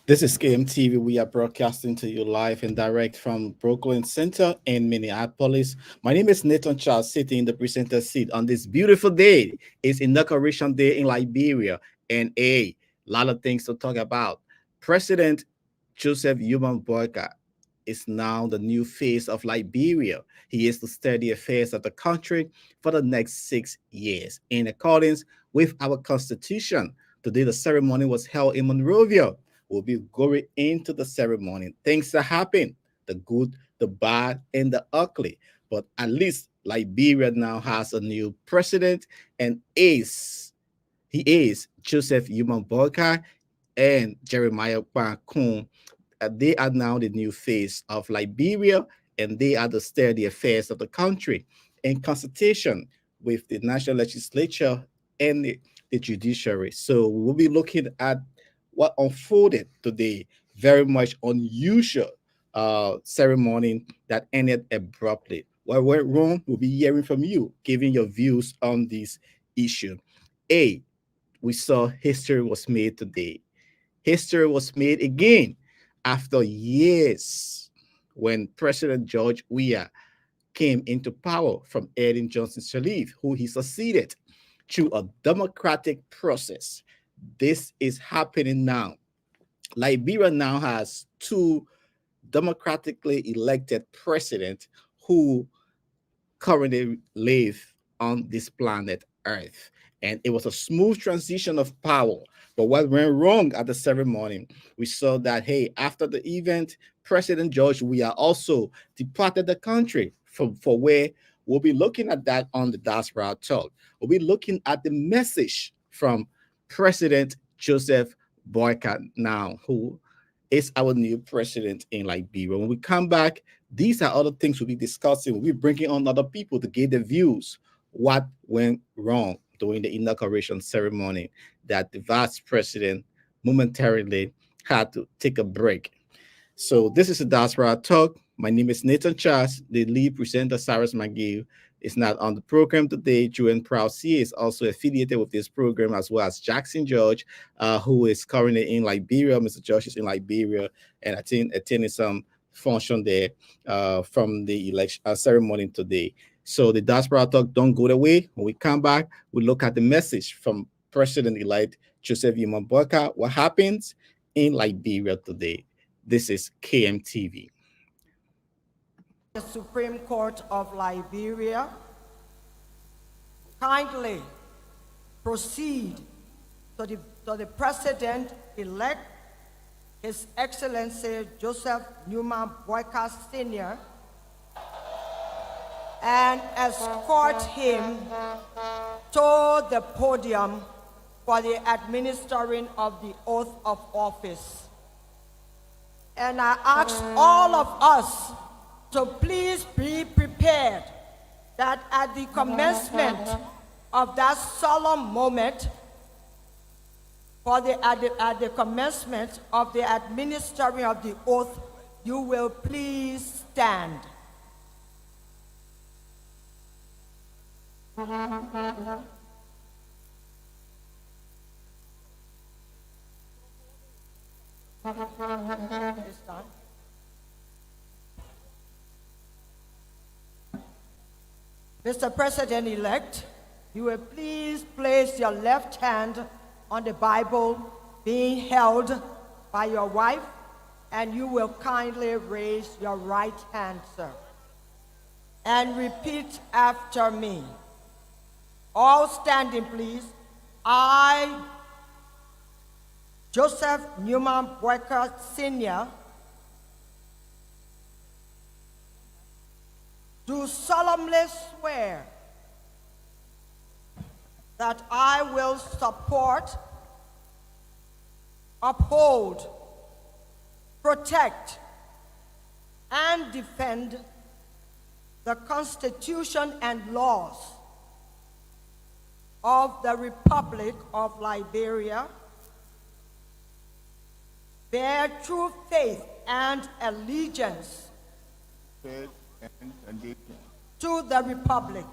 This is KMTV. We are broadcasting to you live and direct from Brooklyn Center in Minneapolis. My name is Nathan Charles, sitting in the presenter seat on this beautiful day. It's Inauguration Day in Liberia, and a lot of things to talk about. President Joseph Boakai is now the new face of Liberia. He is to steer the affairs of the country for the next 6 years in accordance with our constitution. Today, the ceremony was held in Monrovia. We'll be going into the ceremony. Things that happen, the good, the bad, and the ugly. But at least Liberia now has a new president and he is Joseph Boakai and Jeremiah Bakun. They are now the new face of Liberia, and they are to steer the affairs of the country in consultation with the national legislature and the judiciary. So we will be looking at what unfolded today. Very much unusual ceremony that ended abruptly. What went wrong? We'll be hearing from you, giving your views on this issue. A, we saw history was made today. History was made again after years when President George Weah came into power from Ellen Johnson Sirleaf, who he succeeded through a democratic process. This is happening now. Liberia now has two democratically elected presidents who currently live on this planet Earth. And it was a smooth transition of power. But what went wrong at the ceremony, we saw that, hey, after the event, President George Weah also departed the country for where we'll be looking at that on the Diaspora Talk. We'll be looking at the message from President Joseph Boycott now, who is our new president in Liberia. When we come back, these are other things we'll be discussing. We'll be bringing on other people to get their views. What went wrong during the inauguration ceremony that the vice president momentarily had to take a break. So this is the Diaspora Talk. My name is Nathan Charles. The lead presenter, Cyrus McGill, is not on the program today. Julian Prowse is also affiliated with this program, as well as Jackson George, who is currently in Liberia. Mr. George is in Liberia, and I think attending some function there from the election ceremony today. So the Diaspora Talk don't go away. When we come back, we look at the message from President-elect Joseph Boakai. What happens in Liberia today? This is KMTV. The Supreme Court of Liberia kindly proceed to the President-elect, His Excellency Joseph Newman Boakai Sr., and escort him to the podium for the administering of the oath of office. And I ask all of us to please be prepared that at the commencement of that solemn moment, at the commencement of the administering of the oath, you will please stand. Mr. President-elect, you will please place your left hand on the Bible being held by your wife, and you will kindly raise your right hand, sir, and repeat after me. All standing, please. I, Joseph Newman Boakai Sr., do solemnly swear that I will support, uphold, protect, and defend the Constitution and laws of the Republic of Liberia, bear true faith and allegiance to the Republic,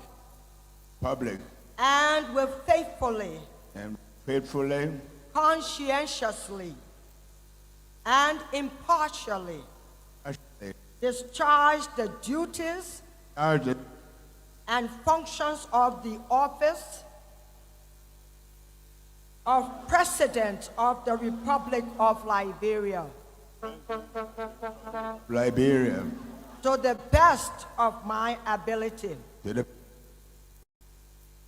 and will faithfully, conscientiously, and impartially discharge the duties and functions of the office of President of the Republic of Liberia to the best of my ability.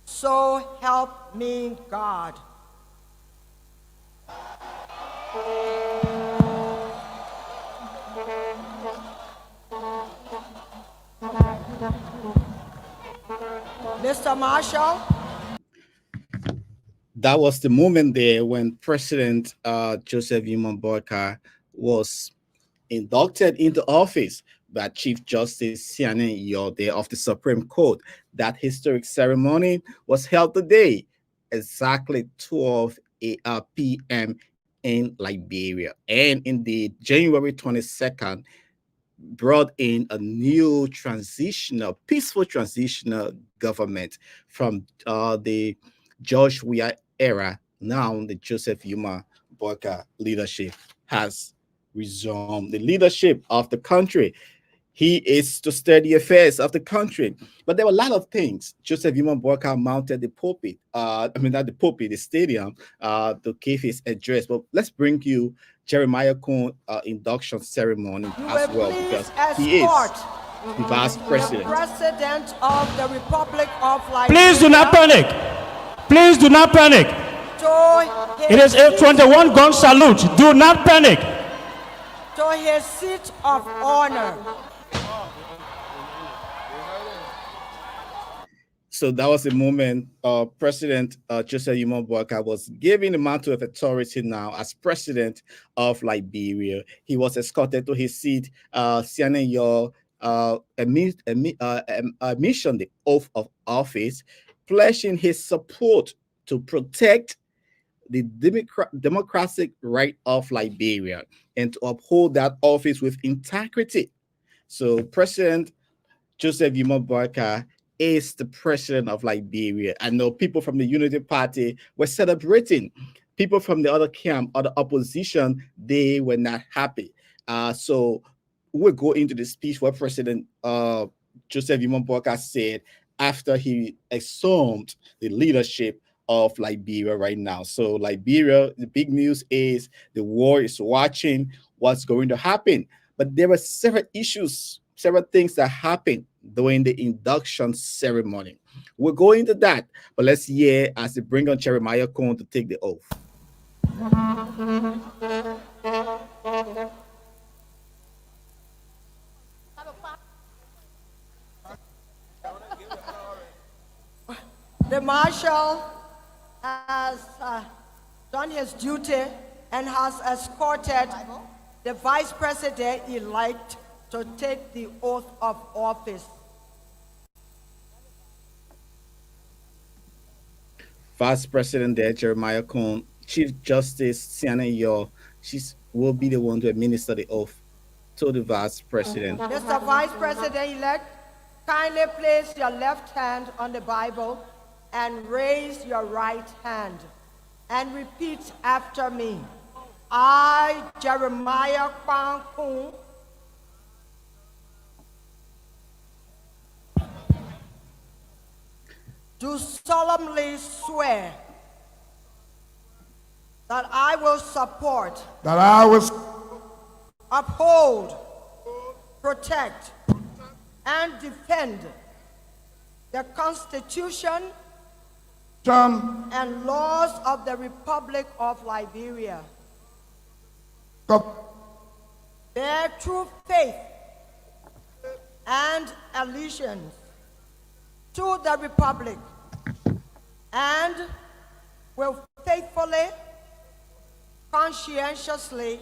So help me God. Mr. Marshall. That was the moment there when President Joseph Boakai was inducted into office by Chief Justice Siane Yode of the Supreme Court. That historic ceremony was held today, exactly 12 p.m. in Liberia. And indeed, January 22nd brought in a new transitional, peaceful transitional government from the George Weah era. Now the Joseph Boakai leadership has resumed the leadership of the country. He is to steer the affairs of the country. But there were a lot of things. Joseph Boakai mounted the pulpit, not the pulpit, the stadium, to give his address. But let's bring you Jeremiah Kuhn induction ceremony as well, because he is the vice president. President of the Republic of Liberia. Please do not panic. Please do not panic. It is a 21 gun salute. Do not panic. To his seat of honor. So that was the moment President Joseph Boakai was given the mantle of authority now as president of Liberia. He was escorted to his seat, Siane Yo admission the oath of office, pledging his support to protect the democratic right of Liberia and to uphold that office with integrity. So President Joseph Boakai is the president of Liberia. I know people from the Unity Party were celebrating. People from the other camp or the opposition, they were not happy. So we'll go into the speech where President Joseph Boakai said after he assumed the leadership of Liberia right now. So Liberia, the big news is the war is watching what's going to happen. But there were several issues, several things that happened during the induction ceremony. We'll go into that, but let's hear as they bring on Jeremiah Kuhn to take the oath. The Marshal has done his duty and has escorted the Vice President-elect to take the oath of office. Vice President there, Jeremiah Kuhn, Chief Justice Siane Yo, she will be the one to administer the oath to the Vice President. Mr. Vice President-elect, kindly place your left hand on the Bible and raise your right hand and repeat after me. I, Jeremiah Kuhn, do solemnly swear that I will support, uphold, protect, and defend the Constitution and laws of the Republic of Liberia. Bear true faith and allegiance to the Republic and will faithfully, conscientiously,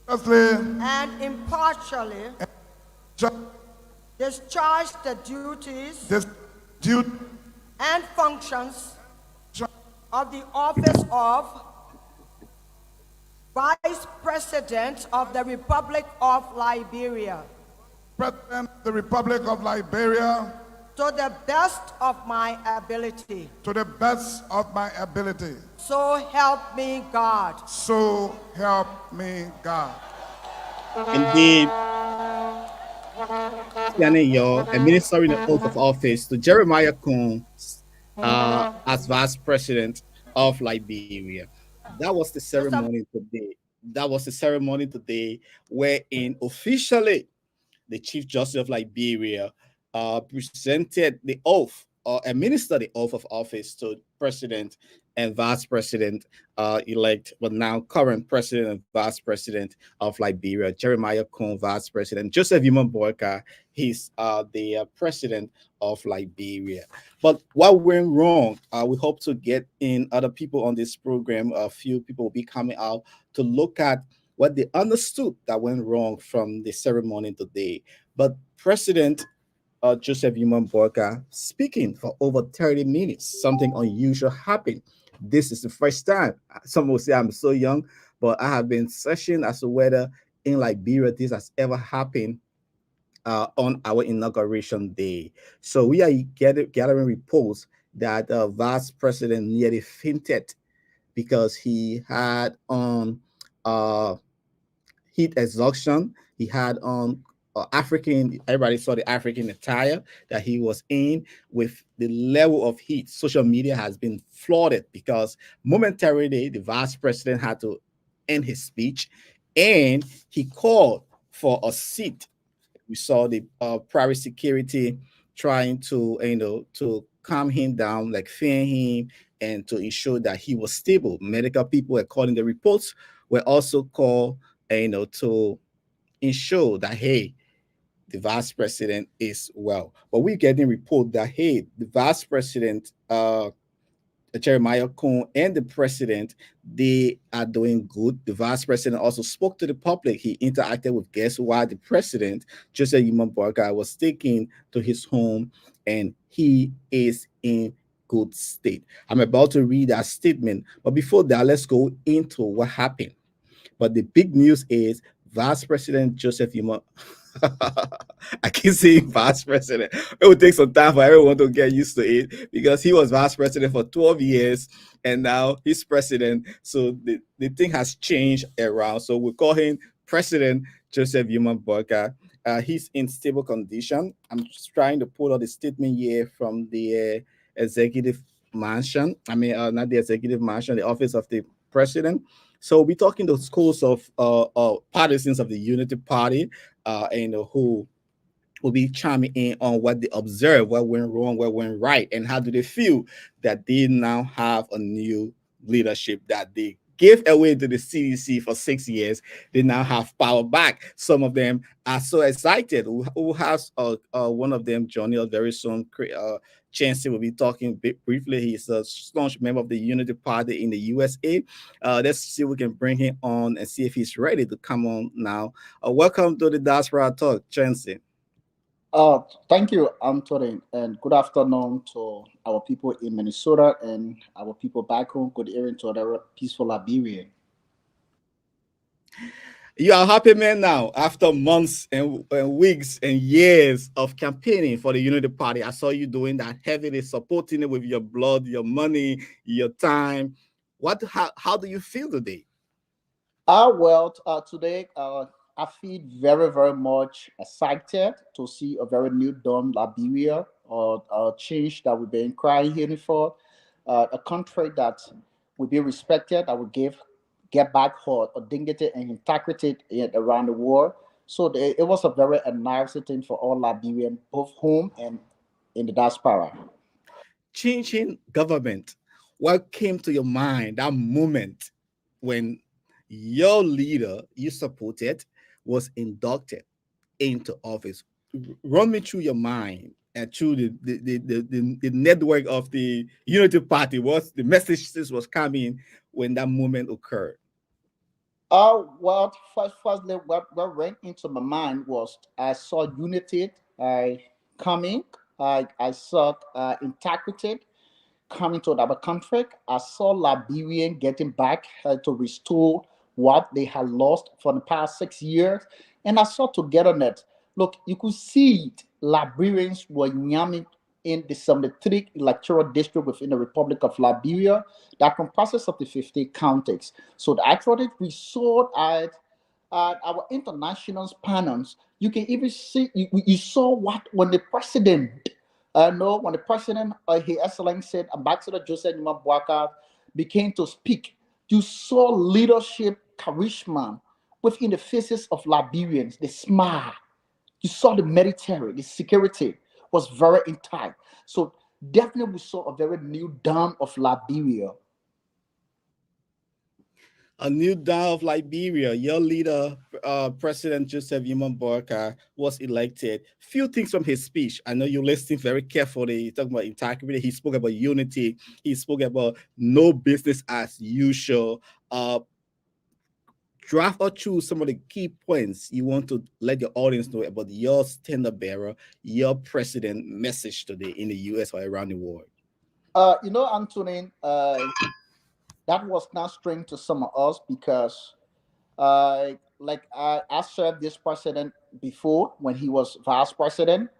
and impartially discharge the duties and functions of the office of Vice President of the Republic of Liberia. President of the Republic of Liberia. to the best of my ability. to the best of my ability. So help me God. So help me God. Indeed, standing your administering the oath of office to Jeremiah Kuhn as vice president of Liberia. That was the Joseph, ceremony today. That was the ceremony today, wherein officially the Chief Justice of Liberia presented the oath or administered the oath of office to President and Vice President elect, but now current President and Vice President of Liberia, Jeremiah Kuhn, Vice President, Joseph Boakai, he's the President of Liberia. But what went wrong? We hope to get in other people on this program. A few people will be coming out to look at what they understood that went wrong from the ceremony today. But President Joseph Boakai speaking for over 30 minutes, something unusual happened. This is the first time. Some will say I'm so young, but I have been searching as to whether in Liberia this has ever happened on our inauguration day. So we are gathering reports that Vice President nearly fainted because he had on heat exhaustion. He had on African, everybody saw the African attire that he was in with the level of heat. Social media has been flooded because momentarily the vice president had to end his speech and he called for a seat. We saw the private security trying to, to calm him down, like fan him, and to ensure that he was stable. Medical people, according to the reports, were also called, to ensure that hey, the vice president is well. But we're getting report that hey, the vice president, Jeremiah Kuhn, and the president, they are doing good. The vice president also spoke to the public. He interacted with guests while the president, Joseph Boakai, was taken to his home, and he is in good state. I'm about to read that statement, but before that, let's go into what happened. But the big news is Vice President Joseph I keep saying vice president. It will take some time for everyone to get used to it because he was vice president for 12 years and now he's president. So the thing has changed around. So we call him President Joseph Boakai. He's in stable condition. I'm just trying to pull out the statement here from the executive mansion. I mean, not the executive mansion, the office of the president. So we're talking to schools of partisans of the Unity Party, who will be chiming in on what they observed, what went wrong, what went right, and how do they feel that they now have a new leadership that they gave away to the CDC for 6 years. They now have power back. Some of them are so excited. Who has one of them joining us very soon? Chancey will be talking briefly. He's a staunch member of the Unity Party in the USA. Let's see if we can bring him on and see if he's ready to come on now. Welcome to the Diaspora Talk, Chancey. Thank you, Anthony, and good afternoon to our people in Minnesota and our people back home. Good evening to the peaceful Liberia. You are a happy man now after months and weeks and years of campaigning for the Unity Party. I saw you doing that heavily, supporting it with your blood, your money, your time. How do you feel today? Today I feel very, very much excited to see a very new dawn Liberia, or a change that we've been crying for, a country that will be respected, that will get back her dignity and integrity around the world. So it was a very nice thing for all Liberians, both home and in the diaspora. Changing government. What came to your mind that moment when your leader you supported was inducted into office? Run me through your mind and through the network of the Unity Party. What the messages was coming when that moment occurred? Firstly, what went into my mind was I saw unity coming. I saw integrity coming to our country. I saw Liberian getting back to restore what they had lost for the past 6 years. And I saw togetherness. Look, you could see it. Liberians were yamming in the 73 electoral district within the Republic of Liberia that comprises of the 50 counties. So actually we saw at our international panels, you can even see, you saw what when the president, when the president, His Excellency said, Ambassador Joseph Boakai began to speak, you saw leadership, charisma within the faces of Liberians, the smile. You saw the military, the security was very intact. So definitely we saw a very new dawn of Liberia. A new dawn of Liberia. Your leader, President Joseph Boakai, was elected. Few things from his speech. I know you're listening very carefully. He talked about integrity. He spoke about unity. He spoke about no business as usual. Draft or choose some of the key points you want to let your audience know about your standard bearer, your president message today in the US or around the world. Anthony, that was not strange to some of us because I served this president before when he was vice president.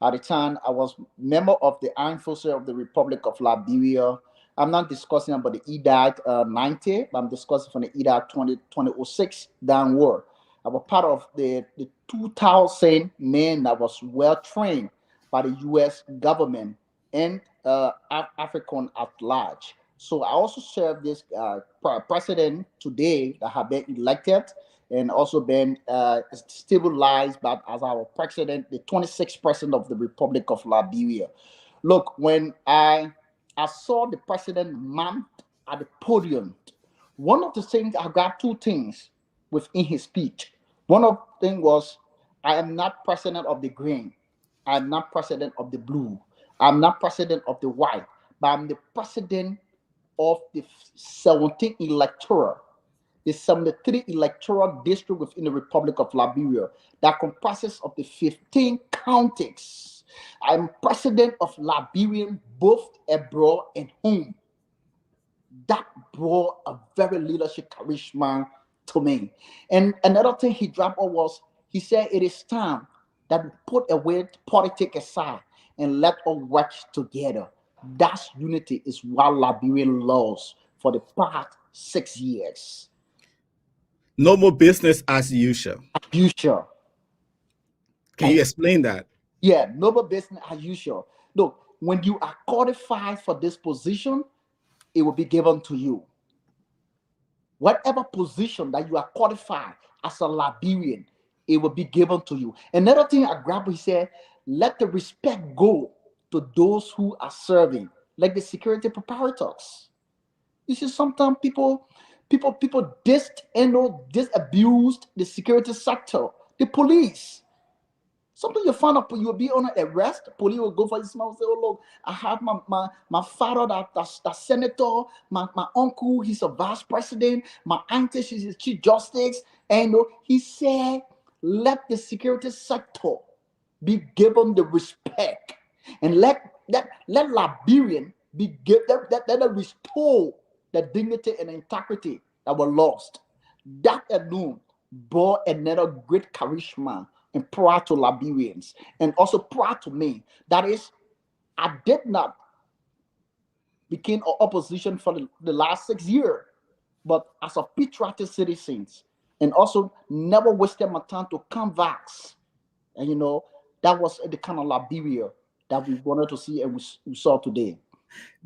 At the time, I was member of the Armed Forces of the Republic of Liberia. I'm not discussing about the EDAC 90, but I'm discussing from the EDAC 2006 downward. I was part of the 2,000 men that was well trained by the U.S. government and African at large. So I also serve this president today that have been elected and also been stabilized but as our president, the 26th president of the Republic of Liberia. Look, when I saw the president mount at the podium, one of the things, I got two things within his speech. One of the things was, I am not president of the green. I'm not president of the blue. I'm not president of the white, but I'm the president of the 17 electoral, the 73 electoral district within the Republic of Liberia that comprises of the 15 counties. I'm president of Liberian both abroad and home. That brought a very leadership charisma to me. And another thing he dropped off was, he said it is time that we put away politics aside and let us work together. That's unity is what Liberian lost for the past 6 years. No more business as usual. As usual. Can you explain that? Yeah, no more business as usual. Look, when you are qualified for this position, it will be given to you. Whatever position that you are qualified as a Liberian, it will be given to you. Another thing I grabbed, he said, let the respect go to those who are serving, like the security preparators. You see, sometimes people disabused the security sector, the police. Sometimes you find out you will be on an arrest, police will go for this man and say, oh look, I have my father that's senator, my uncle, he's a vice president, my auntie, she's a chief justice. And he said, let the security sector be given the respect. And let Liberian be given, let restore the dignity and integrity that were lost. That alone brought another great charisma and pride to Liberians, and also pride to me. That is, I did not became an opposition for the last 6 years, but as a patriotic citizens, and also never wasted my time to canvass. And that was the kind of Liberia that we wanted to see and we saw today.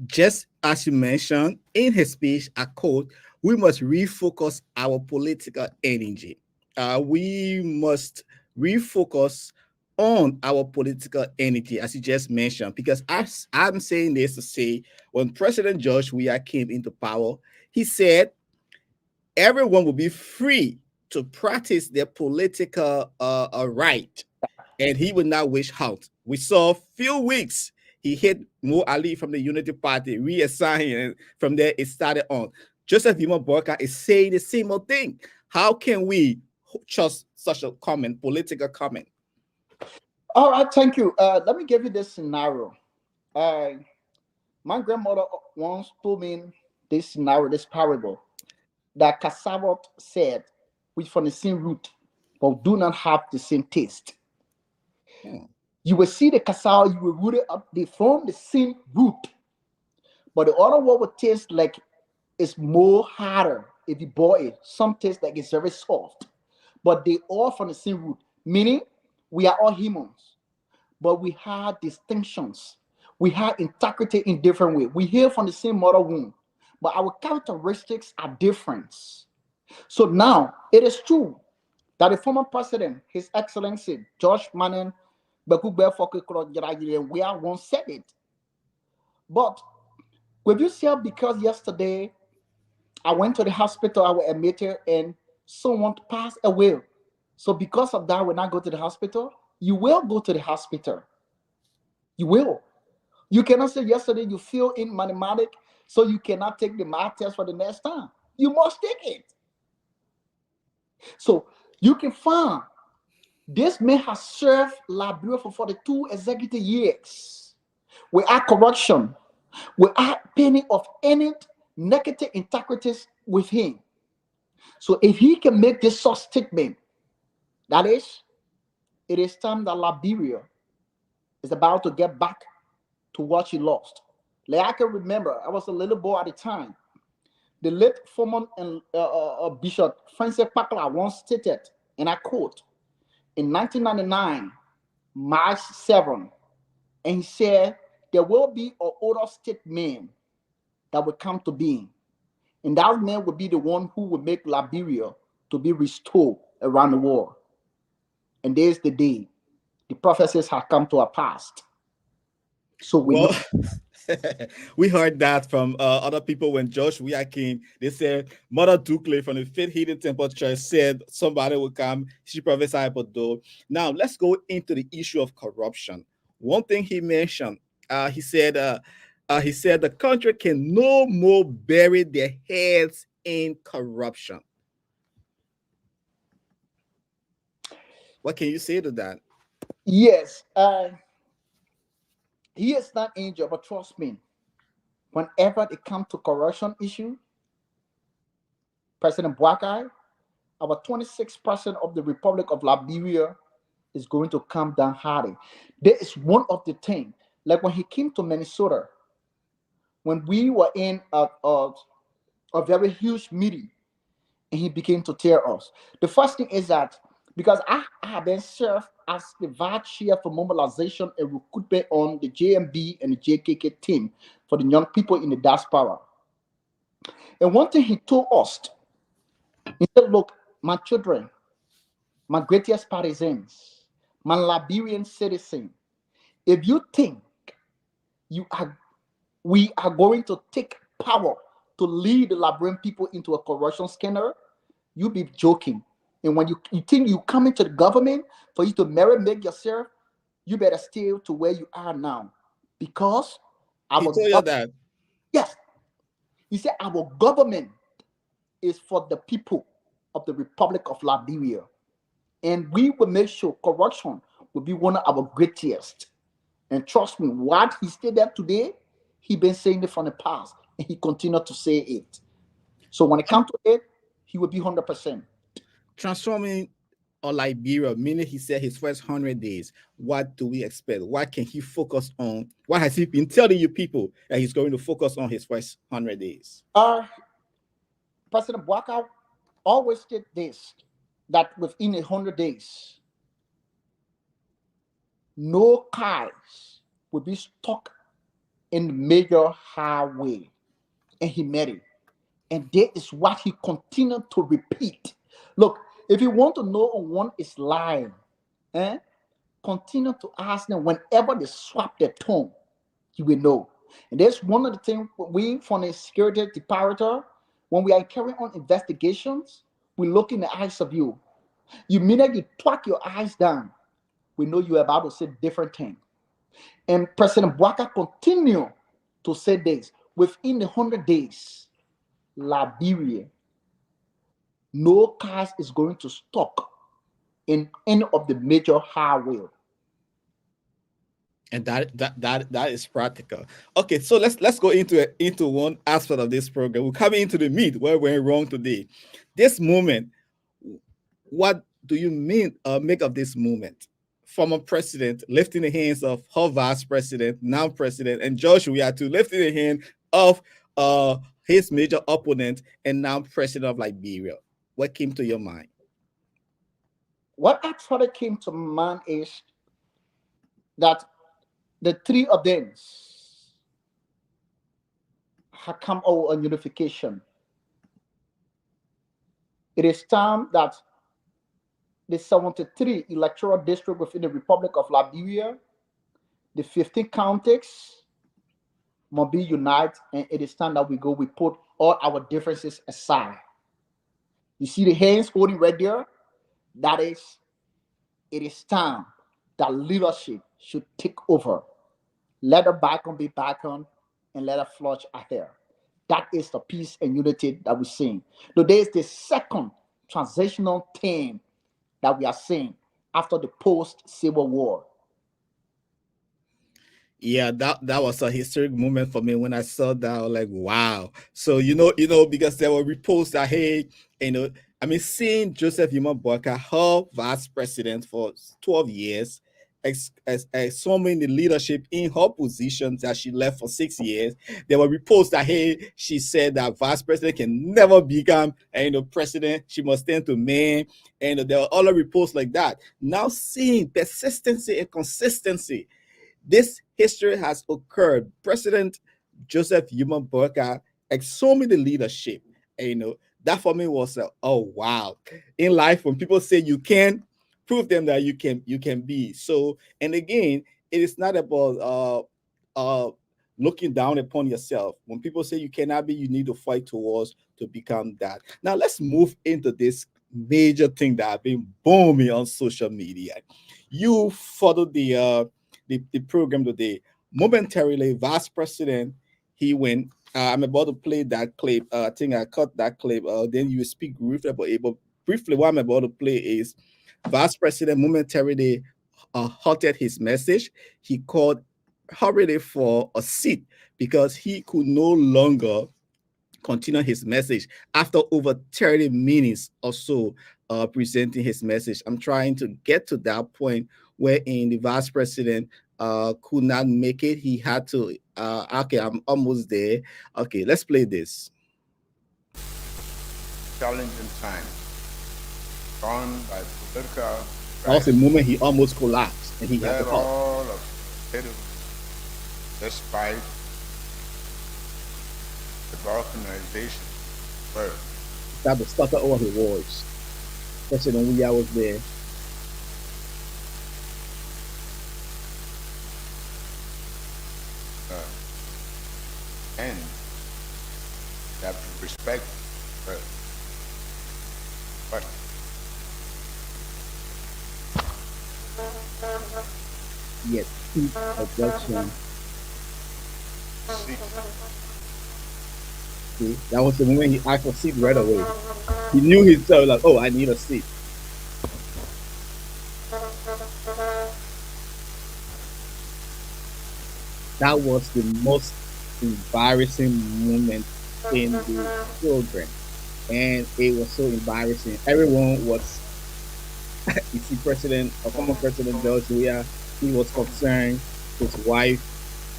Just as you mentioned in his speech, I quote, we must refocus our political energy. We must refocus on our political energy, as you just mentioned, because I'm saying this to say, when President George Weah came into power, he said everyone will be free to practice their political right, and he would not wish halt. We saw a few weeks he hit Mo Ali from the Unity Party, reassigned him, and from there it started on. Joseph Boakai is saying the same old thing. How can we trust such a comment, political comment? All right, thank you. Let me give you this scenario. My grandmother once told me this scenario, this parable, that cassava said, we from the same root, but do not have the same taste. You will see the cassava, you will root it up. They form the same root. But the other one will taste like it's more harder if you boil it. Some taste like it's very soft. But they all from the same root. Meaning, we are all humans. But we have distinctions. We have integrity in different ways. We hail from the same mother womb. But our characteristics are different. So now, it is true that the former president, His Excellency George Manning Weah once said it. But with you say, because yesterday I went to the hospital, I was admitted, and someone passed away. So because of that, when I go to the hospital, you will go to the hospital. You will. You cannot say yesterday you feel in mathematics, so you cannot take the math test for the next time. You must take it. So you can find this man has served Liberia for 42 executive years without corruption, without penny of any negative integrities with him. So if he can make this such statement, that is, it is time that Liberia is about to get back to what she lost. Like I can remember, I was a little boy at the time. The late former Bishop Francis Pakla once stated, and I quote, in 1999, March 7, and he said, there will be an older state man that will come to being. And that man will be the one who will make Liberia to be restored around the world. And there's the day the prophecies have come to a past. So we know. We heard that from other people when Josh Weah came. They said Mother Dukle from the Faith Healing Temple Church said somebody will come. She prophesied about though. Now let's go into the issue of corruption. One thing he mentioned, he said the country can no more bury their heads in corruption. What can you say to that? Yes, he is not angel, but trust me, whenever it comes to corruption issue, President Boakai, our 26% of the Republic of Liberia is going to come down hard. There is one of the things, like when he came to Minnesota, when we were in a very huge meeting, and he began to tear us. The first thing is that because I have been served as the vice chair for mobilization and recruitment on the JMB and the JKK team for the young people in the diaspora. And one thing he told us, he said, look, my children, my greatest partisans, my Liberian citizen, if you think we are going to take power to lead the Liberian people into a corruption scandal, you be joking. And when you think you come into the government for you to make yourself, you better stay to where you are now. Because he told you that. Yes. He said our government is for the people of the Republic of Liberia. And we will make sure corruption will be one of our greatest. And trust me, what he said there today, he been saying it from the past, and he continued to say it. So when it comes to it, he will be 100%. Transforming Liberia, meaning he said his first 100 days. What do we expect? What can he focus on? What has he been telling you people that he's going to focus on his first 100 days? President Boakai always did this, that within 100 days, no cars will be stuck in the major highway. And he made it. And that is what he continued to repeat. Look, if you want to know one is lying, continue to ask them whenever they swap their tongue, you will know. And that's one of the things we from the security department, when we are carrying on investigations, we look in the eyes of you. You mean that you twat your eyes down, we know you're about to say different things. And President Boakai continued to say this. Within 100 days, Liberia, no cars is going to stop in any of the major highway. And that is practical. Okay, so let's go into one aspect of this program. We're coming into the meat where we're wrong today. This moment, what do you mean make of this moment former president lifting the hands of her vice president, now president, and Joshua too lifting the hand of his major opponent and now president of Liberia. What came to your mind? What actually came to mind is that the three of them have come out on unification. It is time that the 73 electoral district within the Republic of Liberia, the 15 counties, must be united, and it is time that we put all our differences aside. You see the hands holding right there? That is, it is time that leadership should take over. Let the bacon be bacon and let it flourish ahead. That is the peace and unity that we're seeing. Today is the second transitional theme that we are seeing after the post-Civil War. Yeah, that was a historic moment for me when I saw that. I was like, wow. So because there were reports that hey, seeing Joseph Boakai, her vice president for 12 years, assuming the leadership in her position that she left for 6 years. There were reports that hey, she said that vice president can never become president. She must stand to man. And there were other reports like that. Now seeing persistency and consistency. This history has occurred. President Joseph Boakai assuming the leadership. And, that for me was oh wow. In life, when people say you can, prove them that you can be. So, and again, it is not about looking down upon yourself. When people say you cannot be, you need to fight towards to become that. Now let's move into this major thing that have been booming on social media. You followed the program today. Momentarily, Vice President, he went. I'm about to play that clip. I think I cut that clip. Then you speak briefly about briefly. What I'm about to play is Vice President momentarily halted his message. He called hurriedly for a seat because he could no longer continue his message after over 30 minutes or so presenting his message. I'm trying to get to that point wherein the vice president could not make it. He had to, okay, I'm almost there. Okay, let's play this. Challenging time, drawn by political. That was the moment he almost collapsed and he had to halt. All of it, despite the balkanization first. That was stutter over his voice. President Weah was there. And you have to respect her. But yet keep objection. See, that was the moment he asked for a seat right away. He knew himself like, oh, I need a seat. That was the most embarrassing moment in the program. And it was so embarrassing. Everyone was, you see, former President George Weah, he was concerned. His wife,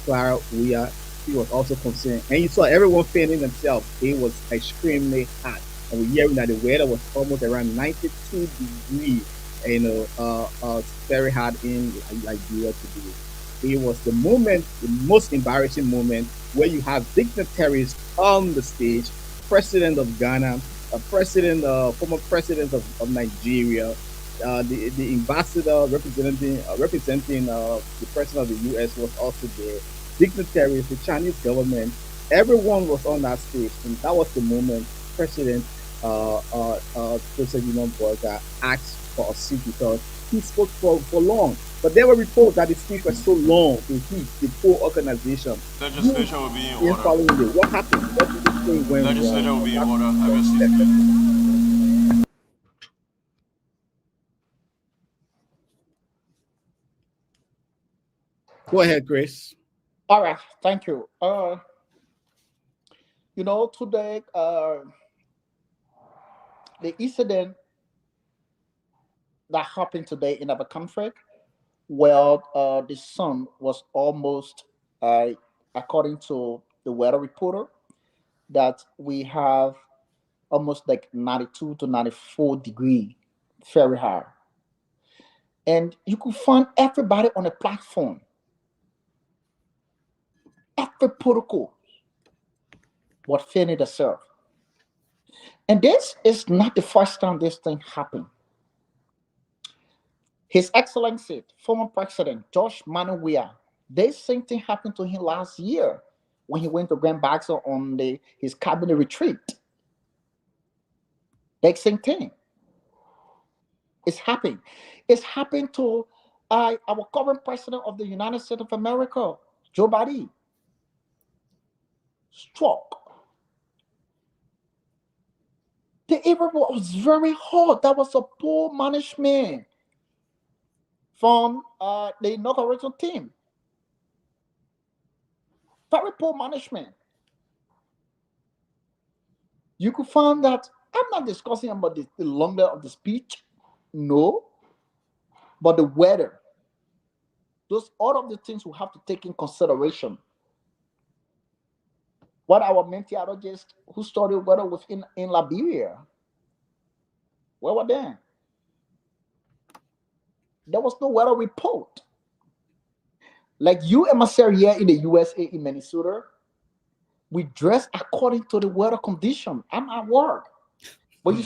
Clara Weah, he was also concerned. And you saw everyone fanning themselves. It was extremely hot. And we're hearing that the weather was almost around 92 degrees. Very hot in Liberia today. It was the moment, the most embarrassing moment, where you have dignitaries on the stage, President of Ghana, former president of Nigeria, the ambassador representing the president of the U.S. was also there. Dignitaries, the Chinese government, everyone was on that stage, and that was the moment President Joseph Boakai asked for a seat because he spoke for long. But there were reports that the speech was so long to heat the poor organization. Legislature will be in order. Following day. What happened? What did this thing went wrong? Legislature will be in order. Have your seat, please. Go ahead, Chris. All right, thank you. Today, the incident that happened today in our country Well, the sun was almost, according to the weather reporter, that we have almost like 92 to 94 degree Fahrenheit. And you could find everybody on a platform, every protocol was failing to serve. And this is not the first time this thing happened. His Excellency, former President George Manuel Weah, this same thing happened to him last year when he went to Grand Baxter on his cabinet retreat. The same thing. It's happening. It's happened to our current president of the United States of America, Joe Biden. Stroke. The area was very hot. That was a poor management from the inauguration team. Very poor management. You could find that I'm not discussing about the length of the speech, no, but the weather. Those all of the things we have to take in consideration. What our meteorologists who studied weather within in Liberia, where were they? There was no weather report. Like you and myself here in the USA, in Minnesota, we dress according to the weather condition. I'm at work. But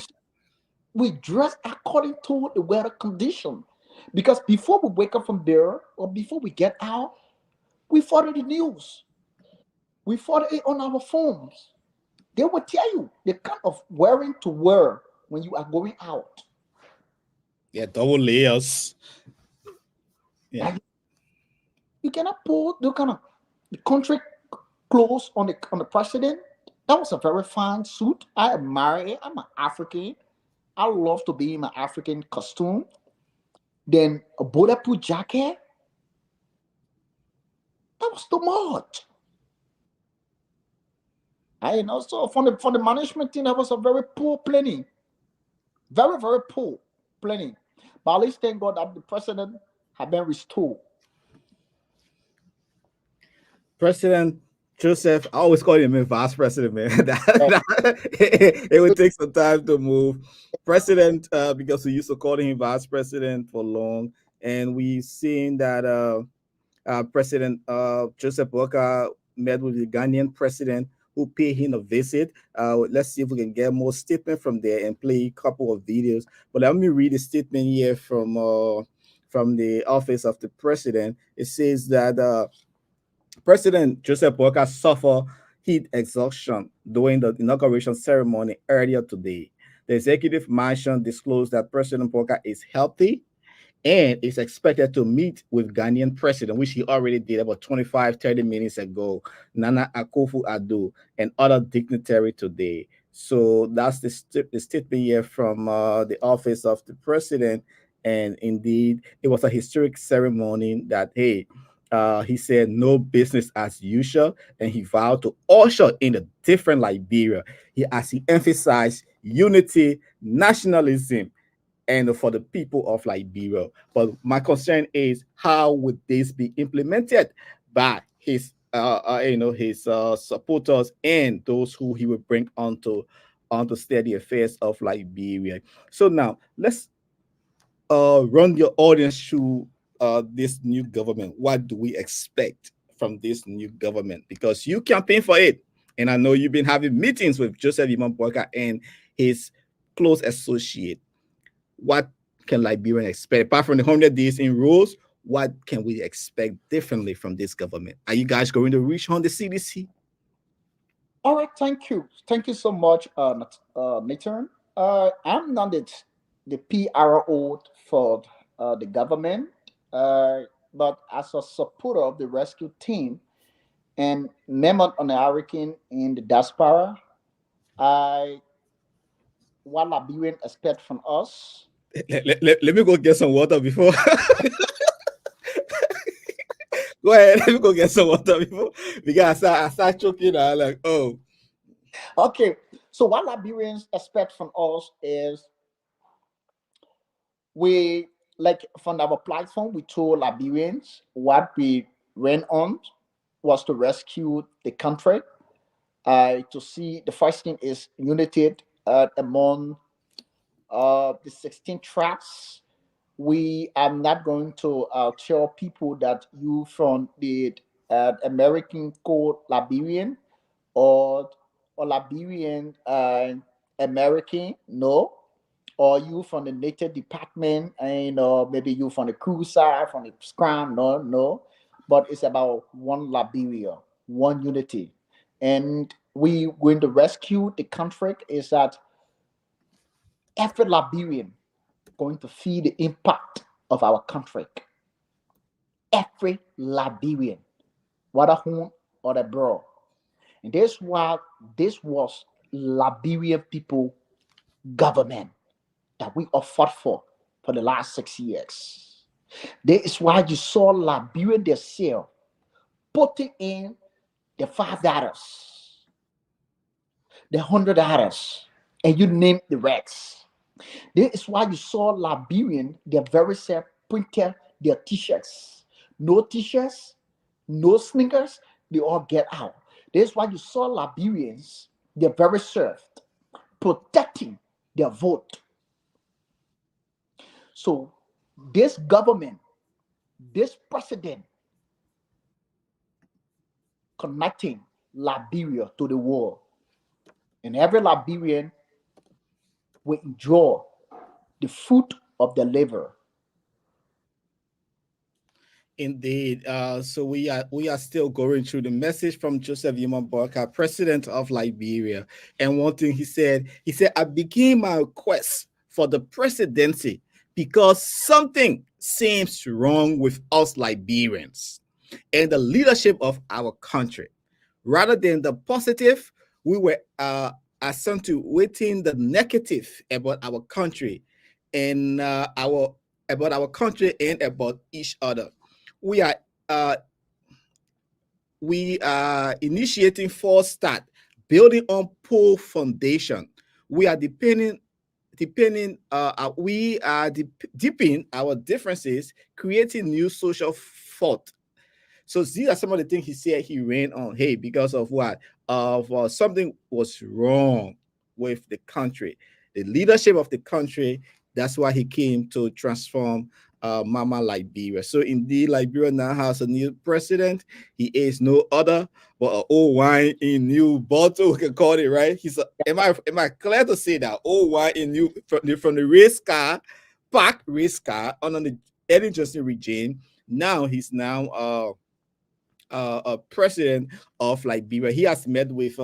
we dress according to the weather condition. Because before we wake up from there, or before we get out, we follow the news. We follow it on our phones. They will tell you the kind of wearing to wear when you are going out. Yeah, double layers. Yeah. You cannot put the kind of the country clothes on the president. That was a very fine suit. I admire it. I'm an African. I love to be in my African costume. Then a bulletproof jacket. That was too much. I know. So for the management team, that was a very poor planning. Very, very poor planning. But at least thank God that the president had been restored. President Joseph, I always call him a vice president, man. It would take some time to move. President, because we used to call him vice president for long, and we've seen that President Joseph Boakai met with the Ghanaian president who paid him a visit. Let's see if we can get more statement from there and play a couple of videos. But let me read a statement here from the office of the president. It says that President Joseph Boakai suffered heat exhaustion during the inauguration ceremony earlier today. The executive mansion disclosed that President Boakai is healthy and is expected to meet with Ghanaian president, which he already did about 25-30 minutes ago, Nana Akufo-Addo, and other dignitary today. So that's the statement here from the office of the president. And indeed, it was a historic ceremony that, hey, he said no business as usual, and he vowed to usher in a different Liberia. He emphasized unity, nationalism, and for the people of Liberia. But my concern is how would this be implemented by his supporters and those who he will bring onto steer the affairs of Liberia. So now let's run your audience through this new government. What do we expect from this new government? Because you campaign for it, and I know you've been having meetings with Joseph Boakai and his close associate. What can Liberians expect? Apart from the 100 days in rules, what can we expect differently from this government? Are you guys going to reach on the CDC? All right, thank you. Thank you so much, Nathan. I'm not the PRO for the government, but as a supporter of the rescue team and member on the hurricane in the diaspora, what Liberians expect from us. Let me go get some water before. Go ahead, let me go get some water before, because I start choking. I'm like, oh. Okay, so what Liberians expect from us is we like from our platform, we told Liberians what we went on was to rescue the country. To see the first thing is unity among the 16 tracks. We are not going to tell people that you from the American code Liberian or Liberian American, no, or you from the native department, and maybe you from the crew side, from the scrum, no, no, but it's about one Liberia, one unity, and we going to rescue the conflict. Is that every Liberian going to feel the impact of our conflict? Every Liberian, whether home or abroad. And this was Liberian people government that we have fought for the last 6 years. This is why you saw Liberian themselves putting in the $5, the $100, and you name the rest. This is why you saw Liberian, their very self printed their t-shirts. No t-shirts, no sneakers, they all get out. This is why you saw Liberians, their very self, protecting their vote. So this government, this president, connecting Liberia to the world, and every Liberian will enjoy the fruit of the labor. Indeed. So we are still going through the message from Joseph Yuma Boakai, president of Liberia. And one thing he said, I began my quest for the presidency because something seems wrong with us Liberians and the leadership of our country. Rather than the positive, we were accentuating the negative about our country and about our country and about each other. We are initiating false start, building on poor foundation. We are deepening our differences, creating new social fault. So these are some of the things he said he ran on. Hey, because of what? Of something was wrong with the country, the leadership of the country. That's why he came to transform Mama Liberia. So indeed, Liberia now has a new president. He is no other but an old wine in new bottle. We can call it, right. Am I clear to say that old wine in new from the race car, park race car under the Eddie Johnson regime. Now he's a president of Liberia. He has met with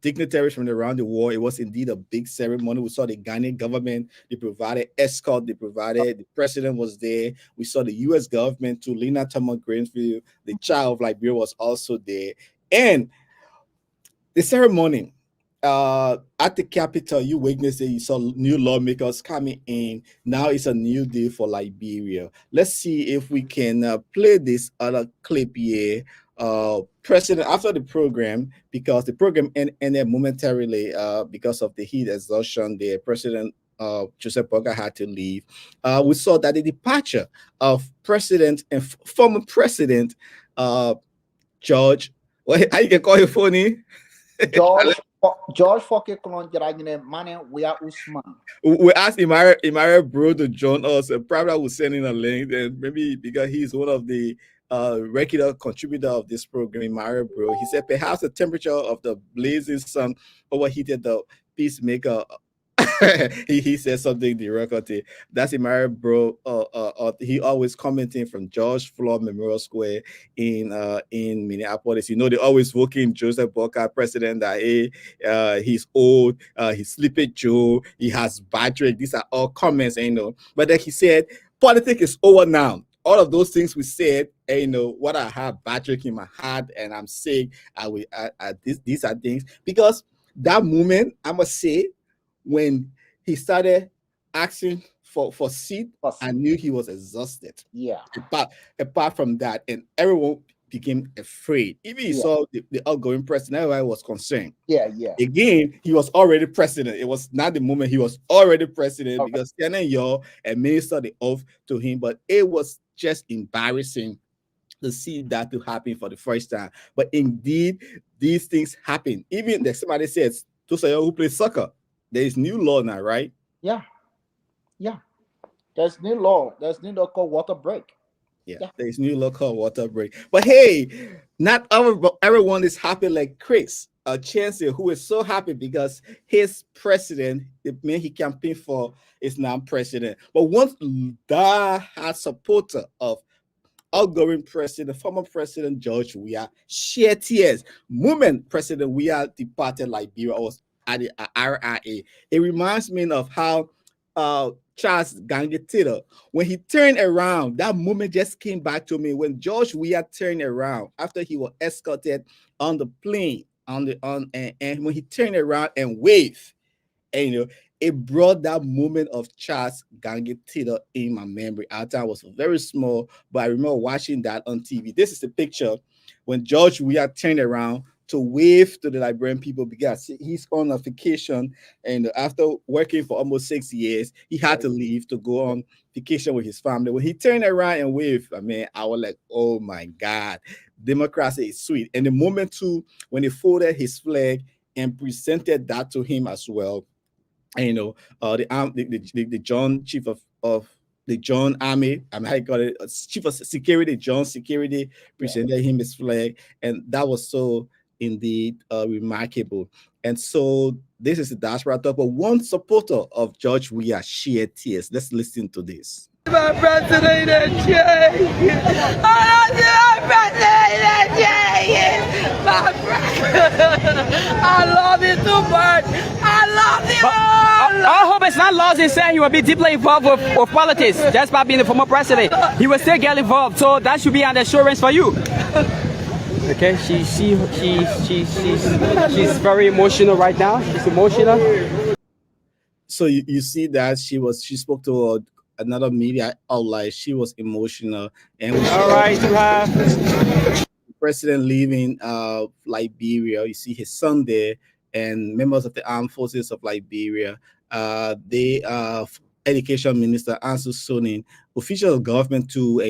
dignitaries from around the world. It was indeed a big ceremony. We saw the Ghanaian government. They provided escort. The president was there. We saw the U.S. government too. Lena Thomas Greenfield, the child of Liberia, was also there. And the ceremony at the Capitol, you witnessed it. You saw new lawmakers coming in. Now it's a new day for Liberia. Let's see if we can play this other clip here. President, after the program, because the program ended momentarily because of the heat exhaustion, the president Joseph Boakai had to leave. We saw that the departure of president and former president George, how you can call him funny? George Fokke Kolonjaragine Mane Weah Usman. We asked Imara Bro to join us. Probably I will send in a link, and maybe because he's one of the regular contributor of this program, Imara Bro. He said perhaps the temperature of the blazing sun overheated the peacemaker. he said something derogatory. That's Imara Bro. He always commenting from George Floyd Memorial Square in Minneapolis. You know, they always working Joseph Boakai, president, that he's old, he's sleepy Joe, he has battery. These are all comments, you know. But then he said, politics is over now. All of those things we said, you know, what I have battery in my heart and I'm sick. These are things because that moment, I must say, when he started asking for seat, I knew he was exhausted. Yeah. Apart from that, and everyone, became afraid. Even he Yeah. saw the outgoing president, everybody was concerned. Yeah. Yeah. Again, he was already president. It was not the moment, he was already president Okay. because Kenan Yaw administered the oath to him. But it was just embarrassing to see that to happen for the first time. But indeed, these things happen. Even that somebody says, to say who plays soccer, there is new law now, right? Yeah. Yeah. There's new law. There's new law called water break. Yeah, there is new law called water break. But hey, not everyone is happy like Chris, a chancellor who is so happy because his president, the man he campaigned for, is now president. But once that hard supporter of outgoing president, former president George Weah, shed tears. Moment President Weah departed Liberia was at the RIA. It reminds me of how Charles Gangetito, when he turned around, that moment just came back to me when George Weah turned around after he was escorted on the plane and when he turned around and waved, and it brought that moment of Charles Gange Theater in my memory. Our time was very small, but I remember watching that on TV. This is the picture when George Weah turned around to wave to the Liberian people because he's on a vacation, and after working for almost 6 years, he had to leave to go on vacation with his family. When he turned around and waved, I was like, oh my God, democracy is sweet. And the moment too, when he folded his flag and presented that to him as well, and the John chief of the John Army, I got it, chief of security, John Security, presented him his flag, and that was so indeed remarkable. And so this is the Diaspora Talk, but one supporter of George Weah shed tears. Let's listen to this. My president I love you too much. I love you. I hope it's not lost in saying he will be deeply involved with politics just by being the former president. He will still get involved, so that should be an assurance for you. Okay, she's very emotional right now. She's emotional. So you see that she spoke to another media outlet. She was emotional, and all right, you have president leaving Liberia. You see his son there, and members of the armed forces of Liberia. Education Minister Ansu Sonin, officials of government too,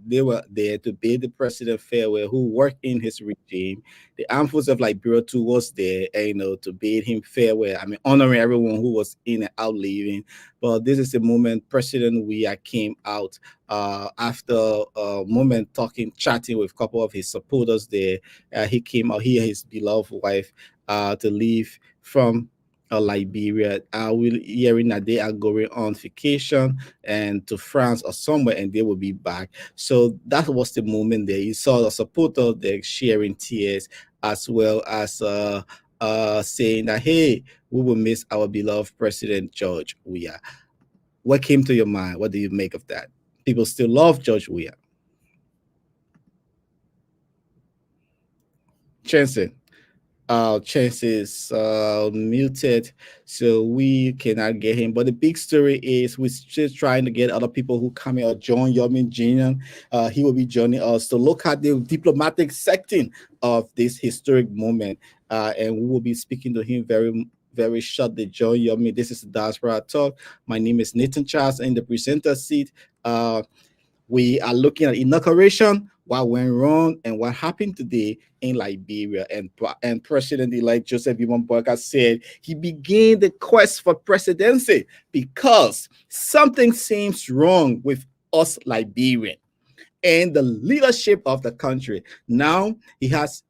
they were there to bid the president farewell, who worked in his regime. The armed forces of Liberia too was there, to bid him farewell. Honoring everyone who was in and out leaving. But this is the moment President Weah came out after a moment chatting with a couple of his supporters there. He came out, he and his beloved wife, to leave from Liberia. We're hearing that they are going on vacation and to France or somewhere, and they will be back. So that was the moment there. You saw the supporter there sharing tears, as well as saying that, hey, we will miss our beloved President George Weah. What came to your mind? What do you make of that? People still love George Weah. Chanson. Chances muted, so we cannot get him. But the big story is we're still trying to get other people who come here. John Yomin Jr. He will be joining us to look at the diplomatic setting of this historic moment, and we will be speaking to him very shortly. John Yomi, this is the Diaspora Talk. My name is Nathan Charles in the presenter seat. We are looking at inauguration, what went wrong, and what happened today in Liberia. And President-elect Joseph Boakai said he began the quest for presidency because something seems wrong with us Liberian and the leadership of the country. Now he has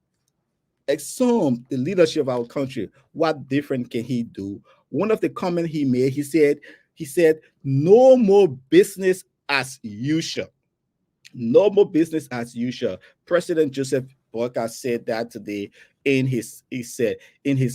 assumed the leadership of our country. What different can he do? One of the comments he made, he said, no more business as usual. No more business as usual. President Joseph Boakai said that today in his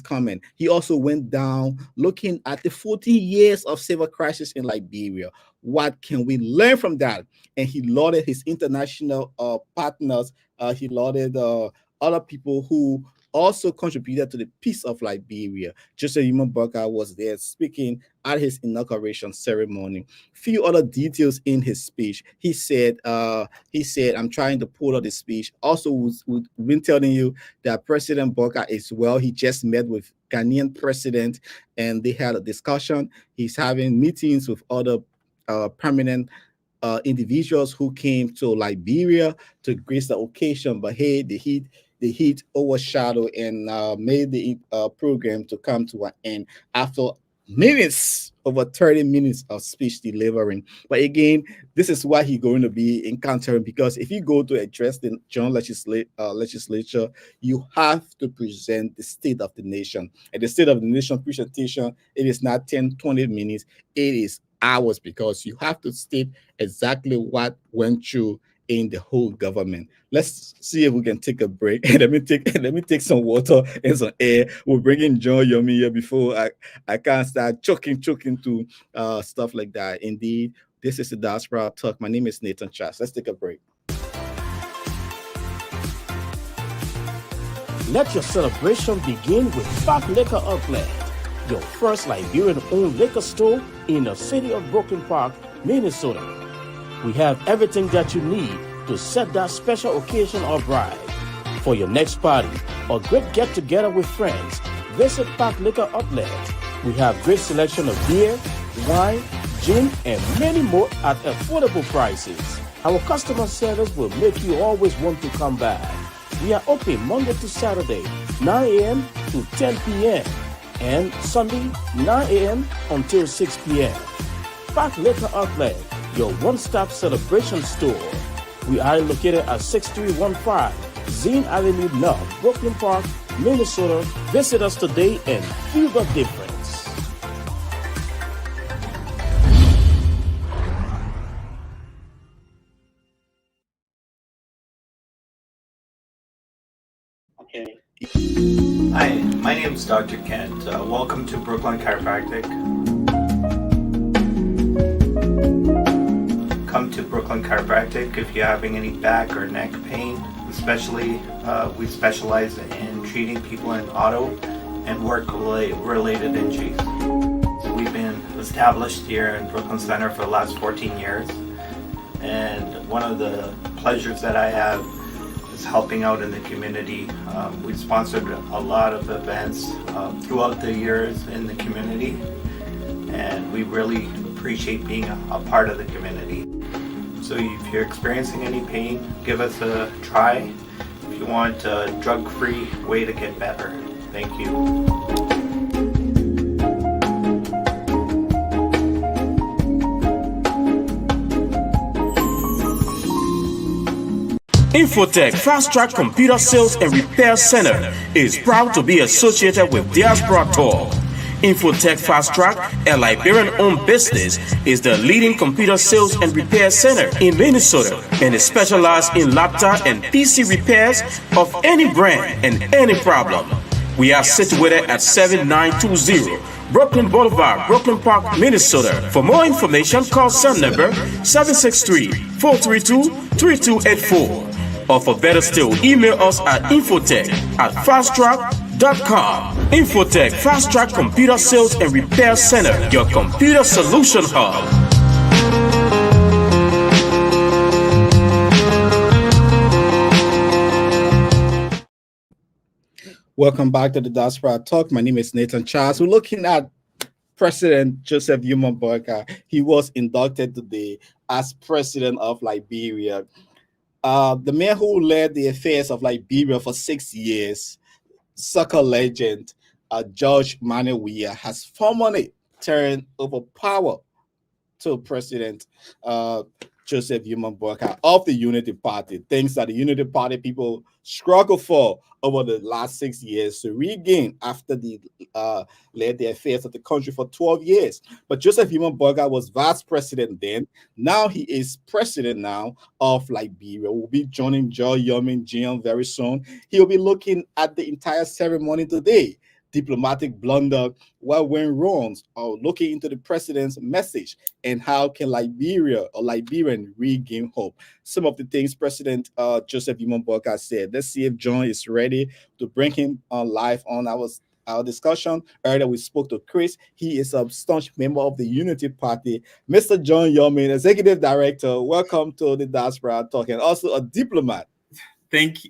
comment. He also went down looking at the 14 years of civil crisis in Liberia. What can we learn from that? And he lauded his international partners. He lauded other people who also contributed to the peace of Liberia. Joseph Boakai was there speaking at his inauguration ceremony. Few other details in his speech. He said, I'm trying to pull out the speech. Also, we've been telling you that President Boakai is well. He just met with Ghanaian president and they had a discussion. He's having meetings with other permanent individuals who came to Liberia to grace the occasion. But hey, the heat overshadowed and made the program to come to an end after minutes, over 30 minutes of speech delivering. But again, this is what he's going to be encountering, because if you go to address the general legislature, you have to present the state of the nation. And the state of the nation presentation, it is not 10, 20 minutes, it is hours, because you have to state exactly what went through in the whole government. Let's see if we can take a break. let me take some water and some air. We'll bring in John Yomi here before I can't start choking to stuff like that. Indeed, this is the Diaspora Talk. My name is Nathan Chas. Let's take a break. Let your celebration begin with Fat Liquor Outlet, your first Liberian-owned liquor store in the city of Brooklyn Park, Minnesota. We have everything that you need to set that special occasion or bride. For your next party or great get-together with friends, visit Park Liquor Outlet. We have great selection of beer, wine, gin, and many more at affordable prices. Our customer service will make you always want to come back. We are open Monday to Saturday, 9 a.m. to 10 p.m. and Sunday, 9 a.m. until 6 p.m. Park Liquor Outlet, your one-stop celebration store. We are located at 6315 Zine Avenue North, Brooklyn Park, Minnesota. Visit us today and feel the difference. Okay. Hi, my name is Dr. Kent. Welcome to Brooklyn Chiropractic. Come to Brooklyn Chiropractic if you're having any back or neck pain. Especially, we specialize in treating people in auto and work-related injuries. So we've been established here in Brooklyn Center for the last 14 years. And one of the pleasures that I have is helping out in the community. We've sponsored a lot of events throughout the years in the community. And we really appreciate being a part of the community. So if you're experiencing any pain, give us a try. If you want a drug-free way to get better. Thank you. Infotech Fast Track Computer Sales and Repair Center is proud to be associated with Diaspora Talk. Infotech Fast Track, a Liberian-owned business, is the leading computer sales and repair center in Minnesota and is specialized in laptop and PC repairs of any brand and any problem. We are situated at 7920 Brooklyn Boulevard, Brooklyn Park, Minnesota. For more information, call cell number 763-432-3284. Or for better still, email us at infotech@fasttrack.com. Infotech Fast Track Computer Sales and Repair Center, your computer solution hub. Welcome back to the Diaspora Talk. My name is Nathan Charles. We're looking at President Joseph Boakai. He was inducted today as president of Liberia. The man who led the affairs of Liberia for 6 years, soccer legend George Weah, has formally turned over power to President Joseph Boakai of the Unity Party, things that the Unity Party people struggle for over the last 6 years to regain after they led the affairs of the country for 12 years. But Joseph Boakai was vice president then. Now he is president now of Liberia. We'll be joining Joy Yomin Jian very soon. He'll be looking at the entire ceremony today. diplomatic blunder, what went wrong, or looking into the president's message and how can Liberia or Liberian regain hope. Some of the things President Joseph Boakai said. Let's see if John is ready to bring him on live on our discussion. Earlier, we spoke to Chris. He is a staunch member of the Unity Party. Mr. John Yomin, Executive Director, welcome to the Diaspora Talk, and also a diplomat. Thank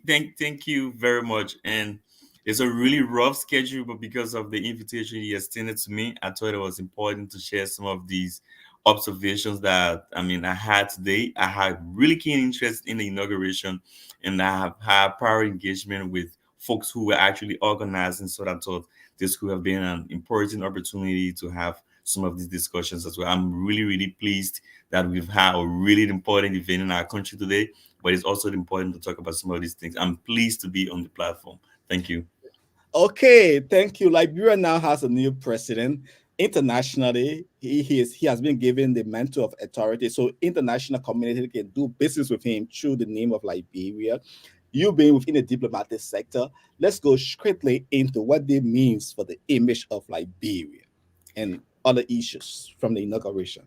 you very much. And it's a really rough schedule, but because of the invitation he extended to me, I thought it was important to share some of these observations that I had today. I had really keen interest in the inauguration, and I have had prior engagement with folks who were actually organizing. So I thought this could have been an important opportunity to have some of these discussions as well. I'm really, really pleased that we've had a really important event in our country today, but it's also important to talk about some of these things. I'm pleased to be on the platform. Thank you. Okay, thank you. Liberia now has a new president. Internationally, he has been given the mantle of authority, so international community can do business with him through the name of Liberia. You being within the diplomatic sector, let's go straightly into what this means for the image of Liberia and other issues from the inauguration.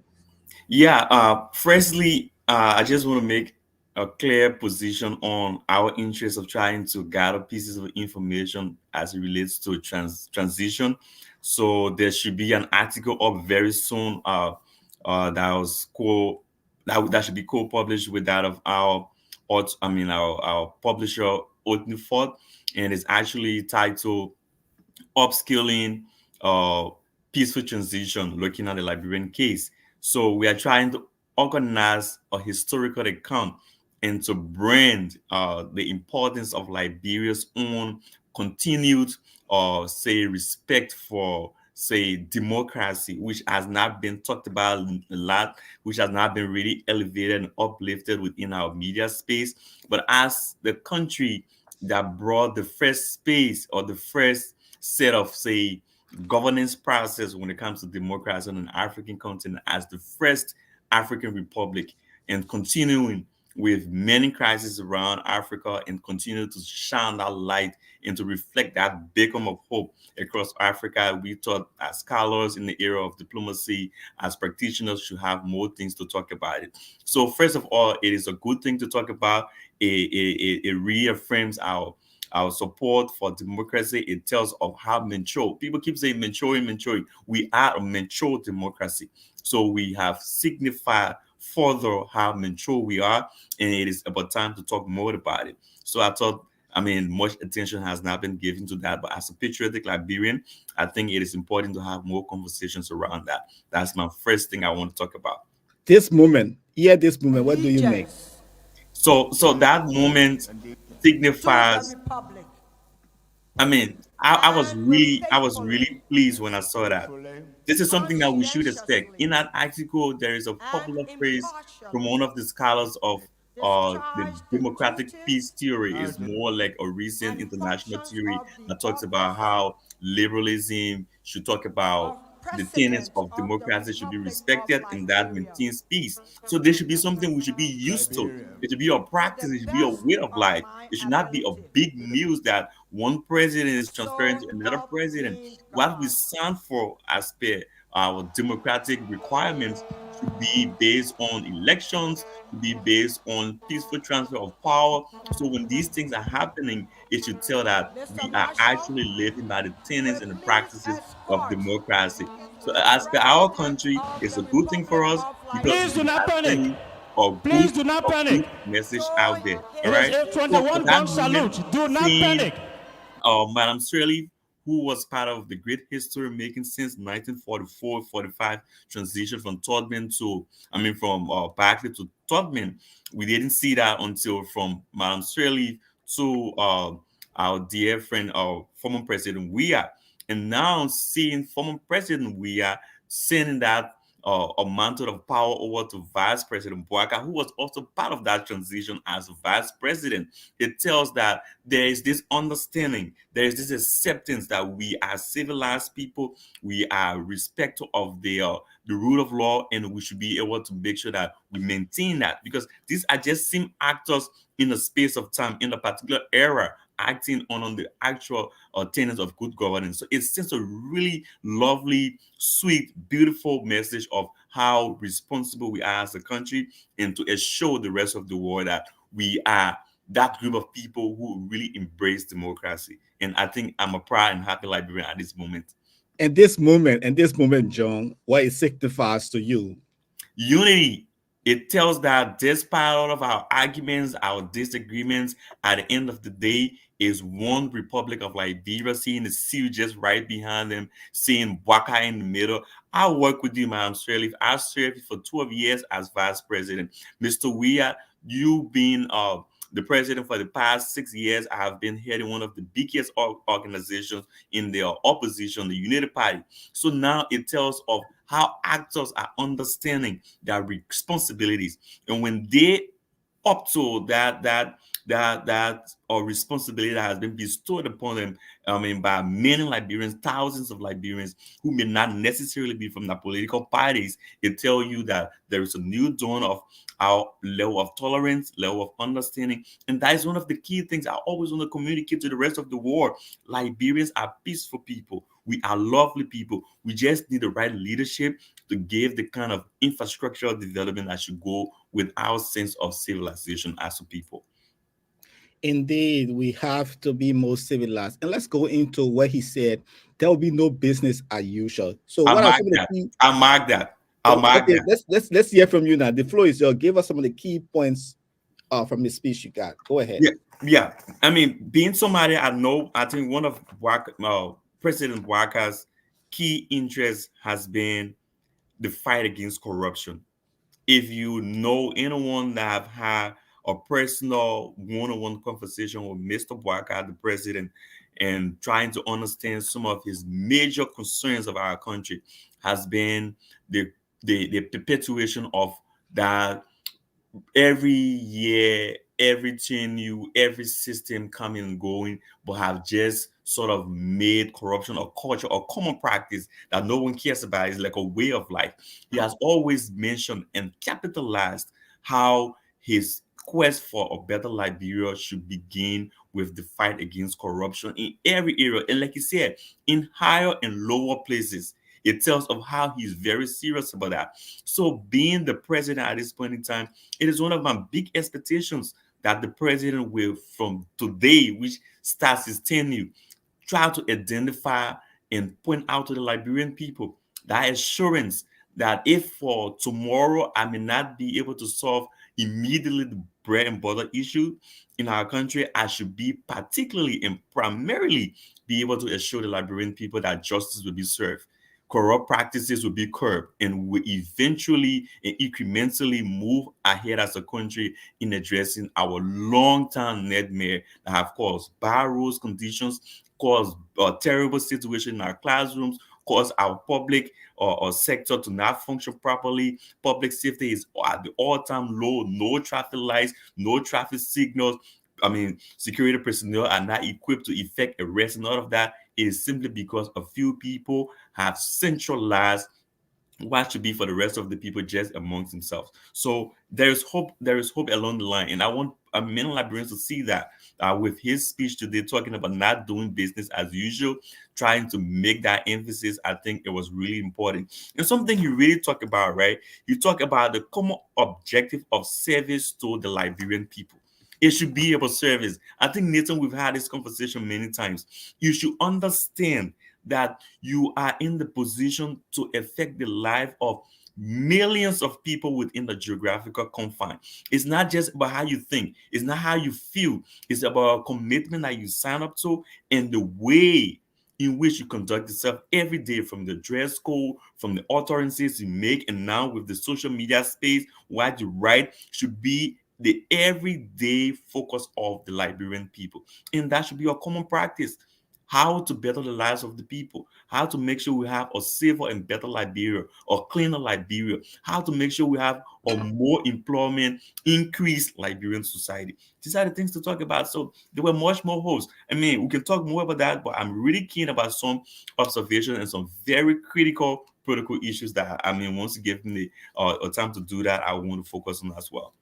Yeah, firstly, I just want to make a clear position on our interest of trying to gather pieces of information as it relates to transition. So there should be an article up very soon that was that should be co-published with that of our publisher Oatney Ford, and it's actually titled upskilling, uh, peaceful transition, looking at the Liberian case. So we are trying to organize a historical account and to brand the importance of Liberia's own continued, say, respect for, say, democracy, which has not been talked about a lot, which has not been really elevated and uplifted within our media space. But as the country that brought the first space or the first set of, say, governance process when it comes to democracy on an African continent as the first African republic, and continuing with many crises around Africa and continue to shine that light and to reflect that beacon of hope across Africa. We thought as scholars in the era of diplomacy, as practitioners, should have more things to talk about it. So first of all, it is a good thing to talk about. It reaffirms our support for democracy. It tells of how mature. People keep saying maturing, maturing. We are a mature democracy. So we have signified further how mature we are, and it is about time to talk more about it. So I thought, much attention has not been given to that, but as a patriotic Liberian, I think it is important to have more conversations around that. That's my first thing I want to talk about. This moment, this moment, what do you make? So that moment signifies. I was really pleased when I saw that. This is something that we should expect. In that article, there is a popular phrase from one of the scholars of the democratic peace theory. Is more like a recent international theory that talks about how liberalism should talk about the tenets of democracy should be respected and that maintains peace. So there should be something we should be used to. It should be a practice. It should be a way of life. It should not be a big news that one president is transferring to another president. What we stand for as per our democratic requirements should be based on elections, should be based on peaceful transfer of power. So when these things are happening, it should tell that we are actually living by the tenets and the practices of democracy. So as per our country, it's a good thing for us because Please do we not are panic. sending Please do not a panic. good message out there. It All is right. So for 821 that gun moment, salute. Do not seeing panic. Madam Shirley, who was part of the great history making since 1944-45 transition from Todman to, from Barclay to Todman. We didn't see that until from Madam Shirley to our dear friend, former President Weah. And now seeing former President Weah sending that a mantle of power over to Vice President Boakai, who was also part of that transition as Vice President. It tells that there is this understanding, there is this acceptance that we are civilized people, we are respectful of the rule of law, and we should be able to make sure that we maintain that, because these are just same actors in a space of time, in a particular era, acting on the actual tenets of good governance. So it's just a really lovely, sweet, beautiful message of how responsible we are as a country, and to assure the rest of the world that we are that group of people who really embrace democracy. And I think I'm a proud and happy Liberian at this moment. And this moment, John, what it signifies to you? Unity. It tells that despite all of our arguments, our disagreements, at the end of the day, is one Republic of Liberia, seeing the sea just right behind them, seeing Boakai in the middle. I work with you, Madam Sirleaf. I served for 12 years as vice president. Mr. Weah, you being the president for the past 6 years. I have been heading one of the biggest organizations in the opposition, the United Party. So now it tells of how actors are understanding their responsibilities, and when they up to that or responsibility that has been bestowed upon them, I mean, by many Liberians, thousands of Liberians who may not necessarily be from the political parties, it tells you that there is a new dawn of our level of tolerance, level of understanding. And that is one of the key things I always want to communicate to the rest of the world. Liberians are peaceful people. We are lovely people. We just need the right leadership to give the kind of infrastructural development that should go with our sense of civilization as a people. Indeed, we have to be more civilized. And let's go into what he said. There will be no business as usual. So, I what are mark some of the that. key? I mark that. I So, mark okay, that. let's hear from you now. The floor is yours. Give us some of the key points from the speech you got. Go ahead. Yeah, yeah. I mean, being somebody I know, I think one of President Waka's key interests has been the fight against corruption. If you know anyone that have had a personal one-on-one conversation with Mr. Boakai, the president, and trying to understand some of his major concerns of our country, has been the the perpetuation of that every year, everything new, every system coming and going, but have just sort of made corruption a culture or common practice that no one cares about. It's like a way of life. He has always mentioned and capitalized how his quest for a better Liberia should begin with the fight against corruption in every area. And like he said, in higher and lower places. It tells of how he's very serious about that. So being the president at this point in time, it is one of my big expectations that the president will, from today, which starts his tenure, try to identify and point out to the Liberian people that assurance that if for tomorrow I may not be able to solve immediately the bread and butter issue in our country, I should be particularly and primarily be able to assure the Liberian people that justice will be served, corrupt practices will be curbed, and we eventually and incrementally move ahead as a country in addressing our long-term nightmare that have caused bad rules, conditions, caused a terrible situation in our classrooms, caused our public or sector to not function properly. Public safety is at the all-time low, no traffic lights, no traffic signals. I mean, security personnel are not equipped to effect arrests, and all of that is simply because a few people have centralized what should be for the rest of the people just amongst themselves. So there is hope. There is hope along the line, and I want many Liberians to see that with his speech today, talking about not doing business as usual, trying to make that emphasis. I think it was really important, and something you really talk about, right? You talk about the common objective of service to the Liberian people. It should be about service. I think, Nathan, we've had this conversation many times. You should understand that you are in the position to affect the life of millions of people within the geographical confine. It's not just about how you think, it's not how you feel, it's about a commitment that you sign up to and the way in which you conduct yourself every day, from the dress code, from the utterances you make, and now with the social media space, what you write should be the everyday focus of the Liberian people. And that should be a common practice. How to better the lives of the people, how to make sure we have a safer and better Liberia, or cleaner Liberia, how to make sure we have a more employment, increased Liberian society. These are the things to talk about. So there were much more hosts. I mean, we can talk more about that, but I'm really keen about some observation and some very critical political issues that, I mean, once you give me a time to do that, I want to focus on as well.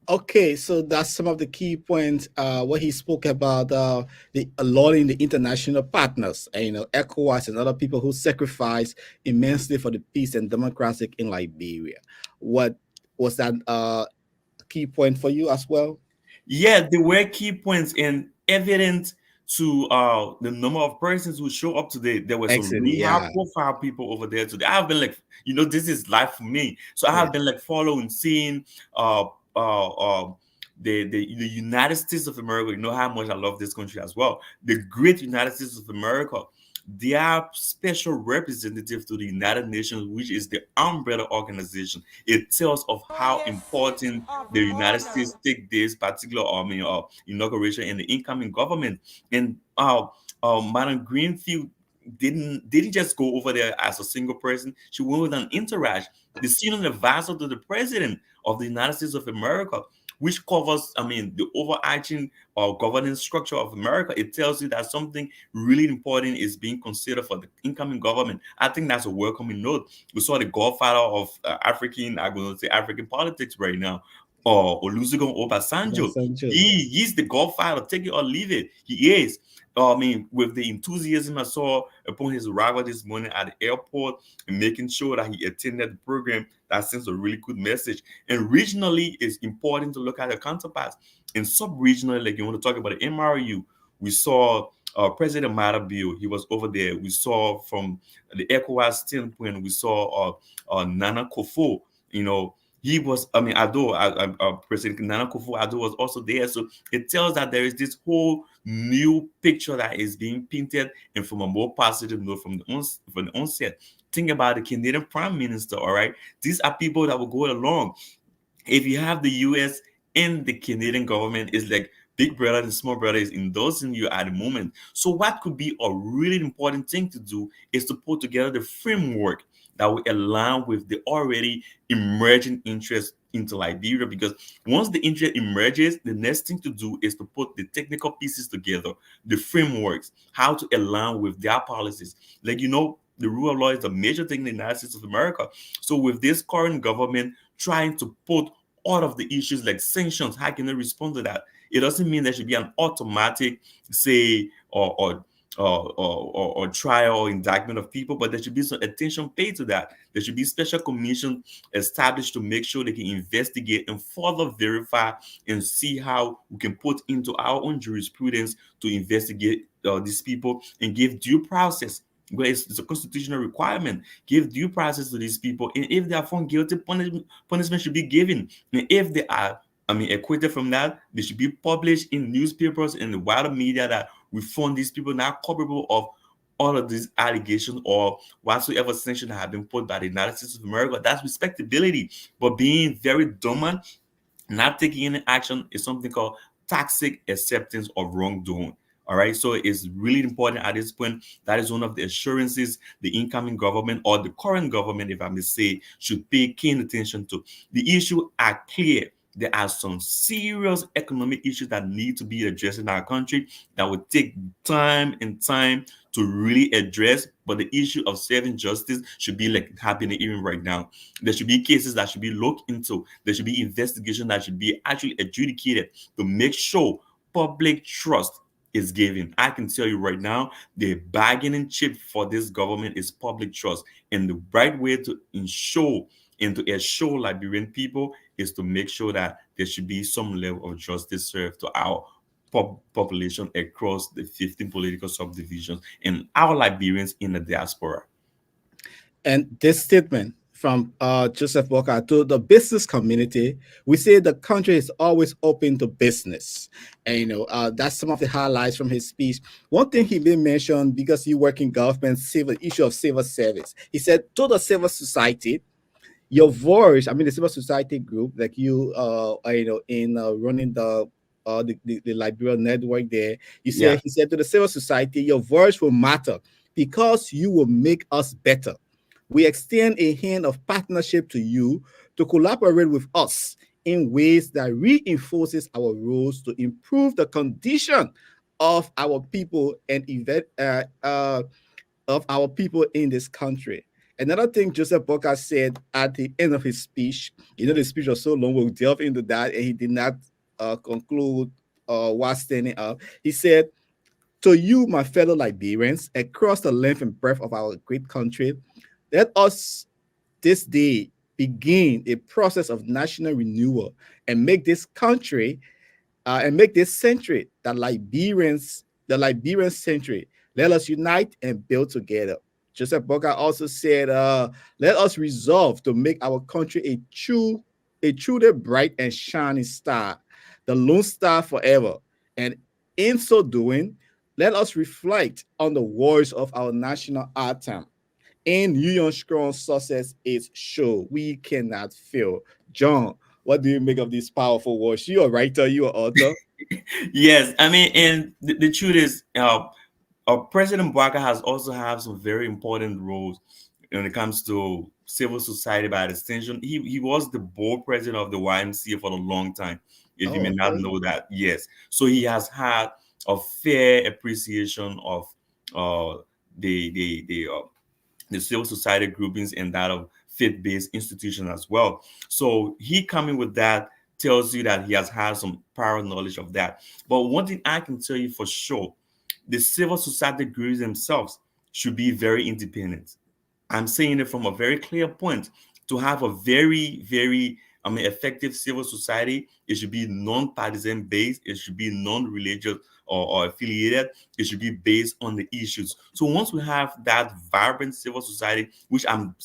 Okay, so that's some of the key points. What he spoke about the lauding the international partners, ECOWAS and other people who sacrifice immensely for the peace and democracy in Liberia. What was that key point for you as well? Yeah, there were key points and evident to the number of persons who show up today. There were some Excellent. really high Yeah. profile people over there today. I've been like, this is life for me. So I Yeah. have been like following, seeing uh uh uh the United States of America. You know how much I love this country as well. The great United States of America. They are special representative to the United Nations, which is the umbrella organization. It tells of for how his seat important of the United honor. States take this particular inauguration and the incoming government. And Madam Greenfield didn't just go over there as a single person. She went with an entourage. The senior advisor to the president of the United States of America, which covers, the overarching governance structure of America. It tells you that something really important is being considered for the incoming government. I think that's a welcoming note. We saw the godfather of I'm going to say African politics right now, or Olusegun Obasanjo. Sancho. He's the godfather. Take it or leave it. He is. With the enthusiasm I saw upon his arrival this morning at the airport and making sure that he attended the program, that sends a really good message. And regionally, it's important to look at the counterparts. And sub-regionally, like you want to talk about the MRU, we saw President Marabil, he was over there. We saw from the ECOWAS standpoint, we saw Nana Kofo, he was, President Nana Akufo Addo was also there. So it tells that there is this whole new picture that is being painted, and from a more positive note from the onset. Think about the Canadian Prime Minister, all right? These are people that will go along. If you have the US and the Canadian government, is like big brother and small brother is endorsing you at the moment. So what could be a really important thing to do is to put together the framework that will align with the already emerging interest into Liberia. Because once the interest emerges, the next thing to do is to put the technical pieces together, the frameworks, how to align with their policies. Like, the rule of law is a major thing in the United States of America. So with this current government trying to put all of the issues like sanctions, how can they respond to that? It doesn't mean there should be an automatic, say, or trial or indictment of people, but there should be some attention paid to that. There should be special commission established to make sure they can investigate and further verify and see how we can put into our own jurisprudence to investigate these people and give due process. Well, it's a constitutional requirement. Give due process to these people, and if they are found guilty, punishment should be given. And if they are, acquitted from that, they should be published in newspapers and the wider media that we found these people not culpable of all of these allegations or whatsoever sanction that have been put by the United States of America. That's respectability. But being very dormant, not taking any action, is something called toxic acceptance of wrongdoing. All right. So it's really important at this point. That is one of the assurances the incoming government, or the current government, if I may say, should pay keen attention to. The issues are clear. There are some serious economic issues that need to be addressed in our country that will take time and time to really address. But the issue of serving justice should be like happening even right now. There should be cases that should be looked into. There should be investigation that should be actually adjudicated to make sure public trust is given. I can tell you right now, the bargaining chip for this government is public trust. And the right way to ensure and to assure Liberian people is to make sure that there should be some level of justice served to our population across the 15 political subdivisions and our Liberians in the diaspora. And this statement from Joseph Walker to the business community, we say the country is always open to business. And, that's some of the highlights from his speech. One thing he did mention, because you work in government, civil issue of civil service, he said to the civil society, your voice, the civil society group, like you, in running the Liberia network there, Yeah. he said to the civil society, your voice will matter because you will make us better. We extend a hand of partnership to you to collaborate with us in ways that reinforces our roles to improve the condition of our people and of our people in this country. Another thing Joseph Boakai said at the end of his speech, the speech was so long, we'll delve into that, and he did not conclude while standing up. He said, "To you, my fellow Liberians, across the length and breadth of our great country, let us this day begin a process of national renewal and make this country and make this century the Liberian century. Let us unite and build together." Joseph Boakai also said, "Let us resolve to make our country a truly bright and shining star, the lone star forever. And in so doing, let us reflect on the words of our national anthem. In Union Strong success is sure. We cannot fail." John, what do you make of these powerful words? You a writer, you an author. Yes, I mean, and the truth is, President Boakai has also had some very important roles when it comes to civil society. By extension, he was the board president of the YMCA for a long time. If you Oh, may not okay. know that, yes. So he has had a fair appreciation of uh, the civil society groupings and that of faith-based institutions as well. So he coming with that tells you that he has had some prior knowledge of that. But one thing I can tell you for sure, the civil society groups themselves should be very independent. I'm saying it from a very clear point. To have a very, very, effective civil society, it should be non-partisan based. It should be non-religious or affiliated. It should be based on the issues. So once we have that vibrant civil society, which I'm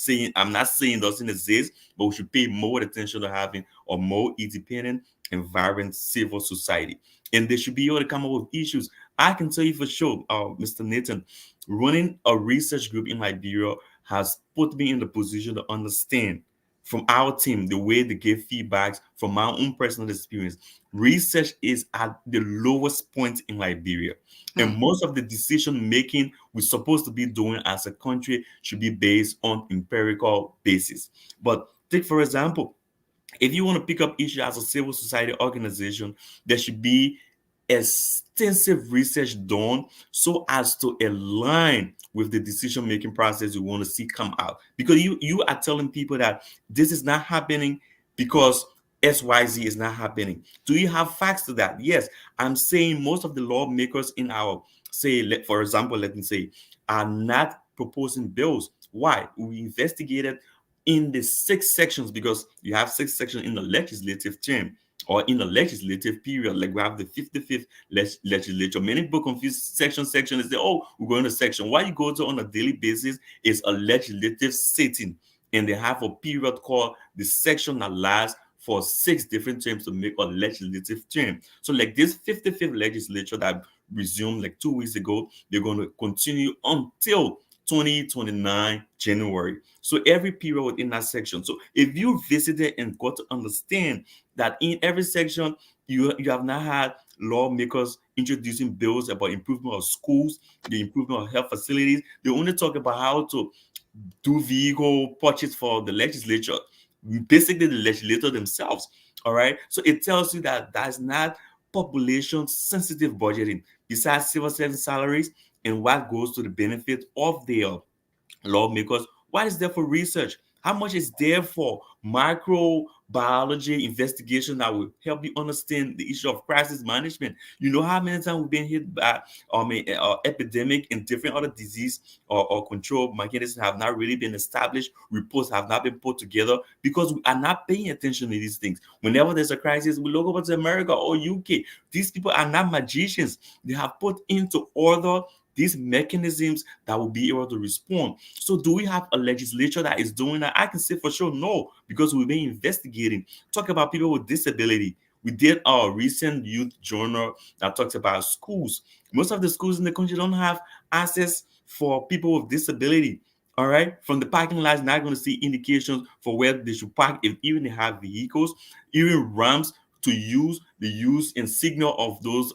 not saying doesn't exist, but we should pay more attention to having a more independent and vibrant civil society. And they should be able to come up with issues. I can tell you for sure, Mr. Nathan, running a research group in Liberia has put me in the position to understand from our team the way they give feedbacks from my own personal experience. Research is at the lowest point in Liberia, and most of the decision making we're supposed to be doing as a country should be based on empirical basis. But take for example, if you want to pick up issue as a civil society organization, there should be extensive research done so as to align with the decision making process you want to see come out, because you are telling people that this is not happening because XYZ is not happening. Do you have facts to that? Yes, I'm saying most of the lawmakers in our, for example, let me say, are not proposing bills. Why? We investigated in the 6 sections, because you have 6 sections in the legislative term or in the legislative period. Like we have the 55th legislature. Many people confuse section and say, "Oh, we're going to section." What you go to on a daily basis is a legislative sitting, and they have a period called the section that lasts for 6 different terms to make a legislative term. So like this 55th legislature that resumed like 2 weeks ago, they're going to continue until 2029 January. So every period within that section. So if you visited and got to understand that in every section, you have not had lawmakers introducing bills about improvement of schools, the improvement of health facilities. They only talk about how to do vehicle purchase for the legislature, basically the legislator themselves. All right. So it tells you that that's not population sensitive budgeting. Besides civil service salaries and what goes to the benefit of their lawmakers, what is there for research? How much is there for microbiology investigation that will help you understand the issue of crisis management? You know how many times we've been hit by epidemic and different other disease or control mechanisms have not really been established. Reports have not been put together because we are not paying attention to these things. Whenever there's a crisis, we look over to America or UK. These people are not magicians. They have put into order these mechanisms that will be able to respond. So do we have a legislature that is doing that? I can say for sure no, because we've been investigating. Talk about people with disability. We did our recent youth journal that talks about schools. Most of the schools in the country don't have access for people with disability. All right, from the parking lots, not going to see indications for where they should park, if even they have vehicles, even ramps to use the use and signal of those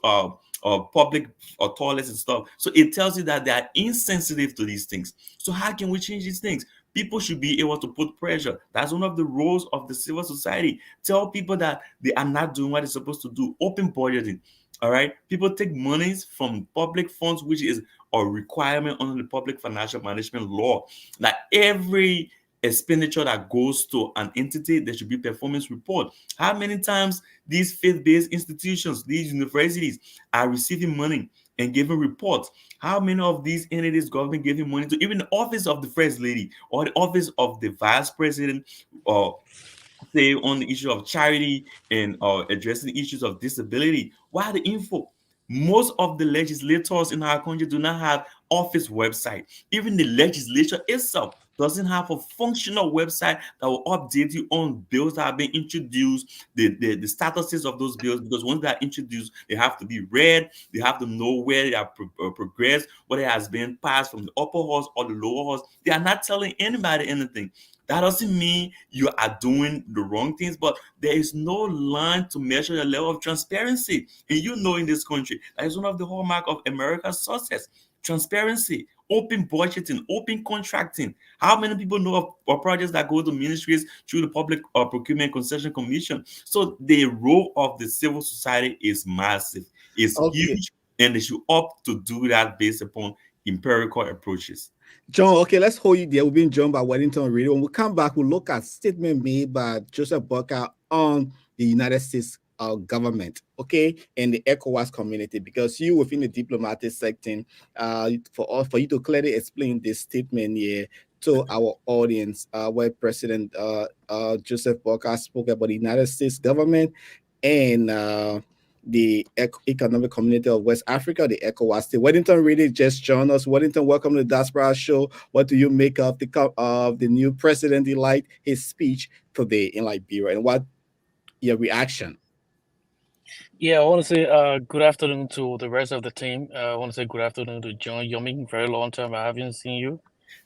public toilets and stuff. So it tells you that they are insensitive to these things. So how can we change these things? People should be able to put pressure. That's one of the roles of the civil society. Tell people that they are not doing what they're supposed to do. Open budgeting. All right, people take monies from public funds, which is a requirement under the public financial management law, that every expenditure that goes to an entity, there should be performance report. How many times these faith-based institutions, these universities, are receiving money and giving reports? How many of these entities government giving money to? Even the office of the first lady or the office of the vice president, or say on the issue of charity and addressing issues of disability. Why the info? Most of the legislators in our country do not have office website. Even the legislature itself doesn't have a functional website that will update you on bills that have been introduced, the statuses of those bills, because once they are introduced, they have to be read, they have to know where they are progressed, whether it has been passed from the upper house or the lower house. They are not telling anybody anything. That doesn't mean you are doing the wrong things, but there is no line to measure the level of transparency. And you know, in this country, that is one of the hallmark of America's success: transparency, open budgeting, open contracting. How many people know of projects that go to ministries through the Public Procurement Concession Commission? So the role of the civil society is massive, is Okay. huge, and they should opt to do that based upon empirical approaches. John, okay, let's hold you there. We've been joined by Wellington Radio. When we come back, we'll look at statement made by Joseph Boakai on the United States government, okay, and the ECOWAS community, because you within the diplomatic section, for you to clearly explain this statement here to our audience, where President Joseph Boakai spoke about the United States government and the Economic Community of West Africa, the ECOWAS. The Weddington really just joined us. Weddington, welcome to the Diaspora Show. What do you make of the new president-elect, his speech today in Liberia, and what your reaction? Yeah, I want to say good afternoon to the rest of the team. I want to say good afternoon to John Yomi. Very long time I haven't seen you.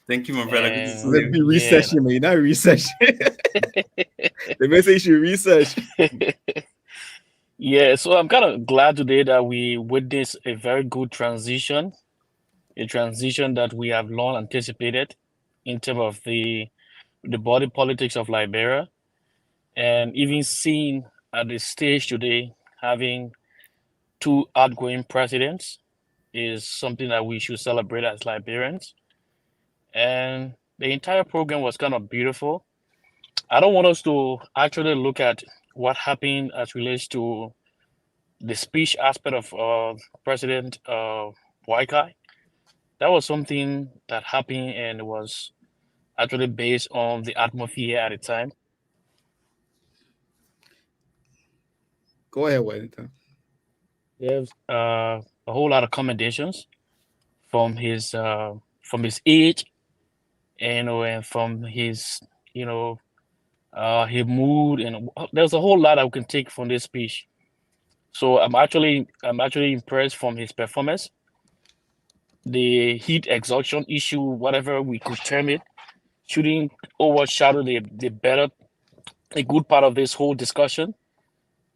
Thank you, my brother. Good to see And Let's you. be researching, man. Not research. The message you research. yeah, so I'm kind of glad today that we witnessed a very good transition, a transition that we have long anticipated in terms of the body politics of Liberia, and even seeing at the stage today having two outgoing presidents is something that we should celebrate as Liberians. And the entire program was kind of beautiful. I don't want us to actually look at what happened as relates to the speech aspect of President Boakai. That was something that happened and was actually based on the atmosphere at the time. Go ahead, Wellington. There's a whole lot of commendations from his age, and from his his mood, and there's a whole lot I can take from this speech. So I'm actually impressed from his performance. The heat exhaustion issue, whatever we could term it, shouldn't overshadow the good part of this whole discussion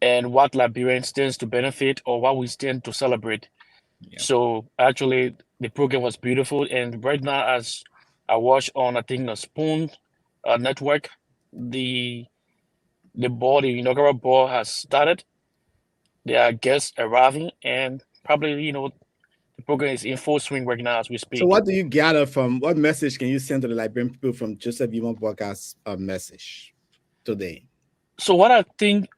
and what Liberians stands to benefit or what we stand to celebrate. Yeah. So actually, the program was beautiful, and right now, as I watch on, I think, the Spoon network, the the inaugural ball has started. There are guests arriving, and probably the program is in full swing right now as we speak. So, what do you gather from what message can you send to the Liberian people from Joseph Boakai's message today? So what I think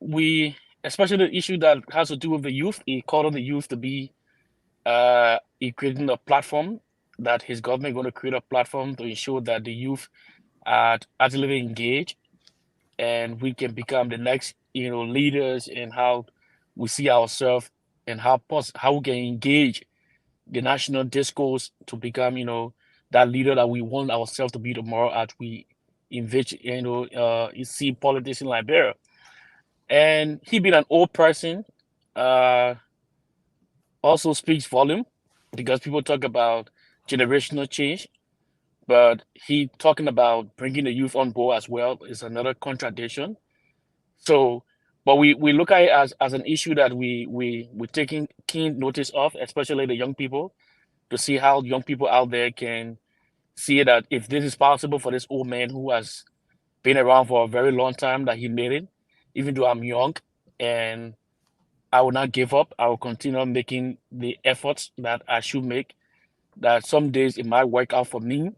especially the issue that has to do with the youth, he called on the youth to be, he creating a platform that his government going to create a platform to ensure that the youth are actively engaged, and we can become the next, leaders in how we see ourselves and how we can engage the national discourse to become, that leader that we want ourselves to be tomorrow as we envision, you see politics in Liberia. And he being an old person also speaks volume, because people talk about generational change, but he talking about bringing the youth on board as well is another contradiction. So, but we look at it as an issue that we're taking keen notice of, especially the young people, to see how young people out there can see that if this is possible for this old man who has been around for a very long time, that he made it, even though I'm young, and I will not give up. I will continue making the efforts that I should make. That some days it might work out for me.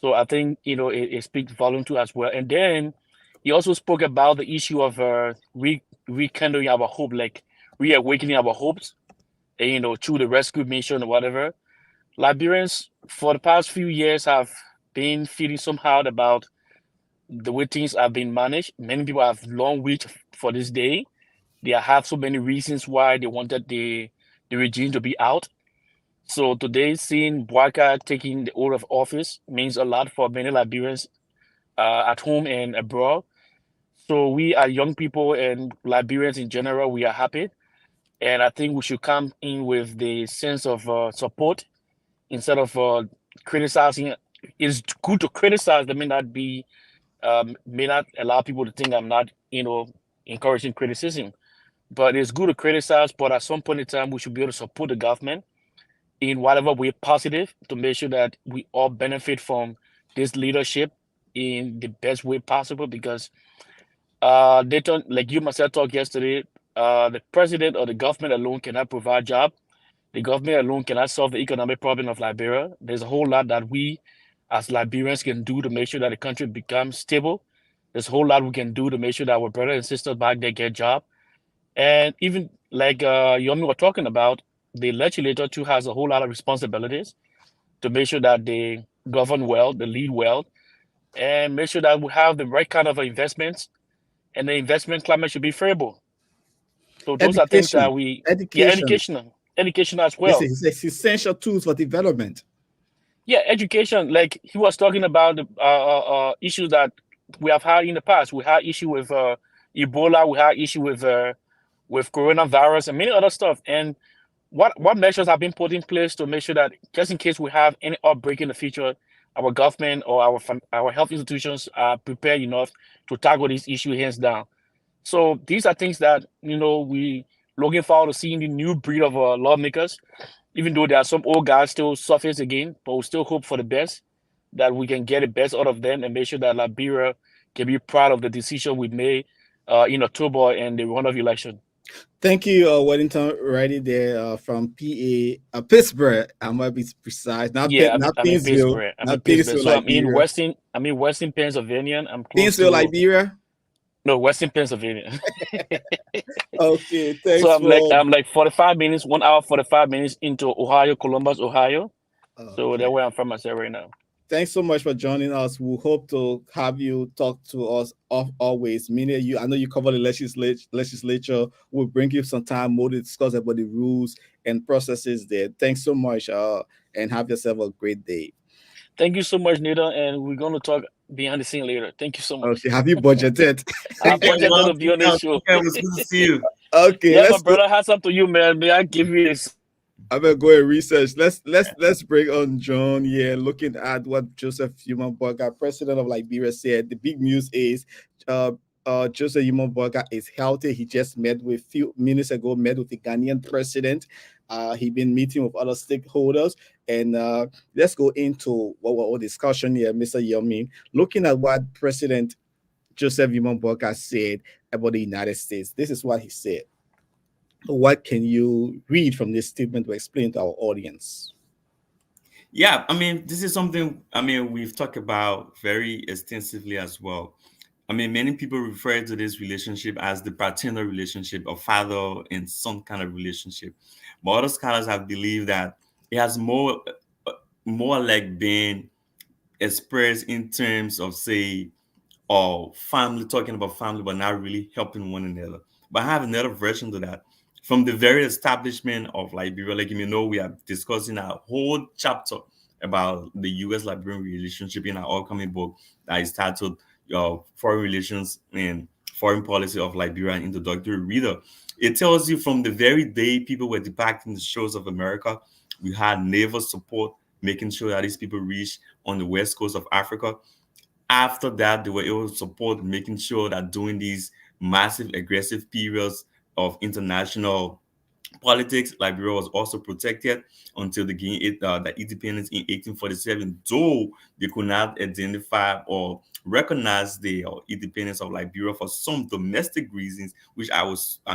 So I think it speaks volume to as well. And then he also spoke about the issue of rekindling our hope, like reawakening our hopes, and, through the rescue mission or whatever. Liberians for the past few years have been feeling somehow about the way things have been managed. Many people have long waited for this day. They have so many reasons why they wanted the regime to be out. So today, seeing Boakai taking the oath of office means a lot for many Liberians at home and abroad. So we are young people and Liberians in general, we are happy. And I think we should come in with the sense of support instead of criticizing. It's good to criticize. That may not allow people to think I'm not, encouraging criticism. But it's good to criticize. But at some point in time, we should be able to support the government in whatever way positive to make sure that we all benefit from this leadership in the best way possible. Because they don't, like you myself talked yesterday, the president or the government alone cannot provide job. The government alone cannot solve the economic problem of Liberia. There's a whole lot that we as Liberians can do to make sure that the country becomes stable. There's a whole lot we can do to make sure that our brothers and sisters back there get job. And even like Yomi was talking about, the legislature too has a whole lot of responsibilities to make sure that they govern well, they lead well, and make sure that we have the right kind of investments, and the investment climate should be favorable. So those are things that Education. education as This well. is essential tools for development. Yeah, education. Like he was talking about the issues that we have had in the past. We had issue with Ebola. We had issue with coronavirus and many other stuff. And what measures have been put in place to make sure that just in case we have any outbreak in the future, our government or our health institutions are prepared enough to tackle this issue hands down. So these are things that we looking forward to seeing the new breed of lawmakers. Even though there are some old guys still surface again, but we still hope for the best, that we can get the best out of them and make sure that Liberia can be proud of the decision we made in October and the runoff election. Thank you, Wellington, right there from PA, Pittsburgh. I might be precise. Not Yeah, not I'm in Pittsville, Pittsburgh. I'm in not Pittsburgh. Pittsville, So Liberia. I'm in Western Pennsylvania. I'm close Pittsville, to Liberia. no Western Pennsylvania. Okay, So thanks for. I'm like 45 minutes, 1 hour 45 minutes into Ohio, Columbus, Ohio. So that's Okay. where I'm from myself right now. Thanks so much for joining us. We hope to have you talk to us always. Many of you, I know you cover the legislature. We'll bring you some time more to discuss about the rules and processes there. Thanks so much, and have yourself a great day. Thank you so much, Nita, and we're gonna talk behind the scene later. Thank you so much. Okay, have you budgeted? I budgeted to be on this show. Okay, it was good to see you. Okay, Yeah, my let's go. brother has something to you, man. May I give you this? I'm gonna go and research. Let's bring on John. Yeah, looking at what Joseph Boakai, president of Liberia, said. The big news is Joseph Boakai is healthy. He just met with few minutes ago, met with the Ghanaian president. He been meeting with other stakeholders. And let's go into our discussion here, Mr. Yomi. Looking at what President Joseph Boakai said about the United States. This is what he said. What can you read from this statement to explain to our audience? Yeah, I mean, this is something, we've talked about very extensively as well. I mean, many people refer to this relationship as the paternal relationship, a father and son kind of relationship. But other scholars have believed that it has more like being expressed in terms of, say, or family, talking about family, but not really helping one another. But I have another version to that. From the very establishment of Liberia, like we are discussing a whole chapter about the U.S.-Liberian relationship in our upcoming book that is titled Foreign Relations and Foreign Policy of Liberia, an introductory reader. It tells you from the very day people were depicting the shores of America, we had naval support, making sure that these people reached on the west coast of Africa. After that, they were able to support making sure that during these massive aggressive periods of international politics, Liberia was also protected until they gained the independence in 1847, though they could not identify or recognize the independence of Liberia for some domestic reasons, which I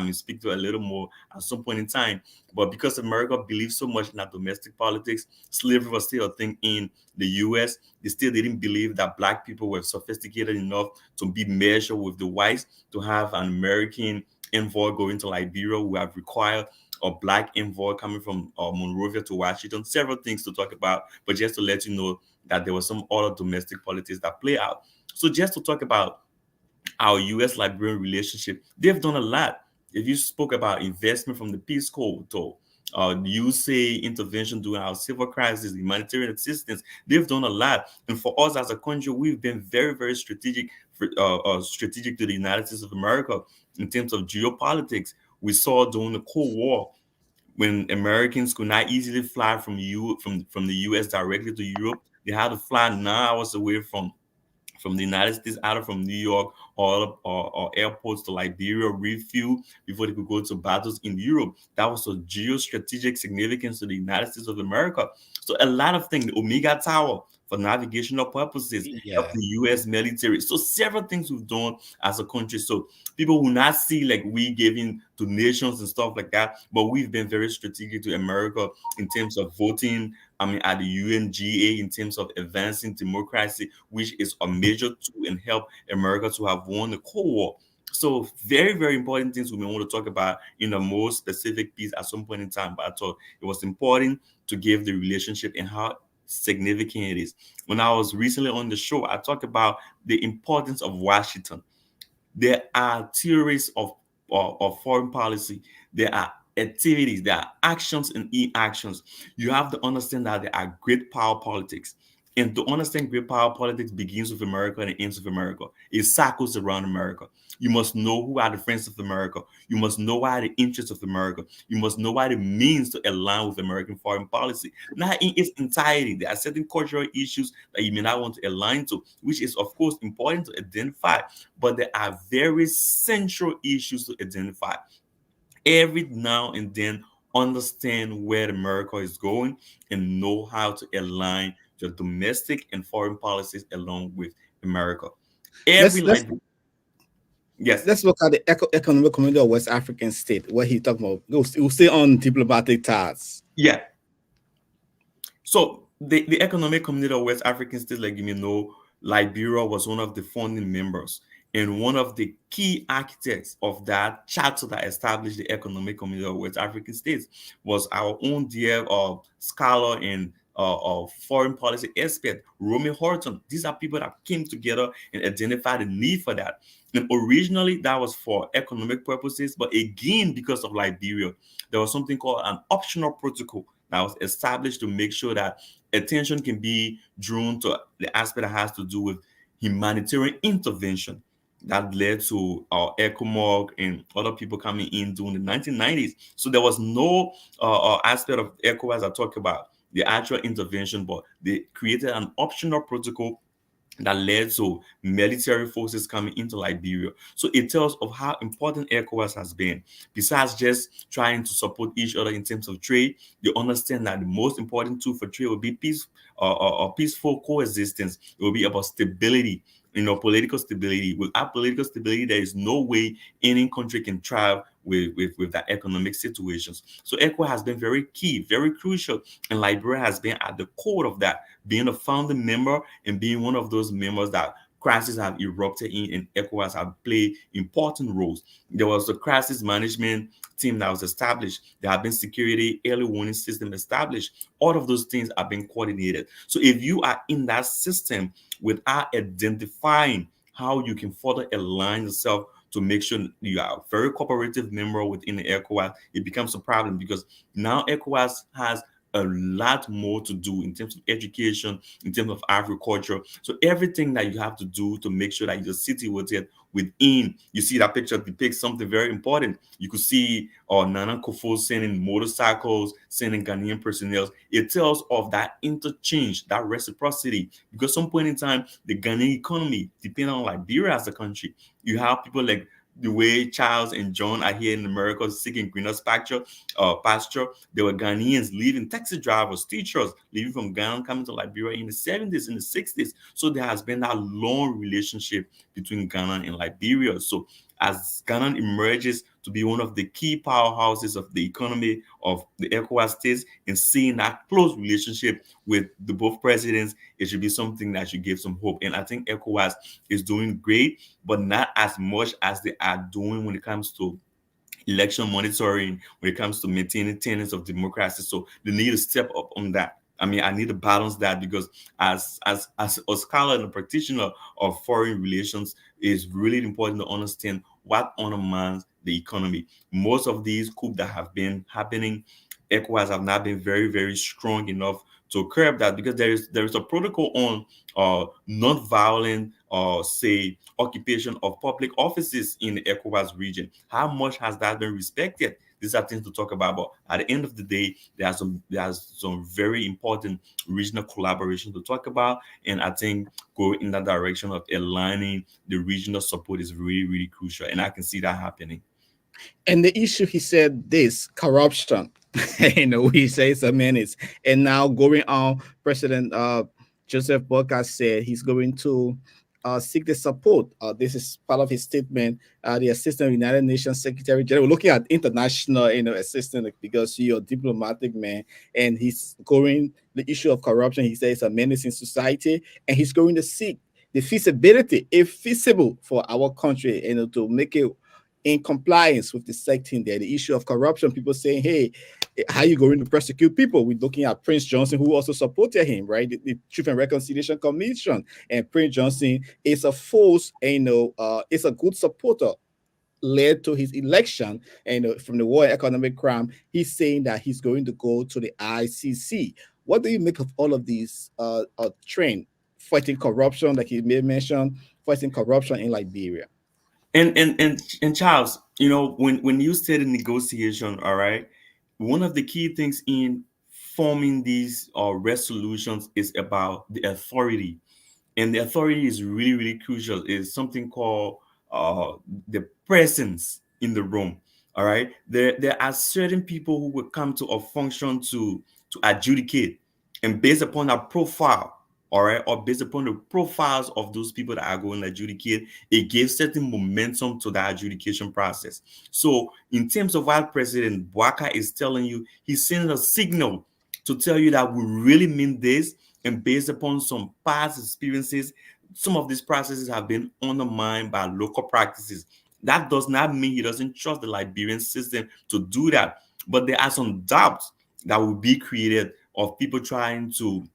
mean, speak to a little more at some point in time. But because America believes so much in that domestic politics, slavery was still a thing in the U.S. They still didn't believe that black people were sophisticated enough to be measured with the whites to have an American envoy going to Liberia. We have required a black envoy coming from Monrovia to Washington. Several things to talk about, but just to let you know that there was some other domestic politics that play out. So just to talk about our U.S. Liberian relationship, they've done a lot. If you spoke about investment from the Peace Corps to you say intervention during our civil crisis, humanitarian assistance, they've done a lot. And for us as a country, we've been very, very strategic to the United States of America in terms of geopolitics. We saw during the Cold War when Americans could not easily fly from the U.S. directly to Europe, they had to fly 9 hours away from the United States, either from New York or airports to Liberia, refuel before they could go to battles in Europe. That was a geostrategic significance to the United States of America. So a lot of things, the Omega Tower for navigational purposes, help Yeah. the U.S. military. So several things we've done as a country. So people will not see like we giving to nations and stuff like that, but we've been very strategic to America in terms of voting. I mean, at the UNGA in terms of advancing democracy, which is a major tool and help America to have won the Cold War. So very, very important things we may want to talk about in a more specific piece at some point in time. But I thought it was important to give the relationship and how significant it is. When I was recently on the show, I talked about the importance of Washington. There are theories of foreign policy. There are activities, there are actions and inactions. You have to understand that there are great power politics. And to understand great power politics begins with America and ends with America. It circles around America. You must know who are the friends of America. You must know what are the interests of America. You must know what it means to align with American foreign policy. Not in its entirety. There are certain cultural issues that you may not want to align to, which is, of course, important to identify. But there are very central issues to identify. Every now and then, understand where America is going and know how to align your domestic and foreign policies along with America. Every Let's let's like yes, let's look at the economic community of West African state, where he talked about. We'll stay on diplomatic ties. yeah. So the Economic Community of West African States, like you may know, Liberia was one of the founding members and one of the key architects of that charter that established the Economic Community of West African States was our own dear scholar and foreign policy expert, Romy Horton. These are people that came together and identified the need for that. And originally, that was for economic purposes, but again, because of Liberia, there was something called an optional protocol that was established to make sure that attention can be drawn to the aspect that has to do with humanitarian intervention that led to ECOMOG and other people coming in during the 1990s. So there was no aspect of ECOWAS I talk about the actual intervention, but they created an optional protocol that led to military forces coming into Liberia. So it tells of how important ECOWAS has been. Besides just trying to support each other in terms of trade, you understand that the most important tool for trade will be peace or peaceful coexistence. It will be about stability, political stability. Without political stability, there is no way any country can thrive with that economic situations. So ECOWAS has been very key, very crucial, and Liberia has been at the core of that, being a founding member and being one of those members that crises have erupted in, and ECOWAS have played important roles. There was a crisis management team that was established. There have been security early warning system established. All of those things have been coordinated. So if you are in that system without identifying how you can further align yourself to make sure you are a very cooperative member within the ECOWAS, it becomes a problem because now ECOWAS has a lot more to do in terms of education, in terms of agriculture. So everything that you have to do to make sure that your city will get within, you see that picture depicts something very important. You could see Nana Kofo sending motorcycles, sending Ghanaian personnel. It tells of that interchange, that reciprocity. Because some point in time, the Ghanaian economy, depending on Liberia as a country, you have people like the way Charles and John are here in America seeking greener pasture. There were Ghanaians leaving, taxi drivers, teachers leaving from Ghana, coming to Liberia in the 70s, in the 60s. So there has been that long relationship between Ghana and Liberia. So as Ghana emerges to be one of the key powerhouses of the economy of the ECOWAS states, and seeing that close relationship with the both presidents, it should be something that should give some hope. And I think ECOWAS is doing great, but not as much as they are doing when it comes to election monitoring, when it comes to maintaining tenets of democracy. So they need to step up on that. I mean, I need to balance that, because as a scholar and a practitioner of foreign relations, it's really important to understand what undermines the economy. Most of these coups that have been happening, ECOWAS have not been very, very strong enough to curb that, because there is a protocol on non-violent, say, occupation of public offices in the ECOWAS region. How much has that been respected? These are things to talk about, but at the end of the day, there's some very important regional collaboration to talk about, and I think going in that direction of aligning the regional support is really, really crucial, and I can see that happening. And the issue, he said, this corruption, he says a menace. And now going on, President Joseph Boakai said he's going to seek the support. This is part of his statement. The Assistant United Nations Secretary General, looking at international, assistant, because you're a diplomatic man, and he's going the issue of corruption. He says it's a menace in society, and he's going to seek the feasibility, if feasible, for our country, to make it in compliance with the secting there. The issue of corruption, people saying, hey, how are you going to prosecute people? We're looking at Prince Johnson, who also supported him, right? The Truth and Reconciliation Commission. And Prince Johnson is a force, is a good supporter, led to his election, and from the war economic crime. He's saying that he's going to go to the ICC. What do you make of all of these trend fighting corruption, like you may mention, fighting corruption in Liberia? And Charles, when you said negotiation, all right, one of the key things in forming these resolutions is about the authority, and the authority is really, really crucial. Is something called the presence in the room. All right, there are certain people who will come to a function to adjudicate, and based upon a profile, all right, or based upon the profiles of those people that are going to adjudicate, it gives certain momentum to the adjudication process. So in terms of what President Boakai is telling you, he's sending a signal to tell you that we really mean this, and based upon some past experiences, some of these processes have been undermined by local practices. That does not mean he doesn't trust the Liberian system to do that, but there are some doubts that will be created of people trying to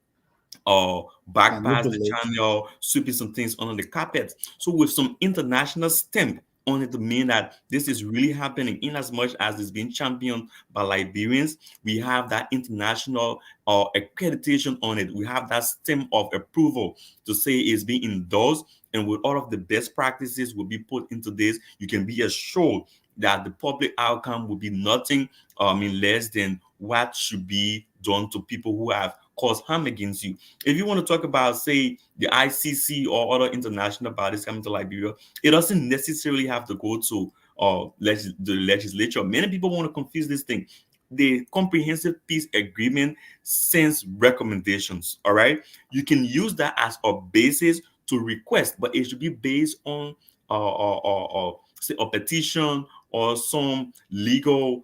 bypass the channel, sweeping some things under the carpet. So with some international stamp on it to mean that this is really happening, in as much as it's being championed by Liberians, we have that international accreditation on it. We have that stamp of approval to say it's being endorsed, and with all of the best practices will be put into this, you can be assured that the public outcome will be nothing less than what should be done to people who have caused harm against you. If you want to talk about, say, the ICC or other international bodies coming to Liberia, it doesn't necessarily have to go to the legislature. Many people want to confuse this thing. The Comprehensive Peace Agreement sends recommendations, all right? You can use that as a basis to request, but it should be based on say, a petition or some legal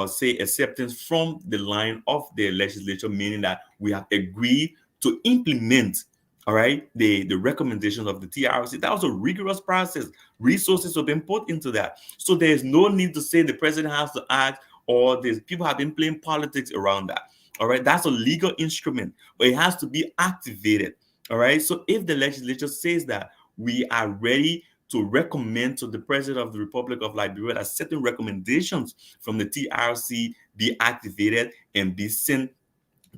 say acceptance from the line of the legislature, meaning that we have agreed to implement, all right, the recommendations of the TRC. That was a rigorous process. Resources have been put into that. So there's no need to say the president has to act, or there's people have been playing politics around that. All right, that's a legal instrument, but it has to be activated. All right. So if the legislature says that we are ready to recommend to the President of the Republic of Liberia that certain recommendations from the TRC be activated and be sent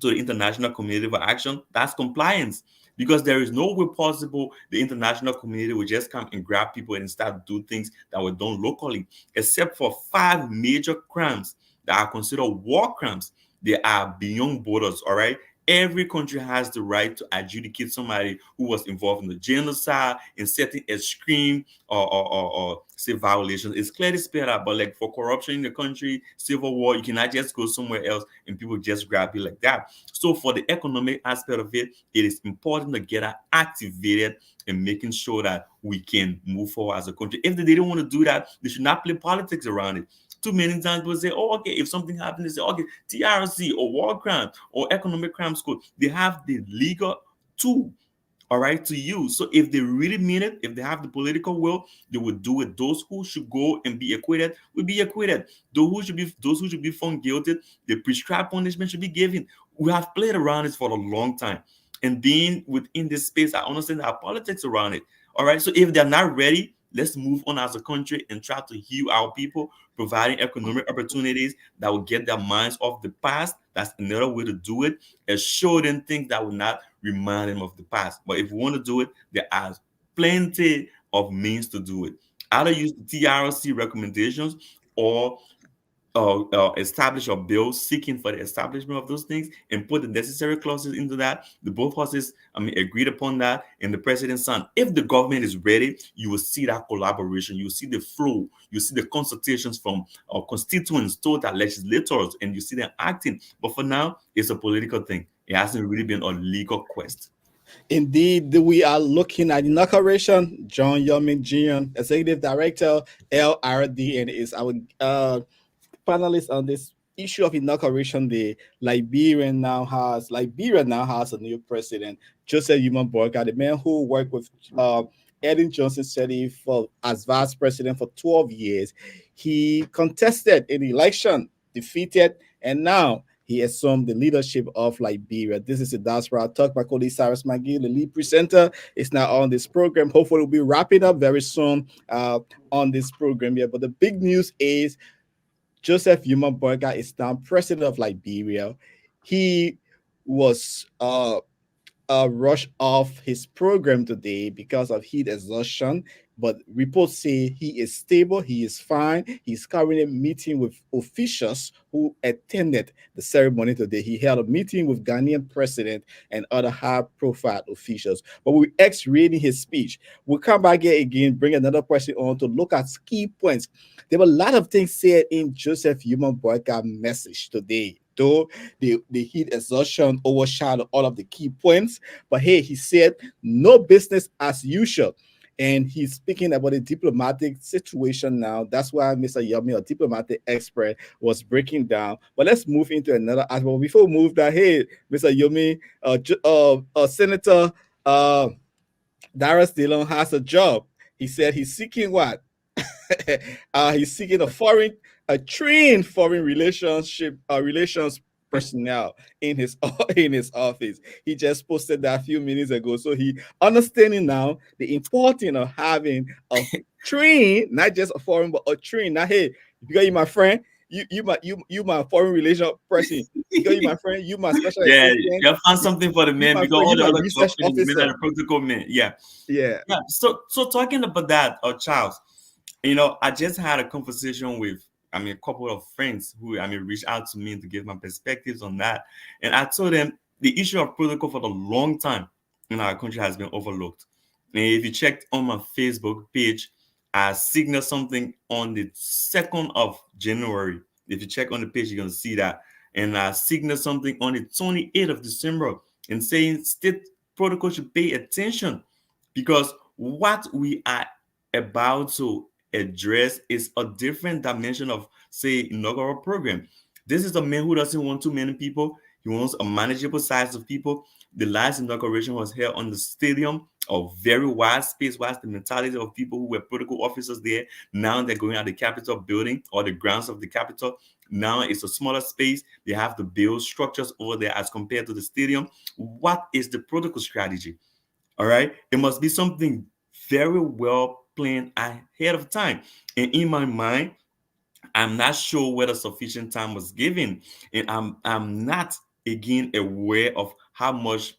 to the international community for action, that's compliance. Because there is no way possible the international community will just come and grab people and start do things that were done locally, except for 5 major crimes that are considered war crimes. They are beyond borders, all right? Every country has the right to adjudicate somebody who was involved in the genocide and setting extreme or say violations. It's clearly spelled out, but like for corruption in the country, civil war, you cannot just go somewhere else and people just grab you like that. So for the economic aspect of it, it is important to get that activated and making sure that we can move forward as a country. If they didn't want to do that, they should not play politics around it. Too many times people say, oh, okay, if something happens, they say, okay, TRC or war crime or economic crimes code, they have the legal tool, all right, to use. So if they really mean it, if they have the political will, they will do it. Those who should go and be acquitted will be acquitted. Those who should be found guilty, the prescribed punishment should be given. We have played around this for a long time. And being within this space, I understand our politics around it. All right. So if they're not ready, let's move on as a country and try to heal our people, providing economic opportunities that will get their minds off the past. That's another way to do it, and show them things that will not remind them of the past. But if we want to do it, there are plenty of means to do it. Either use the TRC recommendations or establish a bill seeking for the establishment of those things and put the necessary clauses into that. The both houses, agreed upon that, and the president signed. If the government is ready, you will see that collaboration. You will see the flow. You see the consultations from our constituents, total legislators, and you see them acting. But for now, it's a political thing. It hasn't really been a legal quest. Indeed, we are looking at inauguration. John Yomin Jr., Executive Director, LRD, and is our panelists on this issue of inauguration day. Liberia now has a new president, Joseph Human Boakai, the man who worked with Ellen Johnson Sirleaf for as vice president for 12 years. He contested an election, defeated, and now he assumed the leadership of Liberia. This is the Diaspora Talk. My colleague Cyrus McGee, the lead presenter, is now on this program. Hopefully, we'll be wrapping up very soon on this program here. But the big news is Joseph Human Boakai is now president of Liberia. He was rushed off his program today because of heat exhaustion, but reports say he is stable, he is fine. He's currently meeting with officials who attended the ceremony today. He held a meeting with Ghanaian president and other high-profile officials. But we X-rating his speech. We'll come back here again, bring another person on to look at key points. There were a lot of things said in Joseph Human Boakai message today, though the heat exhaustion overshadowed all of the key points. But hey, he said no business as usual. And he's speaking about the diplomatic situation now. That's why Mr. Yomi, a diplomatic expert, was breaking down. But let's move into another aspect. Before we move that, hey, Mr. Yomi, Senator Darius Dillon has a job. He said he's seeking what? He's seeking a trained foreign relations personnel in his office. He just posted that a few minutes ago. So he understanding now the importance of having a train, not just a foreign, but a train. Now, hey, because you're my friend, you my foreign relation person. Because you're my friend, you my special Yeah, assistant. you found something for the men because all the other research stuff is officer. the protocol men. Yeah. Yeah. So talking about that, Charles, I just had a conversation with a couple of friends who reached out to me to give my perspectives on that. And I told them the issue of protocol for a long time in our country has been overlooked. And if you checked on my Facebook page, I signaled something on the 2nd of January. If you check on the page, you're going to see that. And I signaled something on the 28th of December and saying state protocol should pay attention because what we are about to address is a different dimension of, say, inaugural program. This is a man who doesn't want too many people. He wants a manageable size of people. The last inauguration was held on the stadium, a very wide space. What's the mentality of people who were protocol officers there? Now they're going at the Capitol building or the grounds of the Capitol. Now it's a smaller space. They have to build structures over there as compared to the stadium. What is the protocol strategy? All right. It must be something very well planned ahead of time. And in my mind, I'm not sure whether sufficient time was given. And I'm not again aware of how much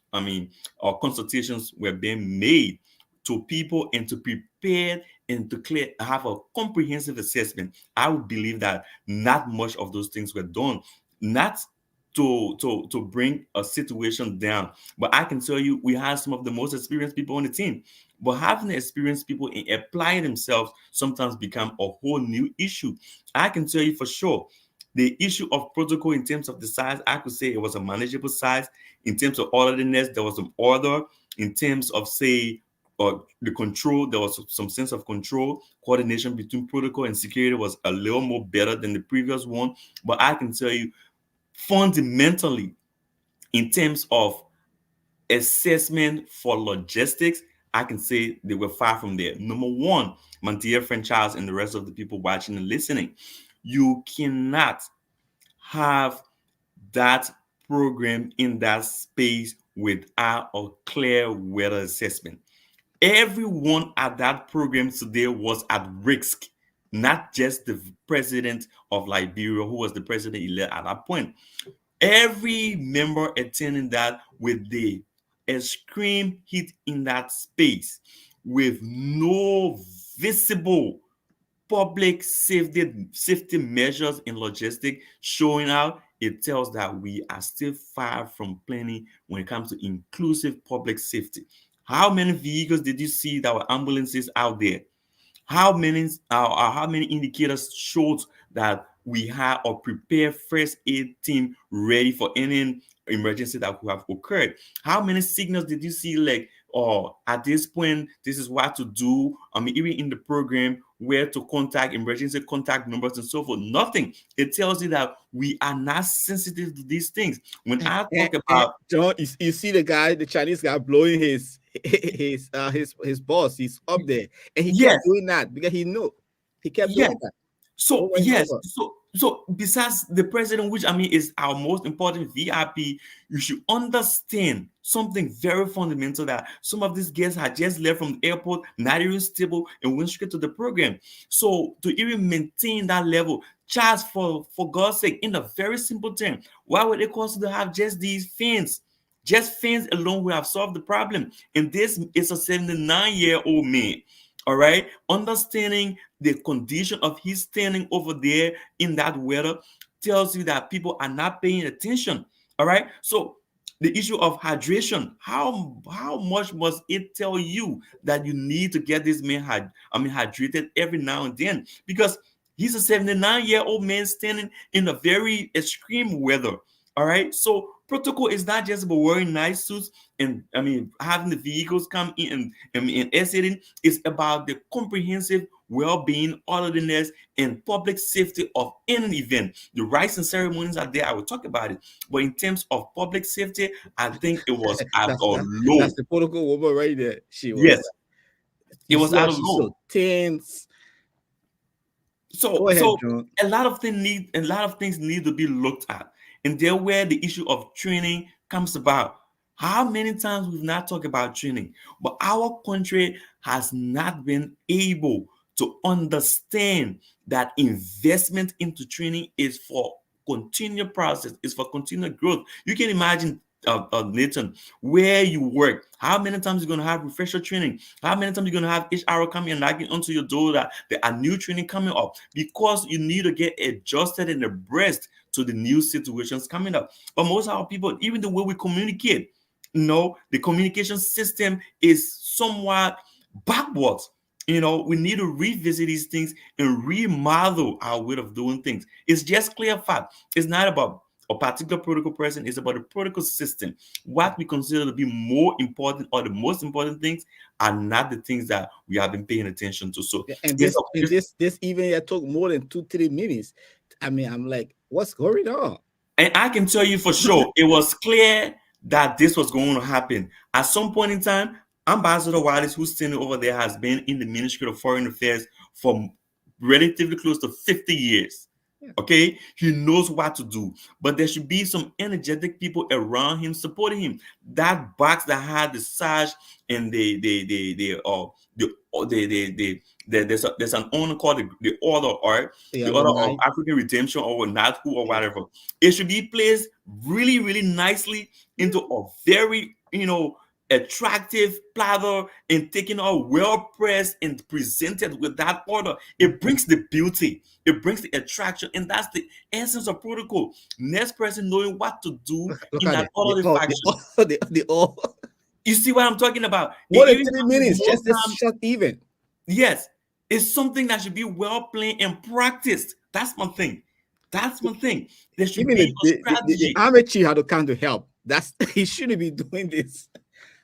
consultations were being made to people and to prepare and to have a comprehensive assessment. I would believe that not much of those things were done. Not to bring a situation down. But I can tell you, we have some of the most experienced people on the team. But having the experienced people in applying themselves sometimes become a whole new issue. I can tell you for sure, the issue of protocol in terms of the size, I could say it was a manageable size. In terms of orderliness, there was some order. In terms of, say, the control, there was some sense of control. Coordination between protocol and security was a little more better than the previous one. But I can tell you, fundamentally, in terms of assessment for logistics, I can say they were far from there. Number one, my dear friend Charles and the rest of the people watching and listening, you cannot have that program in that space without a clear weather assessment. Everyone at that program today was at risk, not just the president of Liberia, who was the president elect at that point. Every member attending that with the extreme heat in that space, with no visible public safety measures in logistic showing out, it tells that we are still far from planning when it comes to inclusive public safety. How many vehicles did you see that were ambulances out there? How many indicators showed that we have a prepared first aid team ready for any emergency that could have occurred? How many signals did you see, like, oh, at this point, this is what to do? I mean, even in the program, where to contact, emergency contact numbers and so forth. Nothing. It tells you that we are not sensitive to these things. When I talk about John, you see the guy, the Chinese guy blowing his boss. He's up there, and he yes, kept doing that because he kept yes. doing that So over and yes, over. so besides the president, which I mean is our most important VIP, you should understand something very fundamental, that some of these guests had just left from the airport, not even stable, and went straight to the program. So to even maintain that level, just for God's sake, in a very simple term, why would it cost to have just these fans? Just fans alone will have solved the problem. And this is a 79-year-old man. All right, understanding the condition of his standing over there in that weather tells you that people are not paying attention. All right, so the issue of hydration, how much must it tell you that you need to get this man hydrated every now and then, because he's a 79-year-old man standing in a very extreme weather. All right, so protocol is not just about wearing nice suits and having the vehicles come in and exiting. It's about the comprehensive well-being, orderliness, and public safety of any event. The rites and ceremonies are there. I will talk about it, but in terms of public safety, I think it was at a low. That's the protocol woman right there. She was. Yes, it You was see at how a she's low. so tense. So Go ahead, John. a lot of things need to be looked at, and there where the issue of training comes about. How many times we've not talked about training, but our country has not been able to understand that investment into training is for continued process, is for continued growth. You can imagine, Nathan, where you work, how many times you're going to have refresher training, how many times you're going to have HR coming and knocking onto your door that there are new training coming up, because you need to get adjusted and abreast to the new situations coming up. But most of our people, even the way we communicate, the communication system is somewhat backwards. We need to revisit these things and remodel our way of doing things. It's just clear fact. It's not about a particular protocol person, it's about the protocol system. What we consider to be more important, or the most important things, are not the things that we have been paying attention to. So And this even took more than 2-3 minutes. I'm like, what's going on? And I can tell you for sure, it was clear that this was going to happen. At some point in time, Ambassador Wallace, who's standing over there, has been in the Ministry of Foreign Affairs for relatively close to 50 years. Okay, he knows what to do, but there should be some energetic people around him supporting him. That box that had the sash and there's an honor called the Order, or the Order of African Redemption, or not who or whatever. It should be placed really, really nicely into a very attractive platter and taken out well pressed and presented with that order, it brings the beauty, it brings the attraction, and that's the essence of protocol. Next person knowing what to do Look in at that it. orderly fashion. The all. You see what I'm talking about? It What a even 3 minutes, more just a time. short event. Yes, it's something that should be well planned and practiced. That's my thing. That's my thing. There should Even be a the strategy. amateur had to come to help. That's he shouldn't be doing this.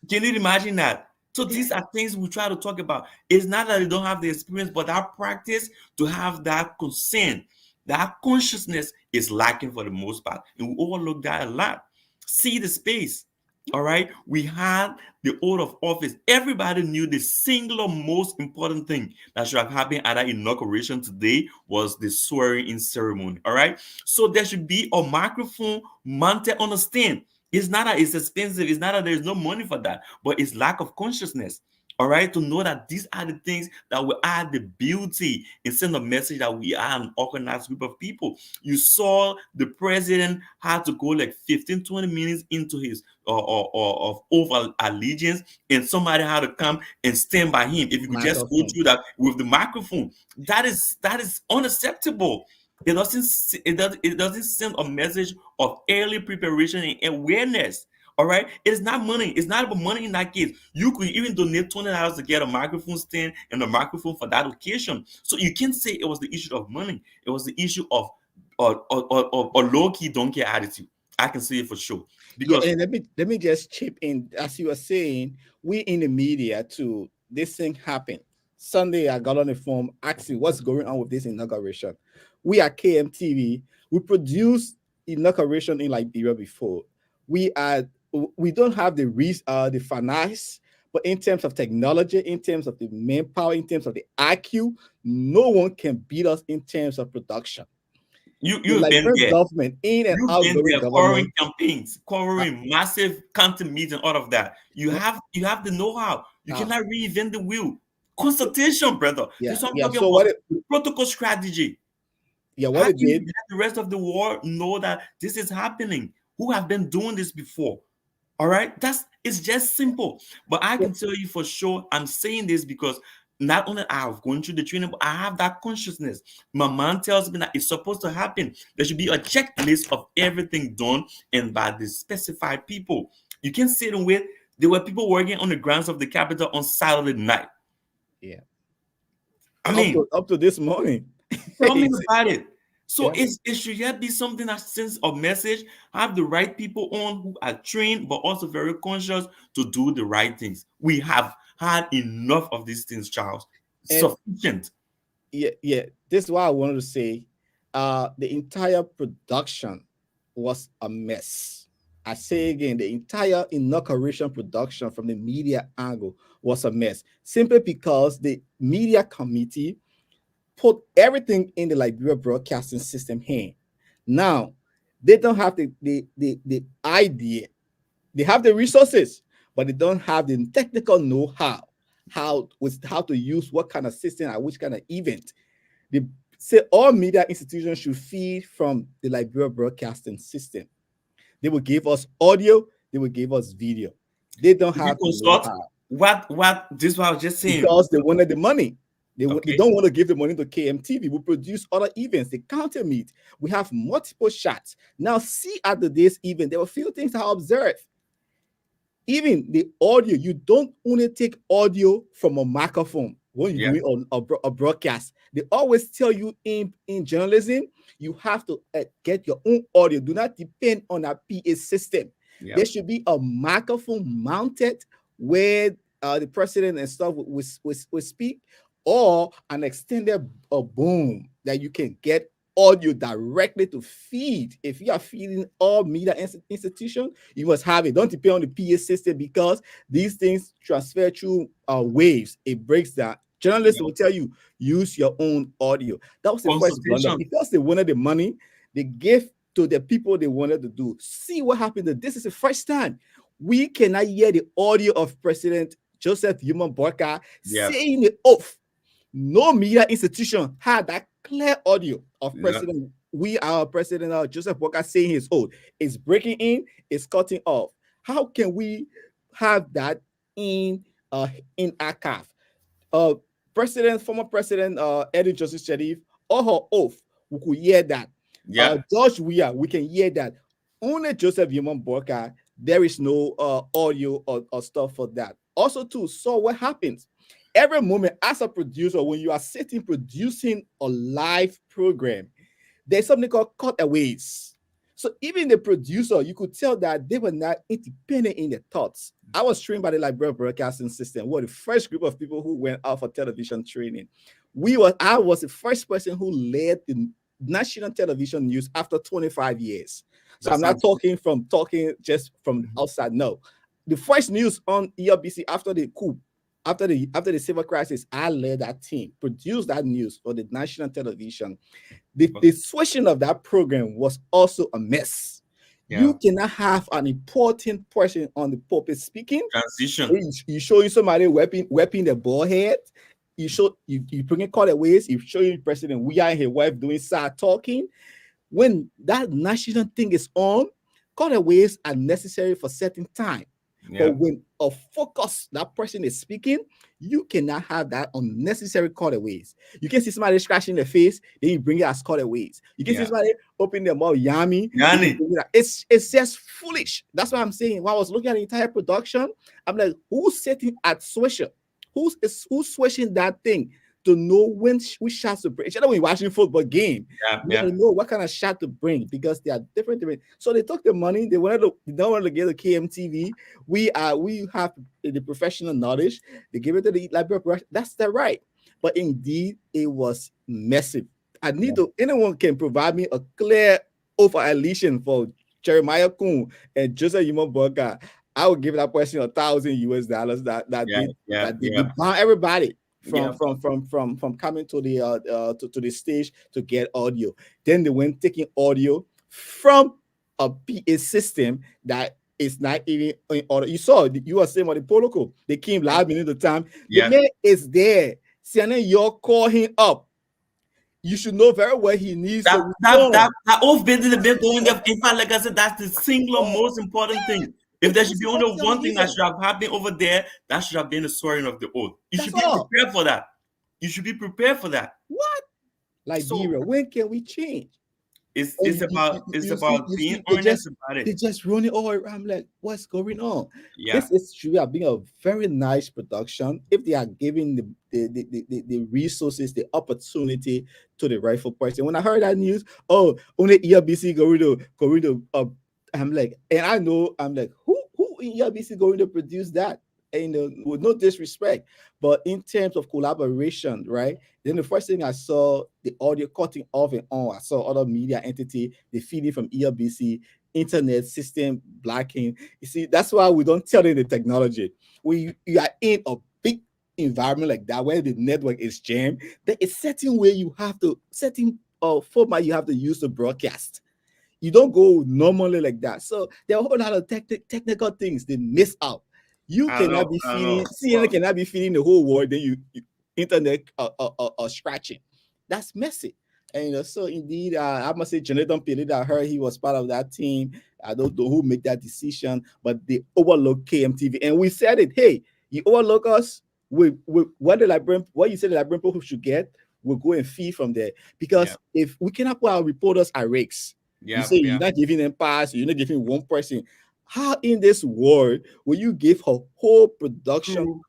Can you imagine that? So these are things we try to talk about. It's not that they don't have the experience, but that practice to have that concern, that consciousness is lacking for the most part. And we overlook that a lot. See the space. All right. We had the oath of office. Everybody knew the singular most important thing that should have happened at that inauguration today was the swearing in ceremony. All right. So there should be a microphone mounted on a stand. It's not that it's expensive. It's not that there's no money for that, but it's lack of consciousness. All right, to know that these are the things that will add the beauty and send a message that we are an organized group of people. You saw the president had to go like 15, 20 minutes into his of over allegiance, and somebody had to come and stand by him. If you could just go Microphone. through that with the microphone, that is unacceptable. It doesn't send a message of early preparation and awareness. All right, it's not money. It's not about money in that case. You could even donate $20 to get a microphone stand and a microphone for that occasion. So you can't say it was the issue of money. It was the issue of a low key don't care attitude. I can say it for sure Yeah, because and let me just chip in. As you were saying, we in the media too, this thing happened. Sunday, I got on the phone asking what's going on with this inauguration. We are KMTV. We produced inauguration in Liberia before. We don't have the finance, but in terms of technology, in terms of the manpower, in terms of the IQ, no one can beat us in terms of production. The you've been Liberian there. government, in and You've been outgoing there covering government, campaigns, uh, covering massive county meetings, and all of that. You have the know-how. You uh, cannot reinvent the wheel. Consultation, brother. This yeah, is what I'm yeah. talking So about. Protocol strategy. what How it do you did, let the rest of the world know that this is happening? Who have been doing this before? All right, it's just simple. But I can tell you for sure, I'm saying this because not only I have gone through the training, but I have that consciousness. My mind tells me that it's supposed to happen. There should be a checklist of everything done and by the specified people. You can sit and wait. There were people working on the grounds of the Capitol on Saturday night. yeah, I mean, up to this morning. tell me It's- about it. So yeah, it should yet be something that sends a message, have the right people on who are trained but also very conscious to do the right things. We have had enough of these things, Charles. and Sufficient. yeah. This is why I wanted to say, the entire production was a mess. I say again, the entire inauguration production from the media angle was a mess, simply because the media committee put everything in the Liberia broadcasting system hand. Now they don't have the idea. They have the resources, but they don't have the technical know-how, how to use what kind of system at which kind of event. They say all media institutions should feed from the Liberia broadcasting system. They will give us audio, they will give us video. They don't Did you have the consult? know-how What this is what I was just saying. because they wanted the money. They Okay. don't want to give the money to KMTV. We produce other events, the counter meet. We have multiple shots. Now, see at this event, there were a few things I observed. Even the audio, you don't only take audio from a microphone when you're Yeah. doing a broadcast. They always tell you in journalism, you have to get your own audio. Do not depend on a PA system. Yeah. There should be a microphone mounted where the president and stuff will speak, or an extended boom that you can get audio directly to feed. If you are feeding all media institution, you must have it. Don't depend on the PA system because these things transfer through waves. It breaks down. Journalists will tell you use your own audio. That was the first blunder Consultation. because they wanted the money. They gave to the people they wanted to do. See what happened. This is the first time we cannot hear the audio of President Joseph Human Boakai Yeah. saying the oath. No media institution had that clear audio of Yeah. President. We are President Joseph Boakai saying his oath. It's breaking in, it's cutting off. How can we have that in in archive. uh former President Eddie Joseph Sharif, or her oath, we could hear that. Yeah. George Weah, we can hear that. Only Joseph Yimon Boakai, there is no audio or stuff for that. Also, too, so what happens? Every moment as a producer, when you are sitting producing a live program, there's something called cutaways. So even the producer, you could tell that they were not independent in their thoughts. I was trained by the Liberia Broadcasting System. We were the first group of people who went out for television training. I was the first person who led the national television news after 25 years. So That I'm not sounds talking just from outside. No, the first news on ERBC after the coup, after the civil crisis, I led that team, produced that news for the national television. The switching of that program was also a mess. yeah. You cannot have an important person on the pulpit speaking. Transition. You showing somebody whipping the ball head. You bring in cutaways. You showing President Weah and his wife doing sad talking. When that national thing is on, cutaways are necessary for certain time. Yeah. But when a focus that person is speaking, you cannot have that unnecessary cutaways. You can see somebody scratching their face, then you bring it as cutaways. You can see somebody opening their mouth, yummy. It's just foolish. That's what I'm saying. When I was looking at the entire production, I'm like, who's sitting at Swisher? Who's switching that thing to know which shots to bring? It's when you're watching football game, you want to know what kind of shot to bring because they are different. So they took the money. They don't want to get the KMTV. We have the professional knowledge. They give it to the Liberia. That's their right. But indeed, it was massive. I need to. Anyone can provide me a clear over-allusion for Jeremiah Kuhn and Joseph Yimon Boakai. I would give that person $1,000 that they ban everybody from coming to the stage to get audio. Then they went taking audio from a PA system that is not even in order. You were saying about the protocol. They came live minute at the time. The man is there. CNN, you're call him up. You should know very well he needs that oath been going up. In fact, like I said, that's the single most important thing. If there should be only one thing that should have happened over there, that should have been the swearing of the oath. You should be prepared for that. You should be prepared for that. What? Liberia, when can we change? It's about being honest about it. They just running all around. I'm like, what's going on? Yeah. This should have been a very nice production if they are giving the resources, the opportunity to the rightful person. When I heard that news, only ERBC going to I'm like, who in ERBC going to produce that? And with no disrespect, but in terms of collaboration, right? Then the first thing I saw, the audio cutting off and on. I saw other media entity, they feed it from ERBC, internet system blocking. You see, that's why we don't tell them the technology. When you are in a big environment like that, where the network is jammed, there is certain way you have to, certain format you have to use to broadcast. You don't go normally like that. So there are a whole lot of technical things they miss out. You cannot be feeding, CNN cannot be feeding the whole world, then you internet scratching. That's messy. And so indeed, I must say, Jonathan Pelita, I heard he was part of that team. I don't know who made that decision, but they overlook KMTV. And we said it, hey, you overlook us with what you said the Liberian people should get, we'll go and feed from there. Because if we cannot put our reporters at rakes, you say you're not giving them pass, you're not giving one person. How in this world will you give a whole production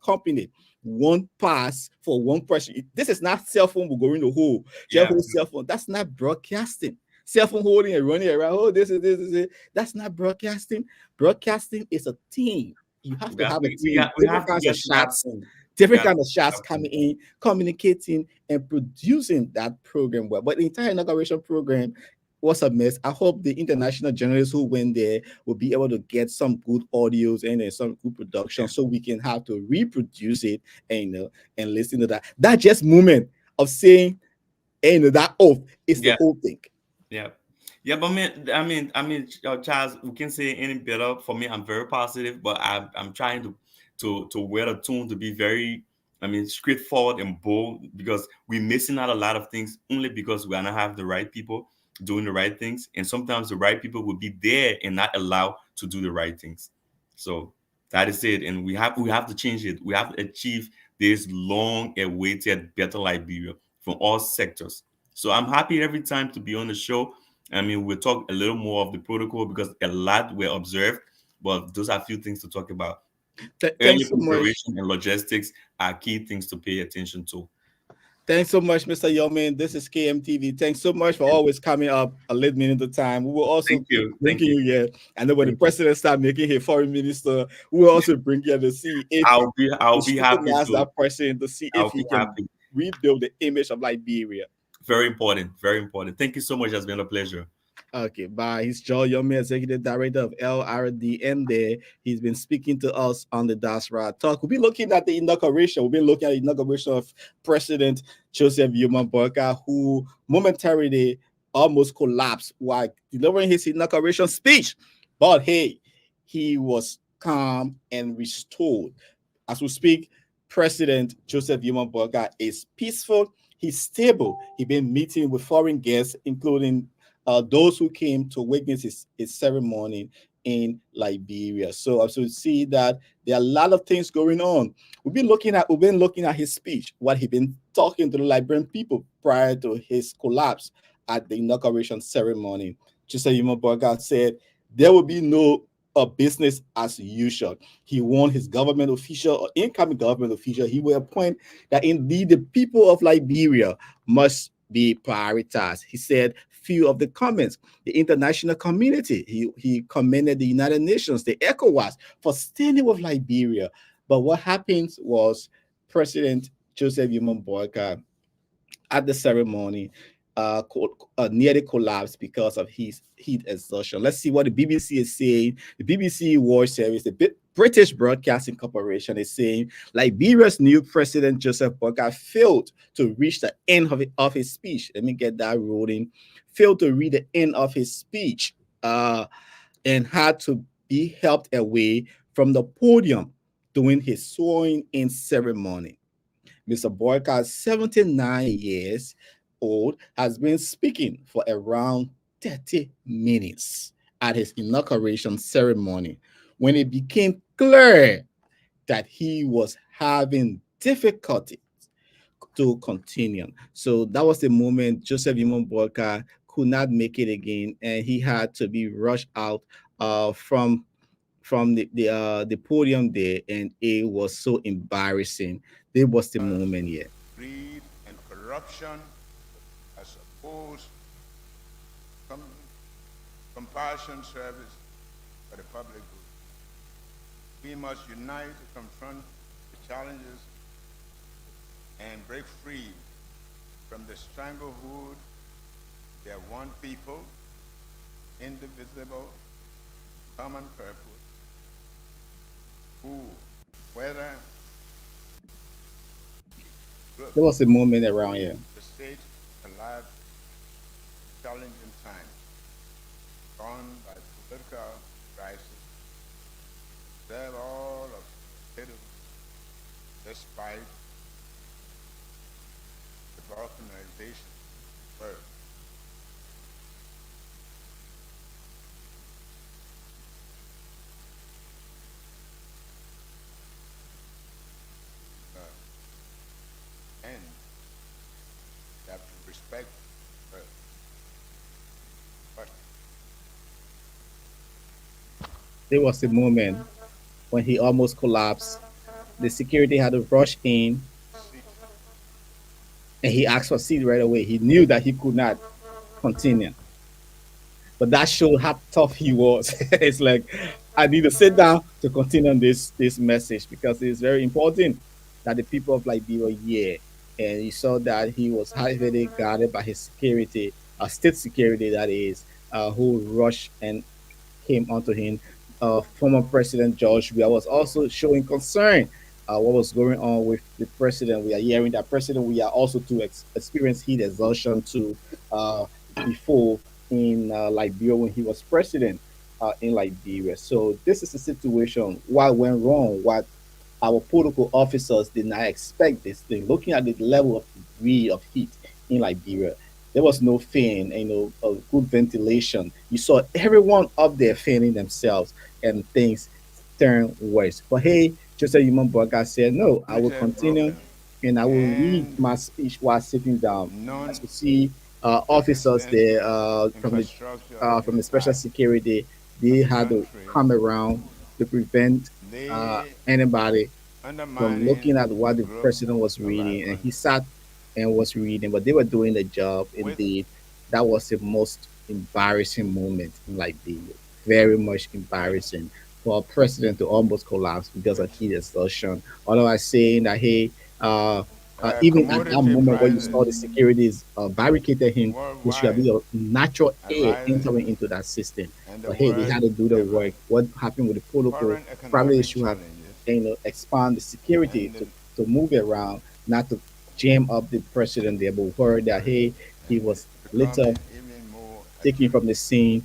company one pass for one person? This is not cell phone will go in the hole. Cell phone. That's not broadcasting. Cell phone holding and running around. Oh, this is it. That's not broadcasting. Broadcasting is a team. You have to have a team. Different kinds of shots. Different kind of shots coming in, communicating, and producing that program well. But the entire inauguration program was a mess. I hope the international journalists who went there will be able to get some good audios and some good production so we can have to reproduce it and listen to that. That just moment of saying that oath is the whole thing. Yeah, but I mean, Charles, we can say any better. For me, I'm very positive, but I'm trying to wear the tune to be very, straightforward and bold, because we're missing out a lot of things only because we are not have the right people doing the right things, and sometimes the right people will be there and not allowed to do the right things. So That is it, and we have to change it. We have to achieve this long-awaited better Liberia from all sectors. So I'm happy every time to be on the show. I mean, we'll talk a little more of the protocol because a lot were observed, but those are a few things to talk about. Early Thanks so much. preparation and logistics are key things to pay attention to. Thanks so much, Mr. Yeoman. This is KMTV. Thanks so much for always coming up a late minute of time. We will also Thank you. Thank bringing you. you here. And then when the Thank you. president start making his foreign minister, we will also bring you to see if I'll we be happy scrutinize to. that person to see if I'll he be can happy. rebuild the image of Liberia. Very important. Very important. Thank you so much. It's been a pleasure. Okay, bye. He's Joel Yomi, Executive Director of LRDN there. He's been speaking to us on the Diaspora Talk. We'll be looking at the inauguration. We'll be looking at the inauguration of President Joseph Yuma Boakai, who momentarily almost collapsed while delivering his inauguration speech. But hey, he was calm and restored. As we speak, President Joseph Yuma Boakai is peaceful. He's stable. He's been meeting with foreign guests, including those who came to witness his ceremony in Liberia. So as we see that there are a lot of things going on. We've been looking at his speech, what he been talking to the Liberian people prior to his collapse at the inauguration ceremony. Joseph Yuma Boakai said there will be no business as usual. He warned his government official or incoming government official he will appoint that indeed the people of Liberia must be prioritized. He said few of the comments, the international community, he commended the United Nations, the ECOWAS for standing with Liberia. But what happens was President Joseph Yuma Boakai at the ceremony nearly collapsed because of his heat exhaustion. Let's see what the BBC is saying. The BBC World Service, the British Broadcasting Corporation, is saying Liberia's new president Joseph Boakai failed to reach the end of his speech. Let me get that rolling. Failed to read the end of his speech and had to be helped away from the podium during his swearing in ceremony. Mr. Boakai, 79 years old, has been speaking for around 30 minutes at his inauguration ceremony when it became clear that he was having difficulty to continue. So that was the moment Joseph Yuma Boakai could not make it again, and he had to be rushed out from the podium there, and it was so embarrassing. It was the moment, yeah. Greed and corruption as opposed to compassion service for the public good. We must unite to confront the challenges and break free from the stranglehold. They are one people, indivisible, common purpose, who, whether There was a moment around here. the state alive challenging times, drawn by political crisis, serve all of citizens despite the balkanization work. And you have to respect her. But There was a moment when he almost collapsed. The security had to rush in, and he asked for a seat right away. He knew that he could not continue. But that showed how tough he was. It's like I need to sit down to continue on this message because it's very important that the people of Liberia hear. And you saw that he was heavily guarded by his security, state security that is, who rushed and came onto him. Former President George Weah was also showing concern what was going on with the president. We are hearing that President Weah also to experience heat exhaustion to before in Liberia when he was president in Liberia. So this is a situation. What went wrong? What our protocol officers did not expect this thing. Looking at the level of degree of heat in Liberia, there was no fan, a good ventilation. You saw everyone up there fanning themselves and things. turn worse. But hey, just a human Boakai said, no, I will Unity continue broken, and I will read and my speech while sitting down. As you see, officers non-existent there infrastructure from the special intact security, they of the had to country, come around to prevent they anybody from undermining looking at the what the growth president was of our reading, and he country. sat and was reading, but they were doing the job. With Indeed, that was the most embarrassing moment in Liberia. Very much embarrassing for a president to almost collapse because of which heat exhaustion. Otherwise, saying that hey, even at that commodity moment when you prices saw the securities barricaded him, there should worldwide be a natural are air rising, entering into that system. and the But hey, they world had to do the never. work. What happened with the protocol? Current Probably they economic should have challenges expand the security and to move it around, not to jam up the president there. But we heard that hey, he and was becoming later even more taken acute. from the scene,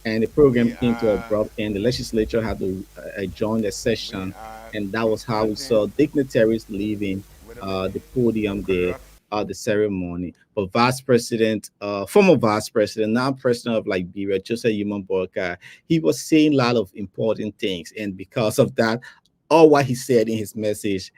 and the program We came to are abrupt end. The legislature had to adjourn the we session, are and that was how we confronting saw dignitaries leaving with a many the podium there corrupt at the ceremony. But Vice President, former Vice President, now President of Liberia, Joseph Human Boakai, he was saying a lot of important things, and because of that, all what he said in his message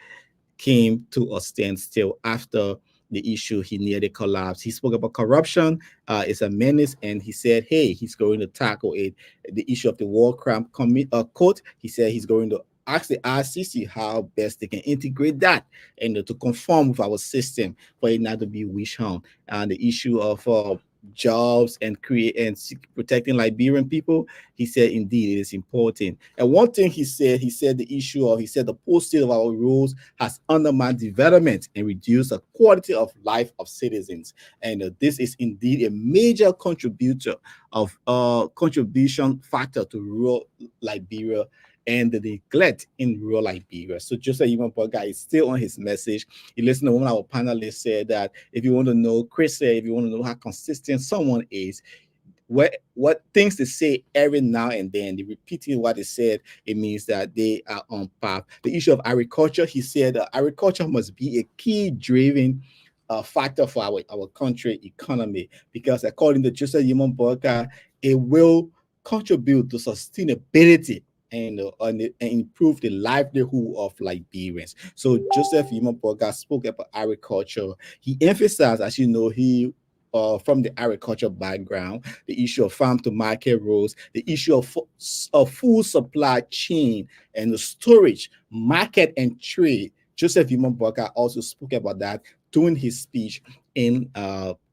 came to a standstill after the issue he nearly collapsed. He spoke about corruption is a menace, and he said, "Hey, he's going to tackle it." The issue of the war crime court. He said he's going to ask the ICC how best they can integrate that and to conform with our system for it not to be wish hunt. And the issue of jobs and protecting Liberian people, he said indeed it is important. And one thing he said the issue of he said the posting of our rules has undermined development and reduced the quality of life of citizens. And this is indeed a major contributor of contribution factor to rural Liberia and the neglect in rural Liberia. So Joseph Ivan Boga is still on his message. He listened to one of our panelists said that if you want to know, Chris said, if you want to know how consistent someone is, what things they say every now and then, they repeating what they said, it means that they are on path. The issue of agriculture, he said agriculture must be a key driving factor for our country economy, because according to Joseph Yimon Boka, it will contribute to sustainability and improve the livelihood of Liberians. So Joseph Yimon Boka spoke about agriculture. He emphasized, as you know, he from the agriculture background, the issue of farm to market roads, the issue of food supply chain and the storage, market and trade. Joseph Imam Boka also spoke about that during his speech in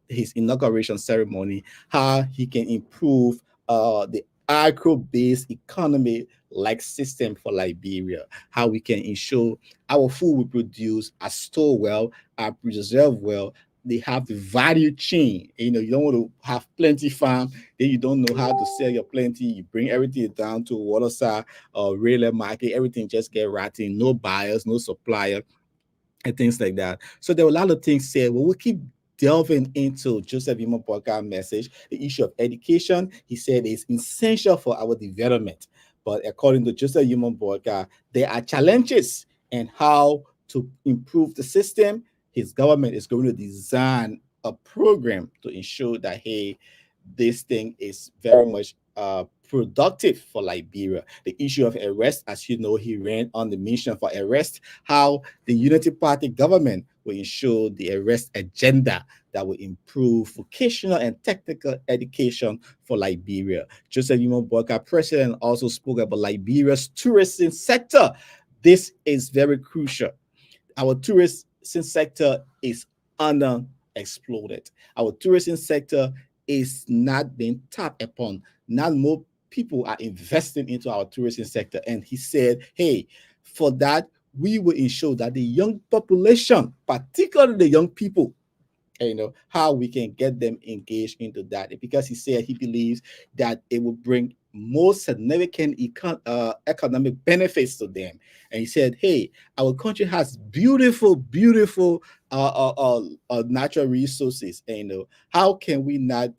his inauguration ceremony, how he can improve the agro-based economy like system for Liberia, how we can ensure our food we produce are stored well, are preserved well, they have the value chain. You know, you don't want to have plenty farm, then you don't know how to sell your plenty. You bring everything down to waterside or regular market, everything just get rotten, no buyers, no supplier and things like that. So there were a lot of things said. Well, we'll keep delving into Joseph Imam Boga's message. The issue of education, he said, is essential for our development. But according to Joseph Imam Boga, there are challenges and how to improve the system. His government is going to design a program to ensure that, hey, this thing is very much productive for Liberia. The issue of arrest, as you know, he ran on the mission for arrest, how the Unity Party government will ensure the arrest agenda that will improve vocational and technical education for Liberia. Joseph Yimo Boka, president, also spoke about Liberia's tourism sector. This is very crucial. Our tourism sector is underexploited. Our tourism sector is not being tapped upon. Not more people are investing into our tourism sector. And he said, hey, for that, we will ensure that the young population, particularly the young people, how we can get them engaged into that, because he said he believes that it will bring more significant economic benefits to them. And he said, hey, our country has beautiful natural resources, and how can we not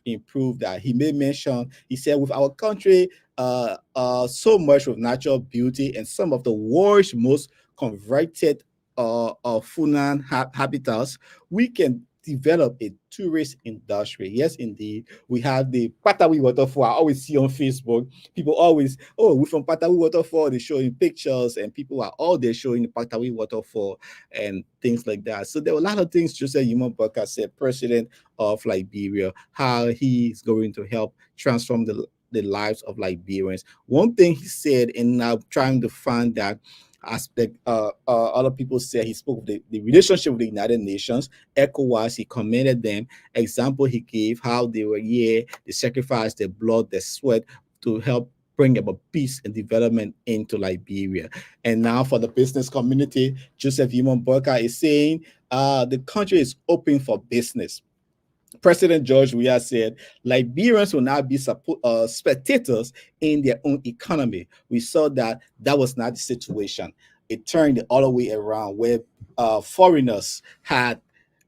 improve that? He made mention, he said, with our country so much of natural beauty and some of the world's most converted Funan habitats, we can develop a tourist industry. Yes, indeed. We have the Patawi waterfall. I always see on Facebook, people always, oh, we're from Patawi waterfall. They're showing pictures, and people are all there showing the Patawi waterfall and things like that. So there were a lot of things Joseph Yimon Boakai said, president of Liberia, how he's going to help transform the lives of Liberians. One thing he said, and now trying to find that aspect, other people say he spoke of the relationship with the United Nations, ECOWAS, he commended them. Example he gave how they were here, they sacrificed their blood, their sweat to help bring about peace and development into Liberia. And now for the business community, Joseph Yimon Boakai is saying the country is open for business. President George Weah said, Liberians will now be spectators in their own economy. We saw that that was not the situation. It turned the other way around, where foreigners had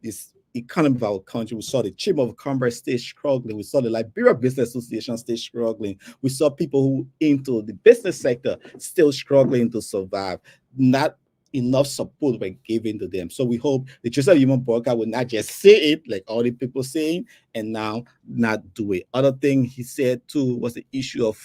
this economy of our country. We saw the Chamber of Commerce stay struggling. We saw the Liberia Business Association stay struggling. We saw people who into the business sector still struggling to survive. Not enough support were given to them. So we hope the Joseph Yimon Boakai will not just say it like all the people saying and now not do it. Other thing he said too was the issue of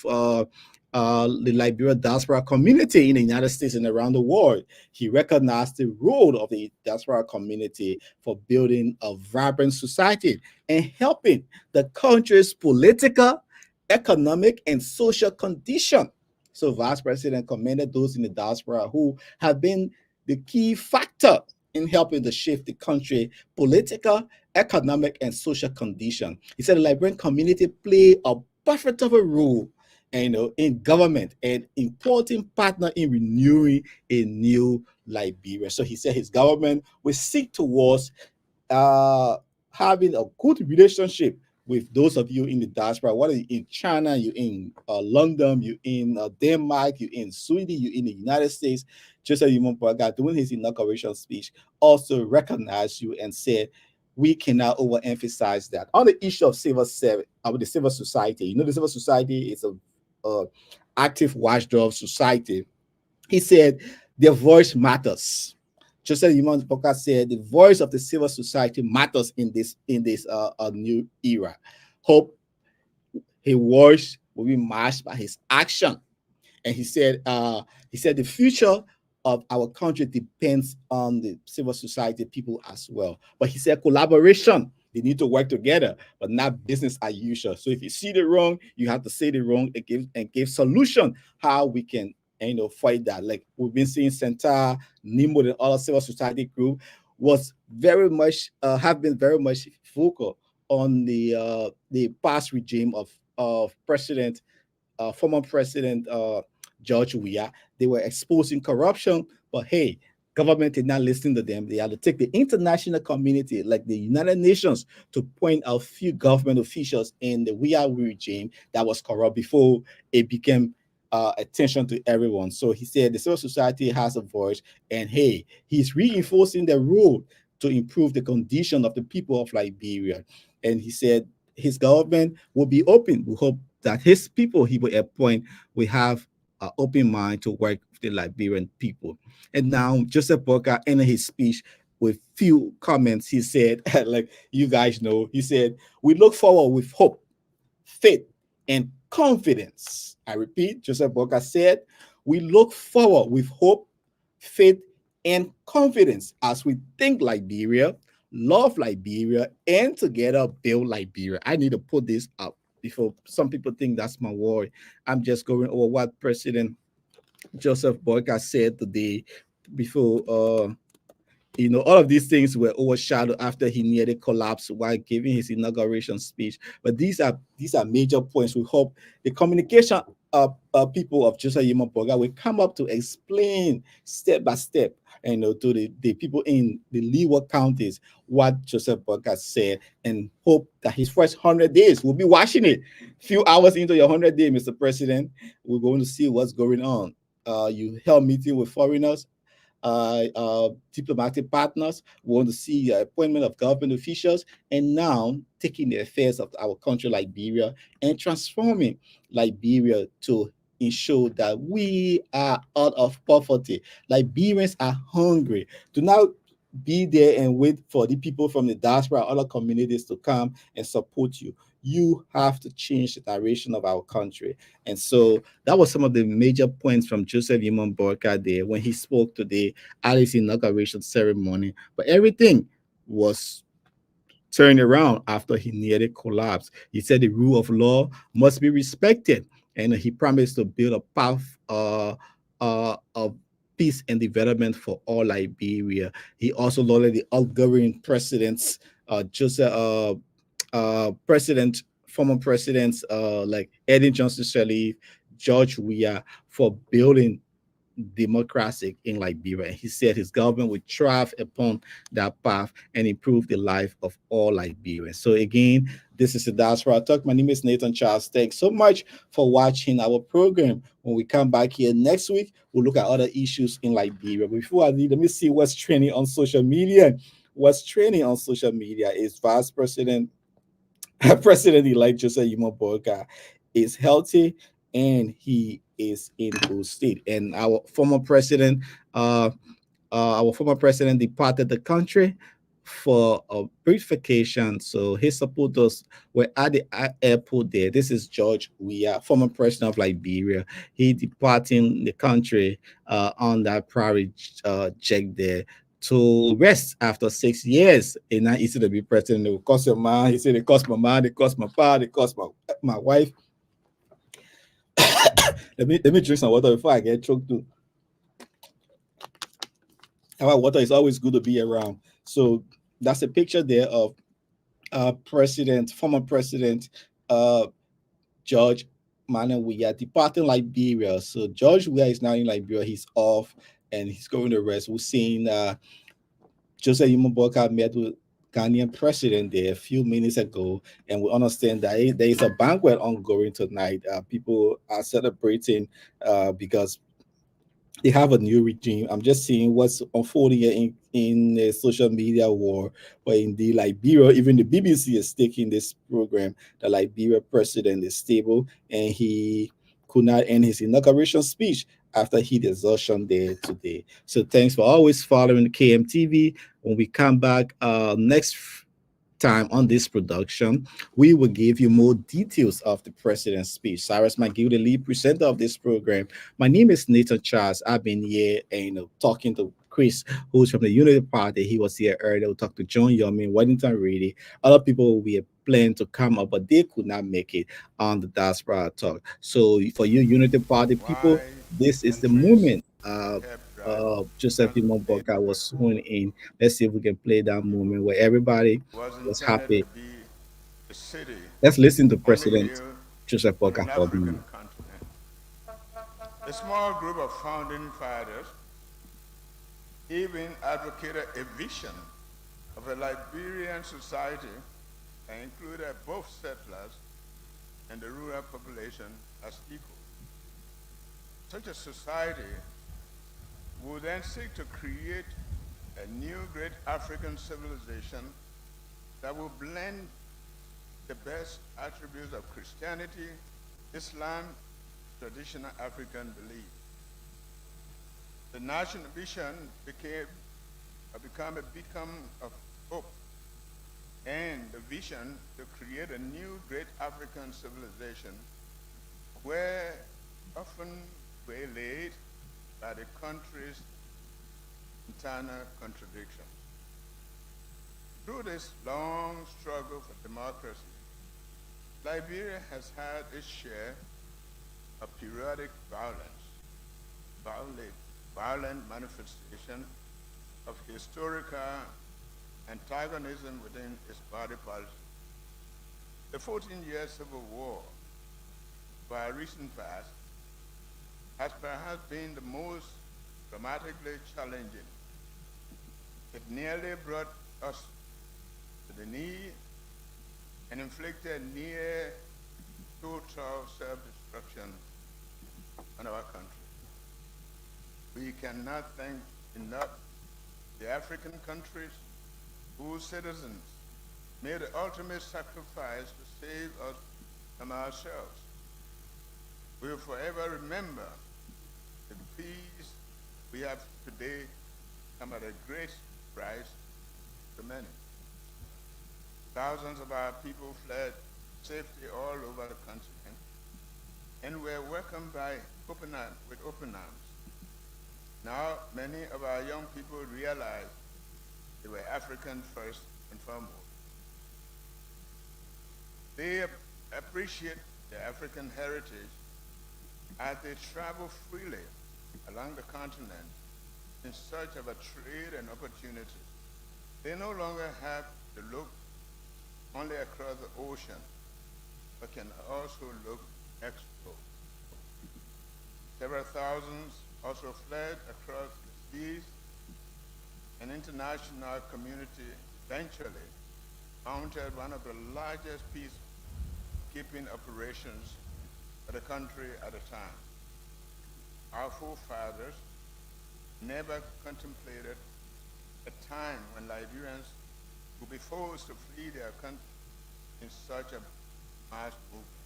the Liberia diaspora community in the United States and around the world. He recognized the role of the diaspora community for building a vibrant society and helping the country's political, economic, and social condition. So Vice President commended those in the diaspora who have been the key factor in helping to shift the country political, economic, and social condition. He said the Liberian community play a pivotal role in government and important partner in renewing a new Liberia. So he said his government will seek towards having a good relationship with those of you in the diaspora, whether you're in China, you're in London, you're in Denmark, you're in Sweden, you're in the United States. Joseph Yimon Boakai, during his inauguration speech, also recognized you and said, we cannot overemphasize that. On the issue of the civil society, the civil society is a active watchdog society. He said, their voice matters. Joseph Yimon Boakai said the voice of the civil society matters in this new era. Hope his voice will be matched by his action. And he said the future of our country depends on the civil society people as well. But he said collaboration. They need to work together, but not business as usual. So if you see the wrong, you have to say the wrong and give solution how we can fight that. Like we've been seeing Center, NIMO, and other civil society group was very much have been very much vocal on the past regime of former President George Weah. They were exposing corruption, but hey, government did not listen to them. They had to take the international community, like the United Nations, to point out few government officials in the Weah regime that was corrupt before it became attention to everyone. So he said the civil society has a voice, and hey, he's reinforcing the role to improve the condition of the people of Liberia. And he said his government will be open. We hope that his people he will appoint will have an open mind to work with the Liberian people. And now Joseph Boakai ended his speech with few comments. He said, like you guys know, he said, we look forward with hope, faith, and confidence. I repeat, Joseph Boakai said, we look forward with hope, faith, and confidence as we think Liberia, love Liberia, and together build Liberia. I need to put this up before some people think that's my word. I'm just going over what President Joseph Boakai said today before all of these things were overshadowed after he nearly collapsed while giving his inauguration speech. But these are major points. We hope the communication people of Joseph Yimon Boakai will come up to explain step by step, to the people in the leeward counties what Joseph Boakai said, and hope that his first 100 days, we'll be watching it. Few hours into your 100 days, Mr. President, we're going to see what's going on. You held meeting with foreigners, diplomatic partners. We want to see the appointment of government officials, and now taking the affairs of our country, Liberia, and transforming Liberia to ensure that we are out of poverty. Liberians are hungry. To now be there and wait for the people from the diaspora, other communities to come and support you. You have to change the direction of our country. And so that was some of the major points from Joseph Yimon Boakai there when he spoke today at his inauguration ceremony. But everything was turned around after he nearly collapsed. He said the rule of law must be respected, and he promised to build a path of peace and development for all Liberia. He also lauded the outgoing presidents, Joseph, former presidents like Eddie Johnson Sirleaf, George Weah, for building democratic in Liberia. He said his government would thrive upon that path and improve the life of all Liberians. So again, this is the Diaspora Talk. My name is Nathan Charles. Thanks so much for watching our program. When we come back here next week, we'll look at other issues in Liberia. Before I leave, let me see what's trending on social media. What's trending on social media is Vice President President-elect Joseph Yimo Boakai is healthy and he is in good state. And our former president departed the country for a brief vacation. So his supporters were at the airport there. This is George Weah, former president of Liberia. He departing the country on that private jet there to rest after 6 years. It's not easy to be president. It will cost your man. He said it cost my man, it cost my pa, it cost my wife. let me drink some water before I get choked too. However, water is always good to be around. So that's a picture there of former president George Manuel Weah departing Liberia. So George Weah is now in Liberia. He's off and he's going to rest. We're seeing Joseph Yimo Boakai met with Ghanaian president there a few minutes ago, and we understand that there is a banquet ongoing tonight. People are celebrating because they have a new regime. I'm just seeing what's unfolding in the social media war, but in the Liberia, even the BBC is taking this program. The Liberia president is stable, and he could not end his inauguration speech after he exhaustion there today. So thanks for always following KMTV. When we come back next time on this production, we will give you more details of the president's speech. Cyrus McGill, the lead presenter of this program. My name is Nathan Charles. I've been here and talking to Chris, who's from the Unity Party. He was here earlier. We'll talk to John Yomi, Weddington Reedy. Other people we have planned to come up, but they could not make it on the Diaspora Talk. So for you Unity Party people, this is the moment. Joseph Yimo Boakai was sworn in. Let's see if we can play that moment where everybody was happy. Let's listen to President Joseph Boakai for a minute. A small group of founding fathers even advocated a vision of a Liberian society that included both settlers and the rural population as equal. Such a society would then seek to create a new great African civilization that will blend the best attributes of Christianity, Islam, traditional African belief. The national vision become a beacon of hope, and the vision to create a new great African civilization were often waylaid by the country's internal contradictions. Through this long struggle for democracy, Liberia has had its share of periodic violent manifestation of historical antagonism within its body policy. The 14-year civil war, by recent past, has perhaps been the most dramatically challenging. It nearly brought us to the knee and inflicted near total self-destruction on our country. We cannot thank enough the African countries whose citizens made the ultimate sacrifice to save us from ourselves. We will forever remember the peace we have today come at a great price to many. Thousands of our people fled safety all over the continent and were welcomed with open arms. Now, many of our young people realize they were African first and foremost. They appreciate their African heritage as they travel freely along the continent in search of a trade and opportunity. They no longer have to look only across the ocean, but can also look expo. Several thousands also fled across the seas. An international community eventually mounted one of the largest peacekeeping operations for the country at the time. Our forefathers never contemplated a time when Liberians would be forced to flee their country in such a mass movement.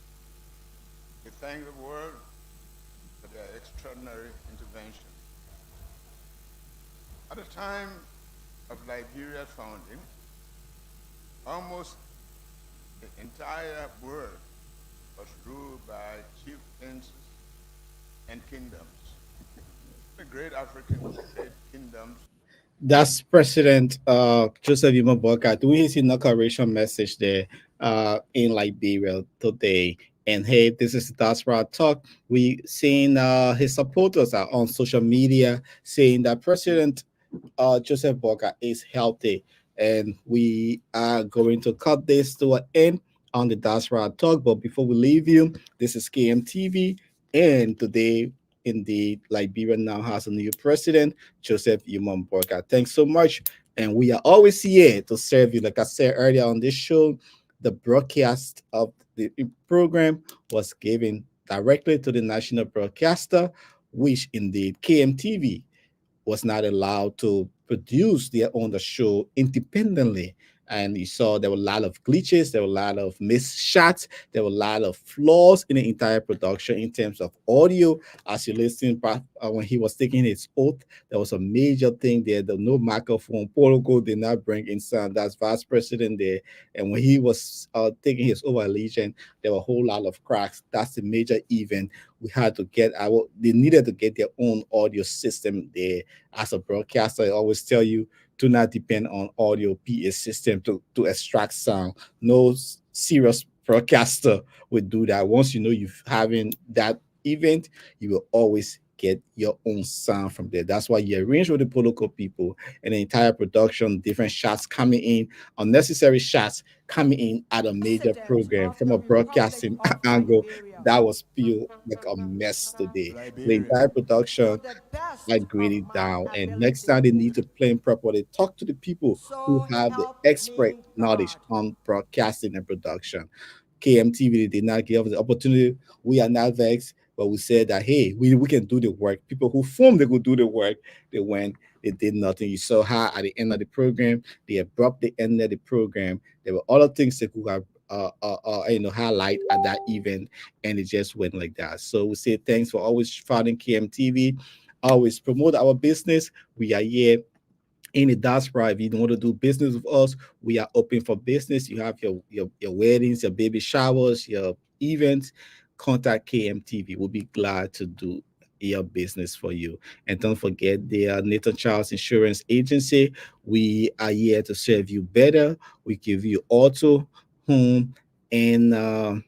We thank the world for their extraordinary intervention. At the time of Liberia's founding, almost the entire world was ruled by chieftains and kingdoms. The great African state kingdoms. That's President Joseph Yuma Boakai doing his inauguration message there in Liberia today. And hey, this is Diaspora Talk. We seeing his supporters are on social media saying that President Joseph Boakai is healthy, and we are going to cut this to an end on the Diaspora Talk. But before we leave you, this is KMTV, and today, indeed, Liberia now has a new president, Joseph Yuma Boakai. Thanks so much, and we are always here to serve you. Like I said earlier on this show, the broadcast of the program was given directly to the national broadcaster, which indeed KMTV was not allowed to produce their own show independently. And you saw there were a lot of glitches, there were a lot of missed shots, there were a lot of flaws in the entire production in terms of audio. As you listen back when he was taking his oath, there was a major thing there. The no microphone protocol did not bring in sound. That's Vice President there. And when he was taking his oath allegiance, there were a whole lot of cracks. That's the major event. We had to get they needed to get their own audio system there. As a broadcaster, I always tell you, do not depend on audio PA system to extract sound. No serious broadcaster would do that. Once you know you're having that event, you will always get your own sound from there. That's why you arrange with the protocol people and the entire production, different shots coming in, unnecessary shots coming in at a major President program of from the a Republic broadcasting of angle. Liberia. That was feel like a mess today. The Liberia. entire To production, the best I of grade it my down. And next time ability. they need to plan properly, talk to the people who So have the help expert me knowledge God. on broadcasting and production. KMTV did not give us the opportunity. We are not vexed, but we said that hey, we can do the work. People who formed they could do the work. They went, they did nothing. You saw how at the end of the program, they abruptly ended the program. There were other things they could have highlight at that event, and it just went like that. So we say thanks for always following KMTV, always promote our business. We are here in the diaspora. If you want to do business with us, we are open for business. You have your weddings, your baby showers, your events, contact KMTV. We'll be glad to do your business for you. And don't forget the Nathan Charles Insurance Agency. We are here to serve you better. We give you auto, home, and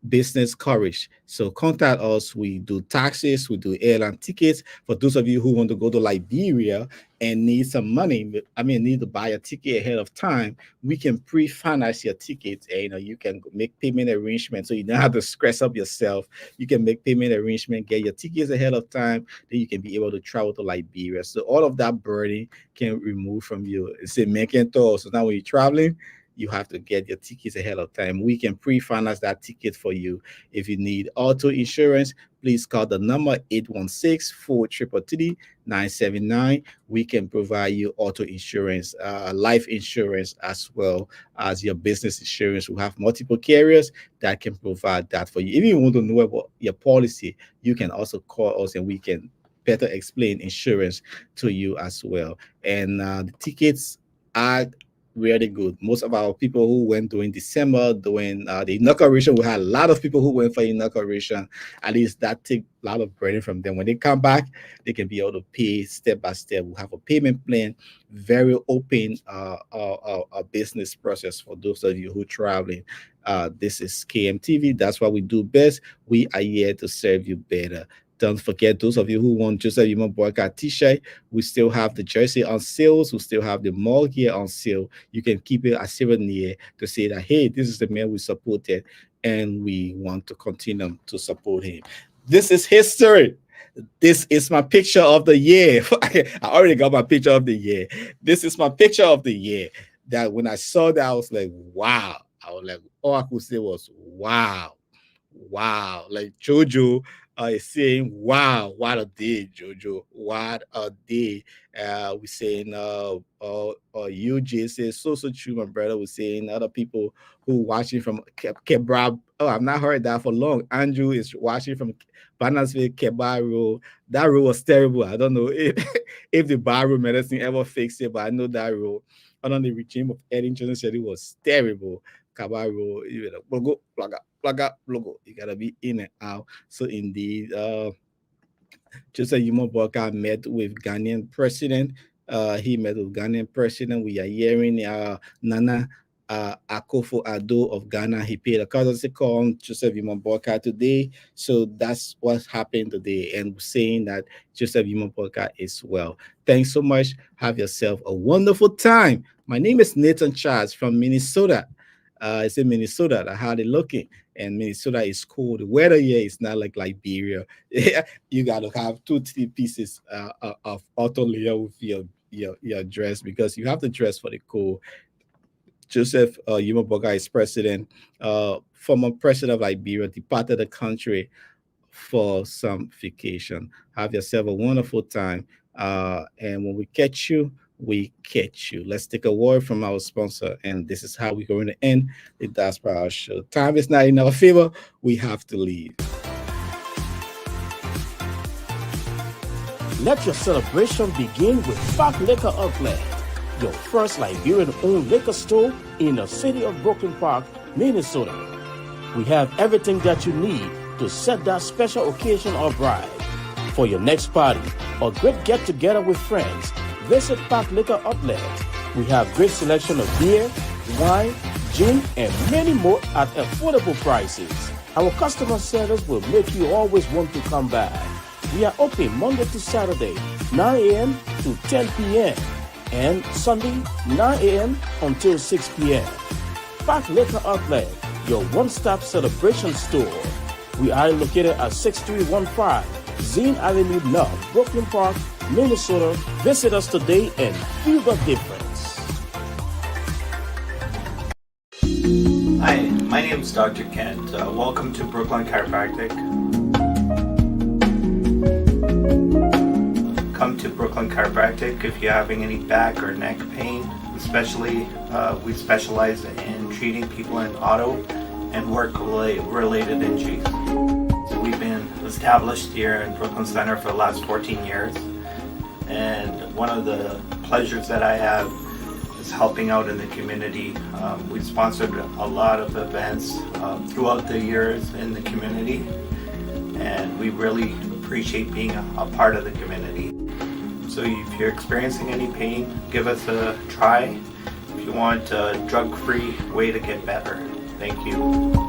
business coverage. So contact us. We do taxes, we do airline tickets. For those of you who want to go to Liberia and need some money, need to buy a ticket ahead of time, we can pre-finance your tickets, and you can make payment arrangements so you don't have to stress up yourself. You can make payment arrangement, get your tickets ahead of time, then you can be able to travel to Liberia. So all of that burden can remove from you. It's a making tour. So now when you're traveling, you have to get your tickets ahead of time. We can pre-finance that ticket for you. If you need auto insurance, please call the number 816-433-979. We can provide you auto insurance, life insurance, as well as your business insurance. We have multiple carriers that can provide that for you. If you want to know about your policy, you can also call us and we can better explain insurance to you as well. And the tickets are really good. Most of our people who went during December, during the inauguration, we had a lot of people who went for inauguration. At least that take a lot of burden from them. When they come back, they can be able to pay step by step. We have a payment plan, very open business process for those of you who are traveling. This is KMTV. That's what we do best. We are here to serve you better. Don't forget, those of you who want Joseph Yuma Boakai t-shirt, we still have the jersey on sales. We still have the mug here on sale. You can keep it a souvenir to say that, hey, this is the man we supported and we want to continue to support him. This is history. This is my picture of the year. I already got my picture of the year. This is my picture of the year. That when I saw that, I was like, wow. I was like, all I could say was, wow. Wow. Like Jojo is saying, wow, what a day, Jojo. What a day. We're saying, UJ says, so true, my brother. We're saying other people who watching from Kebra. Oh, I've not heard that for long. Andrew is watching from Bannersville, Kebaro. That road was terrible. I don't know if the barroom medicine ever fixed it, but I know that road under the regime of Eddington said it was terrible. Kabaro, logo, plug up, logo. You gotta be in and out. So indeed, Joseph Yuma Boakai met with Ghanaian president. He met with Ghanaian president. We are hearing Nana Akufo-Addo of Ghana. He paid a courtesy call on Joseph Yuma Boakai today. So that's what's happened today. And saying that Joseph Yuma Boakai is well. Thanks so much. Have yourself a wonderful time. My name is Nathan Charles from Minnesota. It's in Minnesota. That's how they're looking. And Minnesota is cold. The weather here is not like Liberia. You got to have 2-3 pieces of outer layer with your dress because you have to dress for the cold. Joseph Yuma Boakai is president, former president of Liberia, departed the country for some vacation. Have yourself a wonderful time. And when we catch you, we catch you. Let's take a word from our sponsor, and this is how we're going to end the Diaspora show. Time is not in our favor. We have to leave. Let your celebration begin with Fak Liquor Outlet, your first Liberian-owned liquor store in the city of Brooklyn Park, Minnesota. We have everything that you need to set that special occasion or bride. For your next party or great get-together with friends, visit Fak Liquor Outlet. We have great selection of beer, wine, gin, and many more at affordable prices. Our customer service will make you always want to come back. We are open Monday to Saturday, 9 a.m. to 10 p.m. and Sunday, 9 a.m. until 6 p.m. Fak Liquor Outlet, your one-stop celebration store. We are located at 6315 Zine Avenue North, Brooklyn Park, Minnesota. Visit us today and feel the difference. Hi, my name is Dr. Kent. Welcome to Brooklyn Chiropractic. Come to Brooklyn Chiropractic if you're having any back or neck pain. Especially, we specialize in treating people in auto and work-related injuries. So we've been established here in Brooklyn Center for the last 14 years. And one of the pleasures that I have is helping out in the community. We've sponsored a lot of events throughout the years in the community, and we really appreciate being a part of the community. So if you're experiencing any pain, give us a try if you want a drug-free way to get better. Thank you.